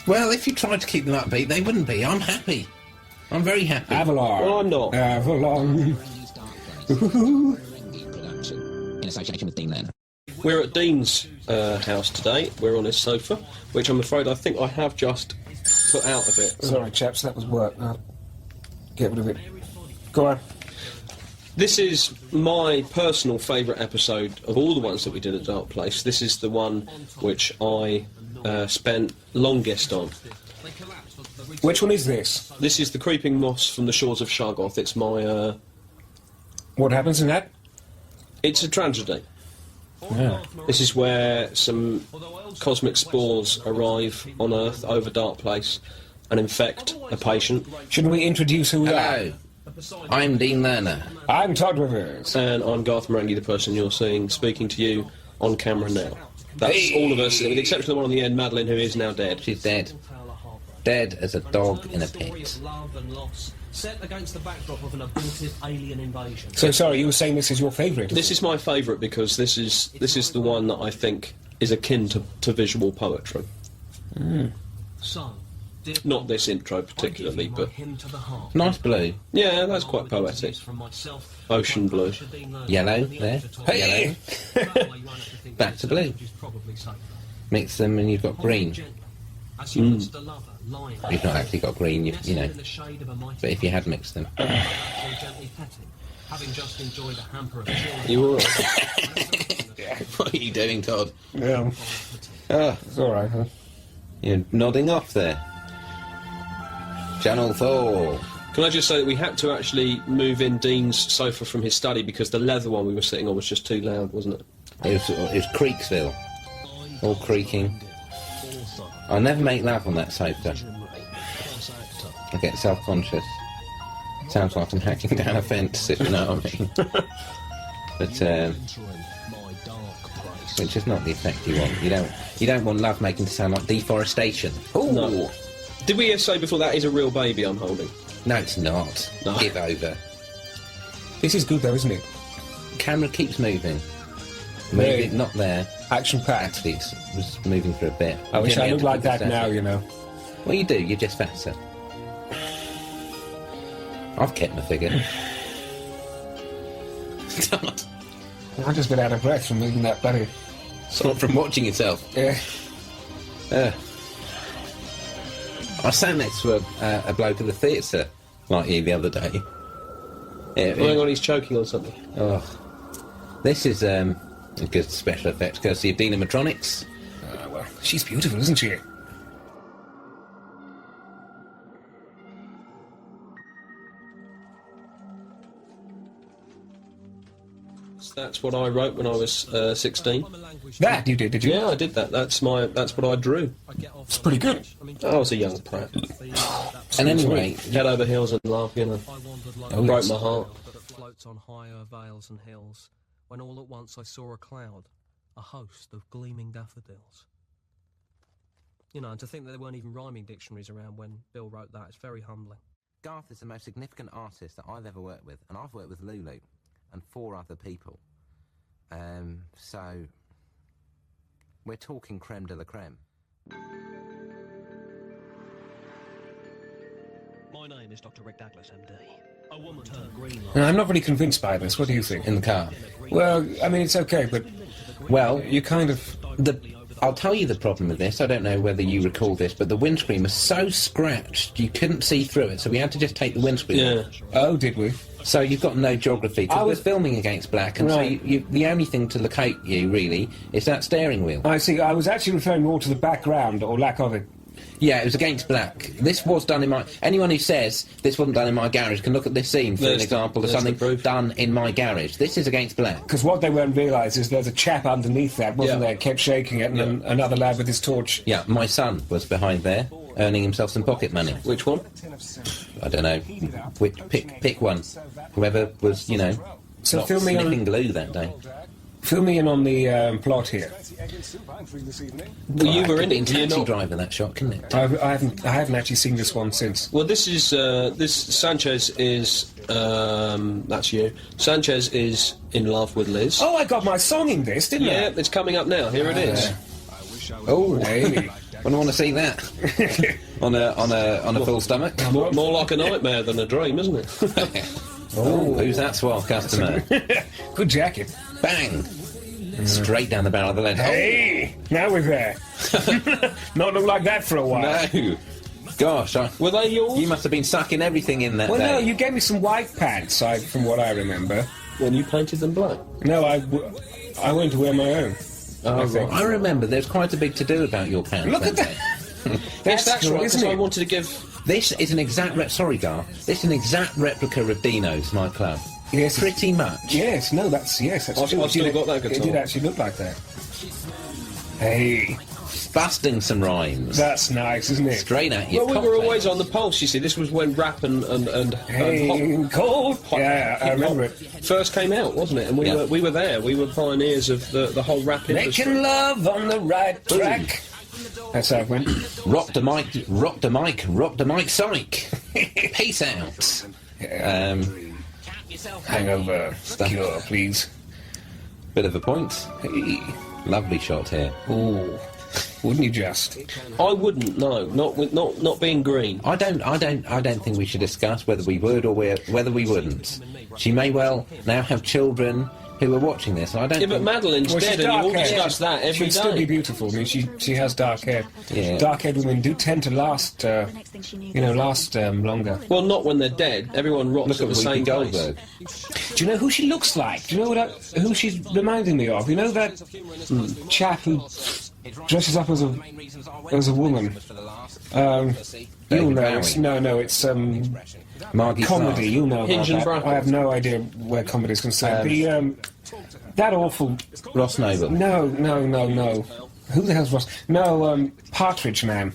Well, if you tried to keep them upbeat, they wouldn't be. I'm happy. I'm very happy. Avalon. Well, I'm not. Avalon. Marenghi production, in association with Dean Lerner. We're at Dean's house today. We're on his sofa, which I'm afraid I think I have just put out a bit. Sorry, chaps, that was work. I'll get rid of it. Go on. This is my personal favourite episode of all the ones that we did at Darkplace. This is the one which I spent longest on. Which one is this? This is the Creeping Moss from the Shores of Shargoth. It's my... What happens in that? It's a tragedy. Yeah. This is where some cosmic spores arrive on Earth over Darkplace and infect a patient. Shouldn't we introduce who we Hello. I'm Dean Lerner. are? I'm Todd Rivers. And I'm Garth Marenghi, the person you're seeing, speaking to you on camera now. That's all of us, with the exception of the one on the end, Madeline, who is now dead. She's dead. Dead as a dog in a pit. Set against the backdrop of an abortive alien invasion. So, sorry, you were saying this is your favourite? This is my favourite because this is the one that I think is akin to visual poetry. So, dear Not this intro particularly, I give you my but hymn to the heart. Nice blue. yeah, that's quite poetic. From myself, Ocean blue. Yellow, there. Hey! Back to blue. Mix them and you've got green. As you watch the lover lying, You've not actually got green, you know. in the shade of a mighty But if you had mixed them. gently petting, having just enjoyed a hamper of children. You were What are you doing, Todd? Yeah, Oh, it's all right, huh? you're nodding off there. Channel 4. Can I just say that we had to actually move in Dean's sofa from his study because the leather one we were sitting on was just too loud, wasn't it? It was Creaksville. All creaking. I never make love on that sofa. I get self-conscious. Sounds like I'm hacking down a fence, if you know what I mean. But, which is not the effect you want. You don't want love making to sound like deforestation. Ooh. No. Did we say before that is a real baby I'm holding? No, it's not. No. Give over. This is good, though, isn't it? Camera keeps moving. Really? Moving, not there. Action-packed. Actually, it was moving for a bit. I wish Didn't I have looked to like keep that it now, static. you know. Well, you do. You're just fatter. I've kept my figure. Todd. I just got out of breath from moving that bloody... It's not from watching yourself. Yeah. I sat next to a bloke at the theatre like you the other day. Yeah, Hang on, he's choking on something. oh, this is a good special effects courtesy of Dynamotronics. Well, she's beautiful, isn't she? That's what I wrote when I was 16. That you did you? Yeah, I did that. That's what I drew. It's pretty good. I was a young prat. And anyway, Head over heels and laugh, you know. Oh, Broke yes. my heart. that floats on higher vales and hills, when all at once I saw a cloud, a host of gleaming daffodils. You know, and to think that there weren't even rhyming dictionaries around when Bill wrote that, it's very humbling. Garth is the most significant artist that I've ever worked with, and I've worked with Lulu and 4 other people. So we're talking creme de la creme. My name is Dr. Rick Douglas, MD. A woman turned green No, I'm not really convinced by this. What do you think? In the car. Well, I mean, it's okay, but Well, you kind of... I'll tell you the problem with this. I don't know whether you recall this, but the windscreen was so scratched you couldn't see through it, so we had to just take the windscreen Yeah. off. Oh, did we? So you've got no geography, I because was- we're filming against black, and Right. so the only thing to locate you, really, is that steering wheel. I see. I was actually referring more to the background, or lack of it. Yeah, it was against black. This was done in my... Anyone who says this wasn't done in my garage can look at this scene for an There's the- example of there's the something proof. done in my garage. This is against black. Because what they won't realise is there's a chap underneath that, wasn't Yeah. there? Kept shaking it, and then another lad with his torch. Yeah, my son was behind there, earning himself some pocket money. Which one? I don't know. Pick one. Whoever was, So not filming on- sniffing glue that day. Fill me in on the plot here. Well, you were in it. Taxi You're not. driver, that shot, couldn't it? I haven't actually seen this one since. Well, this is this Sanchez is that's you. Sanchez is in love with Liz. Oh, I got my song in this, didn't Yeah, it's coming up now. Here it is. Oh, Hey. I want to see that on a full stomach. More like a nightmare than a dream, isn't it? Oh, who's that swell customer? Good jacket. Bang! Straight down the barrel of the lead. Hey, now we're there. Not look like that for a while. No! Gosh, Were they yours? you must have been sucking everything in that Well, day. no, you gave me some white pants, from what I remember. When you painted them black. No, I went to wear my own. I think. I remember there's quite a big to-do about your pants. Look at that that. day. That's cool, right, isn't because I it? wanted to give... This is an exact sorry, Garth. This is an exact replica of Dino's nightclub. Yes, Pretty much. Yes, no, that's true. I've still got that It guitar. did actually look like that. Hey, Busting some rhymes. that's nice, isn't it? Straight at you. Well, we were always on the pulse, you see. This was when rap and Hey, cold. Yeah, I remember it. first came out, wasn't it? And Yeah. we were there. We were pioneers of the whole rap industry. Making love on the right track. That's how it went. Rock the mic, rock the mic, rock the mic, psych. Peace out. Hangover cure, please. Bit of a point. Hey. Lovely shot here. Ooh, wouldn't you just? I wouldn't, no. Not being green. I don't think we should discuss whether we would or whether we wouldn't. She may well now have children who are watching this. I don't. Yeah, but think, Madeline's Well, she's dead, and you all dark hair. discuss that every She'd still be day. beautiful. I mean, she has dark hair. Yeah. Dark-haired women do tend to last, next thing she knew, longer. Well, not when they're dead. Everyone rots look at at the same Whoopi place. Goldberg. Do you know who she looks like? Do you know who she's reminding me of? You know that chap who dresses up as a woman? You'll David know. Bowie. It's, no, it's Margie comedy. Clark. You'll know Hinge and about that. Bracket. I have no idea where comedy is concerned. That awful. Ross Noble. No. Who the hell's Ross? No, Partridge Man.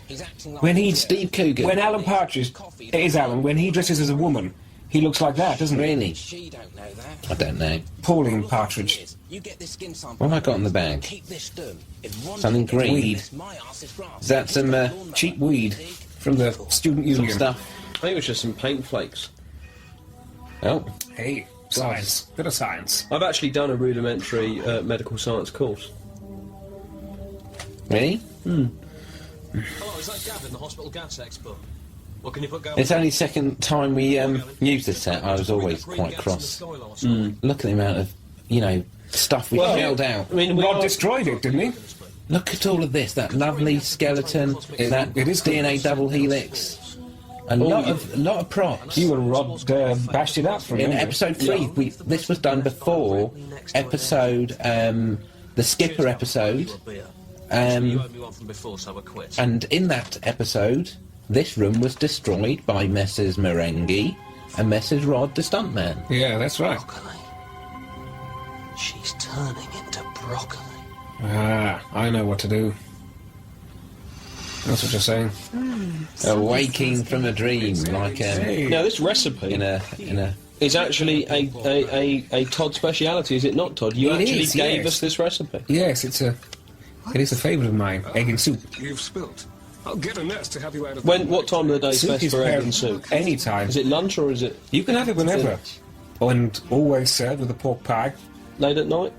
Steve Coogan. When Alan Partridge, it is Alan, when he dresses as a woman, he looks like that, doesn't he? Really? She don't know that. I don't know. Pauline Partridge. You get this skin sample. What have I got in the bag? Keep this done. If one Something gets green. Weed. my arse is grass. Is that some Cheap weed from the student some union. stuff? I think it was just some paint flakes. Oh, Hey, science. Bit of science. I've actually done a rudimentary medical science course. really? Hello, is that Gavin, the hospital gas expert? What can you put Gavin? It's only the second time we used this set. I was always quite cross. Look at the amount of, stuff we shelled out. I mean, Rod destroyed it, didn't he? Look at all of this. That lovely skeleton. That it is good. DNA double helix. A lot of props. You and Rod bashed it up from In him. episode 3, this was done before episode, the Skipper episode, You owe me one from before, so we're quits. and in that episode, this room was destroyed by Messrs. Marenghi and Messrs. Rod the stuntman. Yeah, that's right. Broccoli. She's turning into broccoli. Ah, I know what to do. That's what you're saying. Awaking from a dream, like Hey. Now, this recipe in a. is actually a Todd speciality, is it not, Todd? You It actually is, gave yes. us this recipe. Yes, it is a favourite of mine. Egg and soup. You've spilt. I'll get a nurse to have you out of What time of the day is Soup best is for egg prepared and soup? any time. Is it lunch or is it You can have it whenever. And always served with a pork pie. late at night?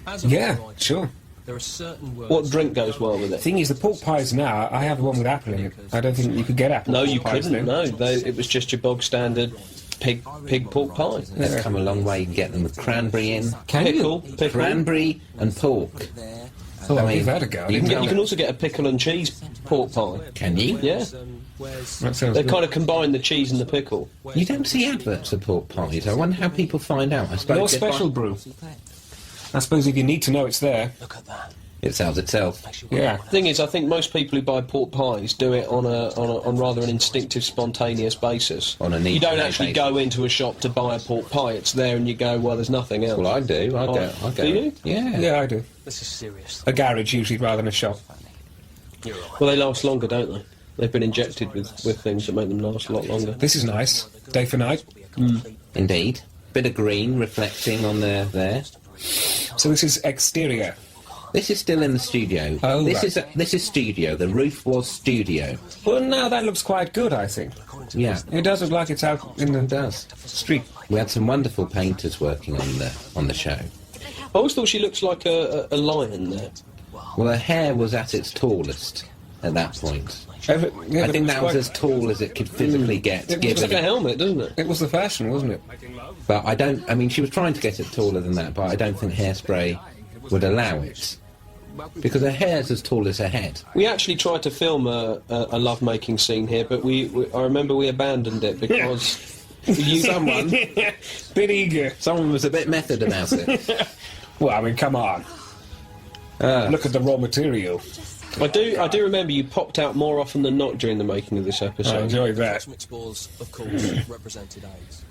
As a Yeah, variety, sure. there are certain words. What drink goes well with it? Thing is, the pork pies now, I have the one with apple in it. I don't think you could get apple. No, you pork pies couldn't. then. No, it was just your bog standard pig pork pie. Let's come a long way and get them with cranberry in. Pickle. Cranberry and pork. Oh, I'll I mean, give that a go. I you didn't You know can that. also get a pickle and cheese pork pie. Can you? Yeah, That sounds they good. kind of combine the cheese and the pickle. You don't see adverts of pork pies. I wonder how people find out. I suppose Your if special I- brew. I suppose if you need to know it's there. Look at that. It sells itself. Yeah. Thing is, I think most people who buy pork pies do it on rather an instinctive, spontaneous basis. On a need You don't to know actually basis. go into a shop to buy a pork pie. It's there, and you go, well, there's nothing else. Well, I do. I go. Do you? Yeah. Yeah, I do. This is serious. A garage usually rather than a shop. You're right. Well, they last longer, don't they? They've been injected with things that make them last a lot longer. This is nice. Day for night. Indeed. Bit of green reflecting on there. So this is exterior. This is still in the studio. Oh, this right. is studio. The roof was studio. Well, now that looks quite good, I think. Yeah, It does look like it's out in the it does. street. We had some wonderful painters working on the show. I always thought she looks like a lion there. Well, her hair was at its tallest at that point. Yeah, I but think it that was as tall as it could physically get. It was It's like a Given, helmet, doesn't it? It was the fashion, wasn't it? but I don't. I mean, she was trying to get it taller than that, but I don't think Hairspray would allow it because her hair's as tall as her head. We actually tried to film a love-making scene here, but I remember we abandoned it because Someone Bit eager. Someone was a bit method about it. Well, I mean, come on. Look at the raw material. I do remember you popped out more often than not during the making of this I episode. enjoyed that. Cosmic spores, of course, represented AIDS.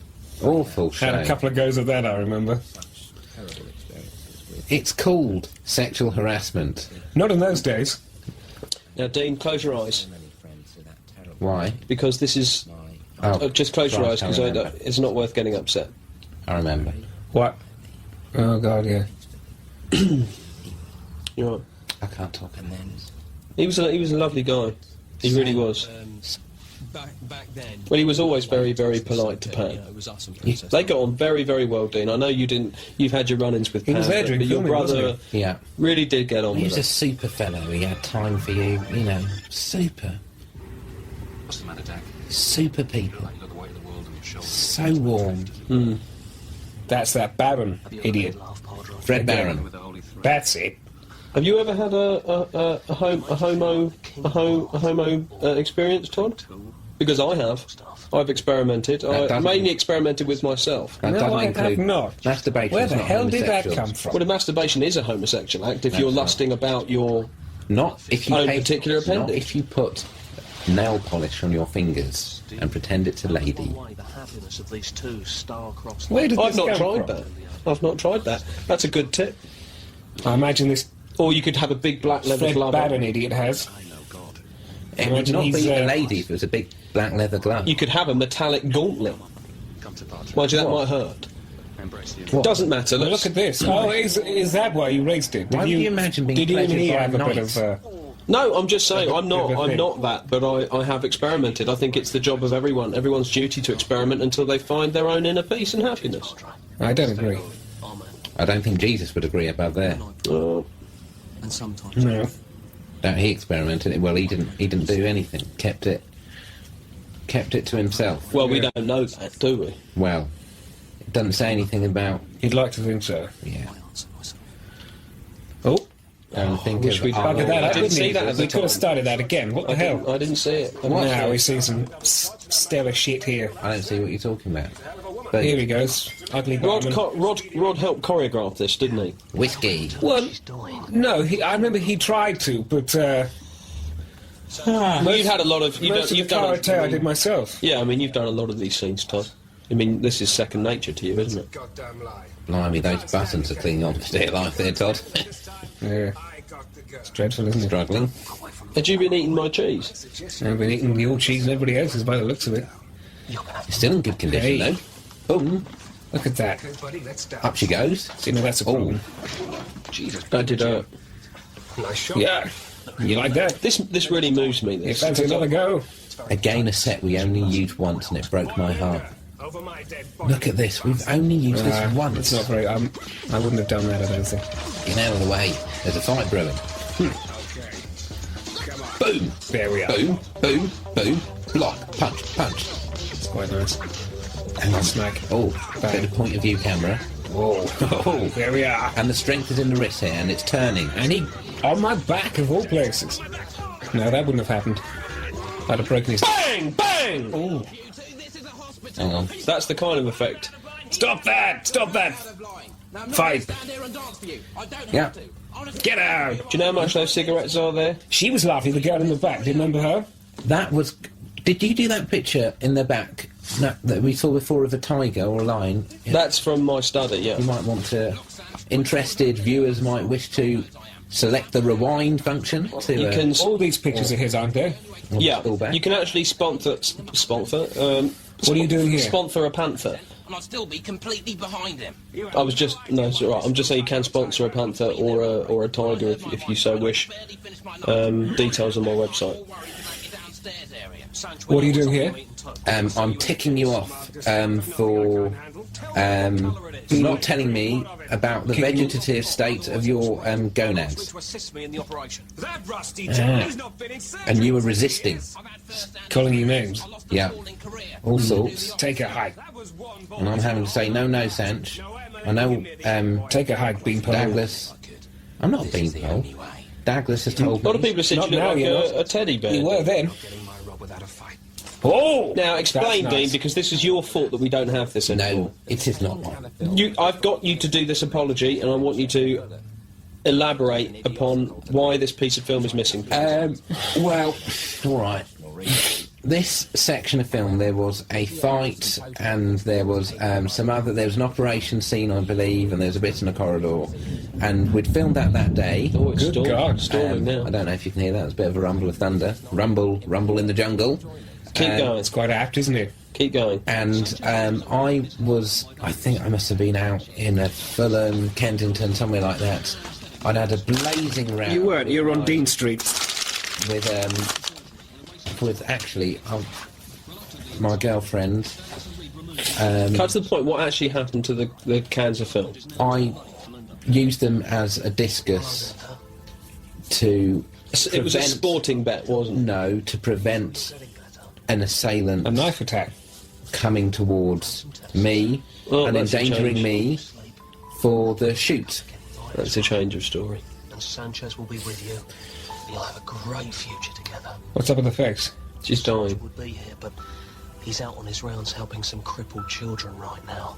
Awful show. Had a couple of goes at that, I remember. It's called sexual harassment. Not in those days. Now, Dean, close your eyes, Why? because this is... Oh, just close your right, eyes, I because remember. it's not worth getting upset. I remember. What? Oh, God, yeah. You're right. I can't talk. And then He was a lovely guy. He really was. Back then... Well, he was always very, very polite to Pam. It was us and Princess. They got on very, very well, Dean. I know you didn't. You've had your run-ins with He Pam, was there but during your filming, wasn't brother yeah, really did get on he with was a it. super fellow. He had time for you. You know, super, What's the matter, Dak? super people. You look away at the world on your shoulder. So warm. That's that Baron idiot. Fred Barron. With the holy thread. That's it. Have you ever had a homo experience, Todd? Because I have. I've experimented. I doesn't- mainly experimented with myself. That No, doesn't I have include not. masturbation. Where is the not hell did that homosexual. come from? Well, masturbation is a homosexual act if you're That's right. lusting about your... Not if you Own pay- particular Not appendage. if you put nail polish on your fingers and pretend it's a lady. Away the happiness of these two star-crossed... Where did I've this not come tried from? that. I've not tried that. That's a good tip. I imagine this Or you could have a big black leather Fred glove. Baron on. idiot has. It would Imagine not he's, be a uh, lady if it was a big black leather glove. You could have a metallic gauntlet. Come to Bartra. Mind you, that might hurt. Embrace the What? Doesn't matter. Well, Let's... look at this. Oh, is that why you raised it? Why would you imagine being Did you and pleasured he by have a bit knights? of... No, I'm just saying, I'm Bit of a thing. not that, but I have experimented. I think it's the job of everyone, everyone's duty to experiment until they find their own inner peace and happiness. I don't agree. I don't think Jesus would agree about that. And sometimes... No. No, he experimented. Well, he didn't do anything. Kept it to himself. Well, we don't know that, do we? Well, it doesn't say anything about. You'd like to think so. Yeah. Oh, Don't think wish of we'd- look at that. I I didn't see that at the We could have time. started that again. What the hell? I didn't see it. Now we see some stellar shit here. I don't see what you're talking about. But Here he goes. Ugly Rod, Barman. Rod helped choreograph this, didn't he? whiskey. Well, no, I remember he tried to, but You've had a lot of... most of the karate I did myself. Yeah, I mean, you've done a lot of these scenes, Todd. I mean, this is second nature to you, isn't it? goddamn lie. Blimey, those buttons are clinging on for dear life there, Todd. Yeah, it's dreadful, isn't it? Struggling. Had you been eating my cheese? I've been eating the old cheese and everybody else's by the looks of it. Still in good condition, Hey. though. Boom. Look at that. Buddy, let's start. Up she goes. See, now that's a Oh, problem. Jesus. That did hurt. Nice shot. Yeah, you like that? This really moves me, If this. that's another go. again a set we only used once and it broke my heart. Over my dead body. Look at this. We've only used this It's once. not very. I wouldn't have done that, I don't think. Get out of the way. There's a fight brewing. Boom. There we are. Boom. Boom. Boom. Block. Punch. Punch. It's quite nice. Hang on. Smack. Oh, bit of point of view camera. Whoa. Oh. There we are. And the strength is in the wrist here, and it's turning. And he on my back of all places. No, that wouldn't have happened. I'd have broken his. Bang! Bang! Ooh. Hang on. That's the kind of effect. Stop that! Stop that! Fight! Yeah. Get out! Do you know how much those cigarettes are there? She was lovely, the girl in the back. Do you remember her? That was. Did you do that picture in the back that we saw before of a tiger or a lion? That's from my study, yeah. You might want to. Interested viewers might wish to select the rewind function to. You can All these pictures of his aren't there? Yeah, All back. you can actually sponsor What are you doing here? Sponsor a panther. And I'd still be completely behind him. I was just... No, it's alright. I'm just saying you can sponsor a panther or a tiger if you so wish. Details on my website. What are you doing here? I'm ticking you off for not telling me about the vegetative state of your gonads. And you were resisting. Calling you names? Yeah. All sorts. Take a hike. And I'm having to say, no, Sanch. I know, Take a hike, Beanpole. Douglas. I'm not Beanpole. Douglas has told A lot of me. people have said you Not look now, like a teddy bear. You were then. Oh! Now, explain, That's nice. Dean, because this is your fault that we don't have this anymore. No, it is not mine. I've got you to do this apology, and I want you to elaborate upon why this piece of film is missing. Well, all right. This section of film, there was a fight, and there was there was an operation scene, I believe, and there was a bit in a corridor, and we'd filmed that day. Oh, it's Good God. storming now. I don't know if you can hear that. It's a bit of a rumble of thunder. Rumble in the jungle. Keep going. It's quite apt, isn't it? Keep going. And I think I must have been out in Fulham, Kensington, somewhere like that. I'd had a blazing row. You weren't. You were on Dean Street. With actually my girlfriend. Cut to the point, what actually happened to the cans of film? I used them as a discus to It was a sporting bet, wasn't it? No, to prevent an assailant A knife attack. coming towards me Well, and that's a endangering change. me for the shoot. That's a change of story. And Sanchez will be with you. You'll have a great future together. What's up with the face? She's dying. Would be here, but he's out on his rounds helping some crippled children right now.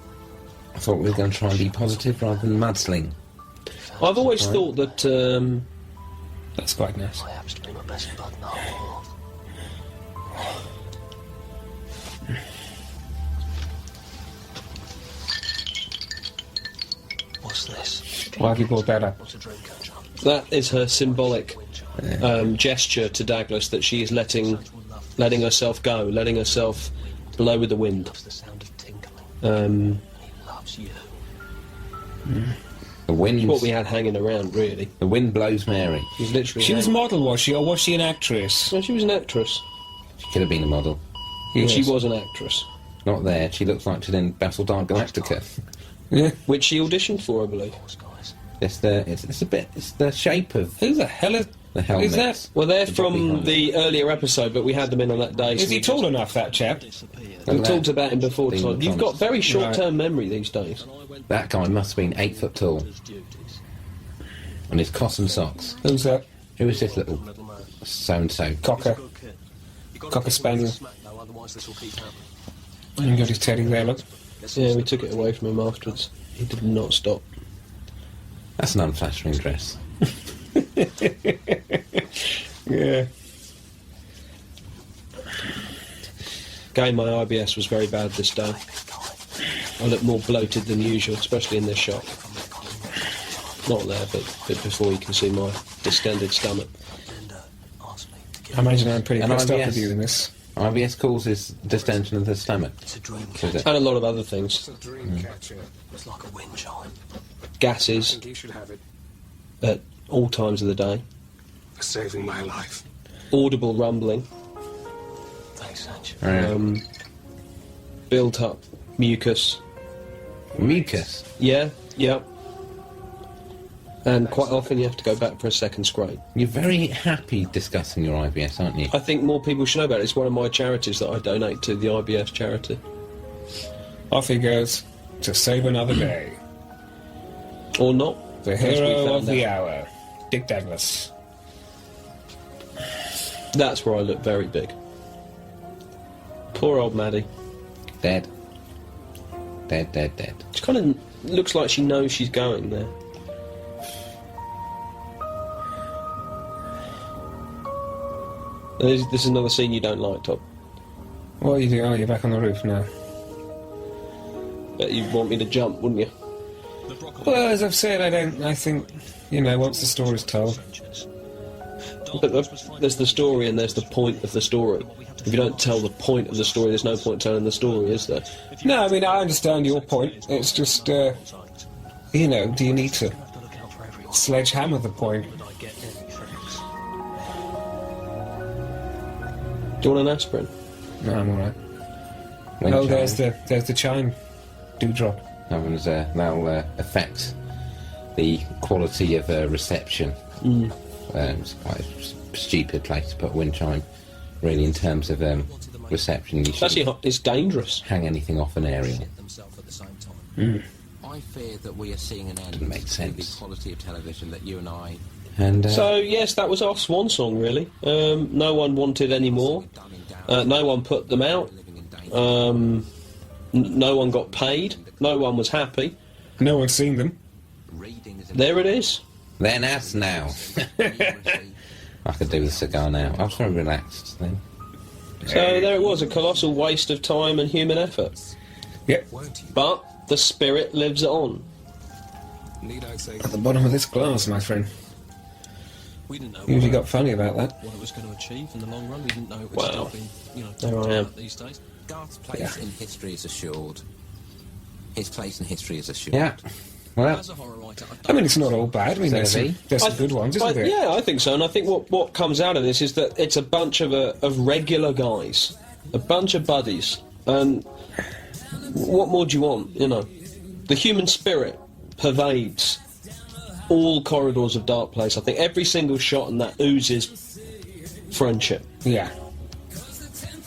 I thought we were going to try and be positive rather than mudsling. I've always thought that That's quite nice. I happen to be my best bud in the whole world. What's this? Why have you brought that up? What's a dream catcher? that is her symbolic gesture to Douglas, that she is letting herself go, letting herself blow with the wind. The sound of tinkling. He loves you. The wind. What we had hanging around, really. The wind blows Mary. She's literally. She was a model, was she, or was she an actress? No, she was an actress. She could have been a model. Yes. She was an actress. Not there. She looks like she's in Battlestar Galactica. Yeah. Which she auditioned for, I believe. It's the shape of Who the hell is the helmet. Is that? Well, they're The from Bobby the earlier episode, but we had them in on that day. Is he tall enough, that chap? We talked about him before. Being Time. You've got very short-term memory these days. That guy must have been 8 foot tall. And his cotton socks. Who's that? Who is this little so-and-so? Cocker. Cocker Spaniel. You got his teddy there, look. Yeah, we took it away from him afterwards. He did not stop. That's an unflattering dress. Yeah. Again, my IBS was very bad this day. I look more bloated than usual, especially in this shot. Not there, but before you can see my distended stomach. I imagine I'm pretty And pissed off IBS. with you in this. IBS causes distension of the stomach. It's a dream So is it? And a lot of other things. It's like a wind chime. Gases You should have it at all times of the day. for saving my life. Audible rumbling. Thanks, Sanch. Built up mucus. Mucus. Yeah. And quite often you have to go back for a second scrape. You're very happy discussing your IBS, aren't you? I think more people should know about it. It's one of my charities that I donate to, the IBS charity. Off he goes to save another day. Or not. The as we hero found of the out. hour, Dick Douglas. That's where I look very big. Poor old Maddie. Dead. Dead. She kind of looks like she knows she's going there. And this is another scene you don't like, Tom. What are you doing? Oh, you're back on the roof now. But you'd want me to jump, wouldn't you? Well, as I've said, I think, once the story's told. But there's the story and there's the point of the story. If you don't tell the point of the story, there's no point telling the story, is there? No, I mean, I understand your point. It's just, you know, do you need to sledgehammer the point? Do you want an aspirin? No, I'm alright. Oh, there's the chime. Dewdrop. That'll affect the quality of reception. It's quite a stupid place to put wind chime, really, in terms of reception. You It's dangerous. Hang anything off an aerial. I fear that we are seeing an end Doesn't make to sense. the quality of television that you and I... And So, yes, that was our swan song, really. No one wanted any more. No one put them out. No one got paid. No one was happy. No one's seen them. There it is. then as now. I could do with a cigar now. I was very relaxed then. So there it was, a colossal waste of time and human effort. Yep. But the spirit lives on. At the bottom of this glass, my friend. We didn't know Usually got funny about that. what it was going to achieve in the long run. We didn't know it would Wow. still be, you know, There talked I am. about these days. Garth's place in history is assured. His place in history is assured. Yeah. Well, As a horror writer, I mean, it's not all bad. I mean, there's some good ones, isn't there? Yeah, I think so. And I think what comes out of this is that it's a bunch of regular guys, a bunch of buddies. And what more do you want? You know, the human spirit pervades all corridors of Darkplace. I think every single shot in that oozes friendship. Yeah.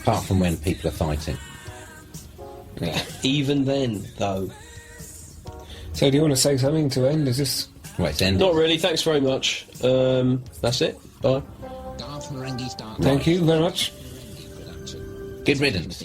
apart from when people are fighting. Yeah. Even then, though. So do you want to say something to end? Is this... Well, it's ended. Not really, thanks very much. That's it. Bye. Garth Marenghi's Darkplace. Thank you very much. Good riddance.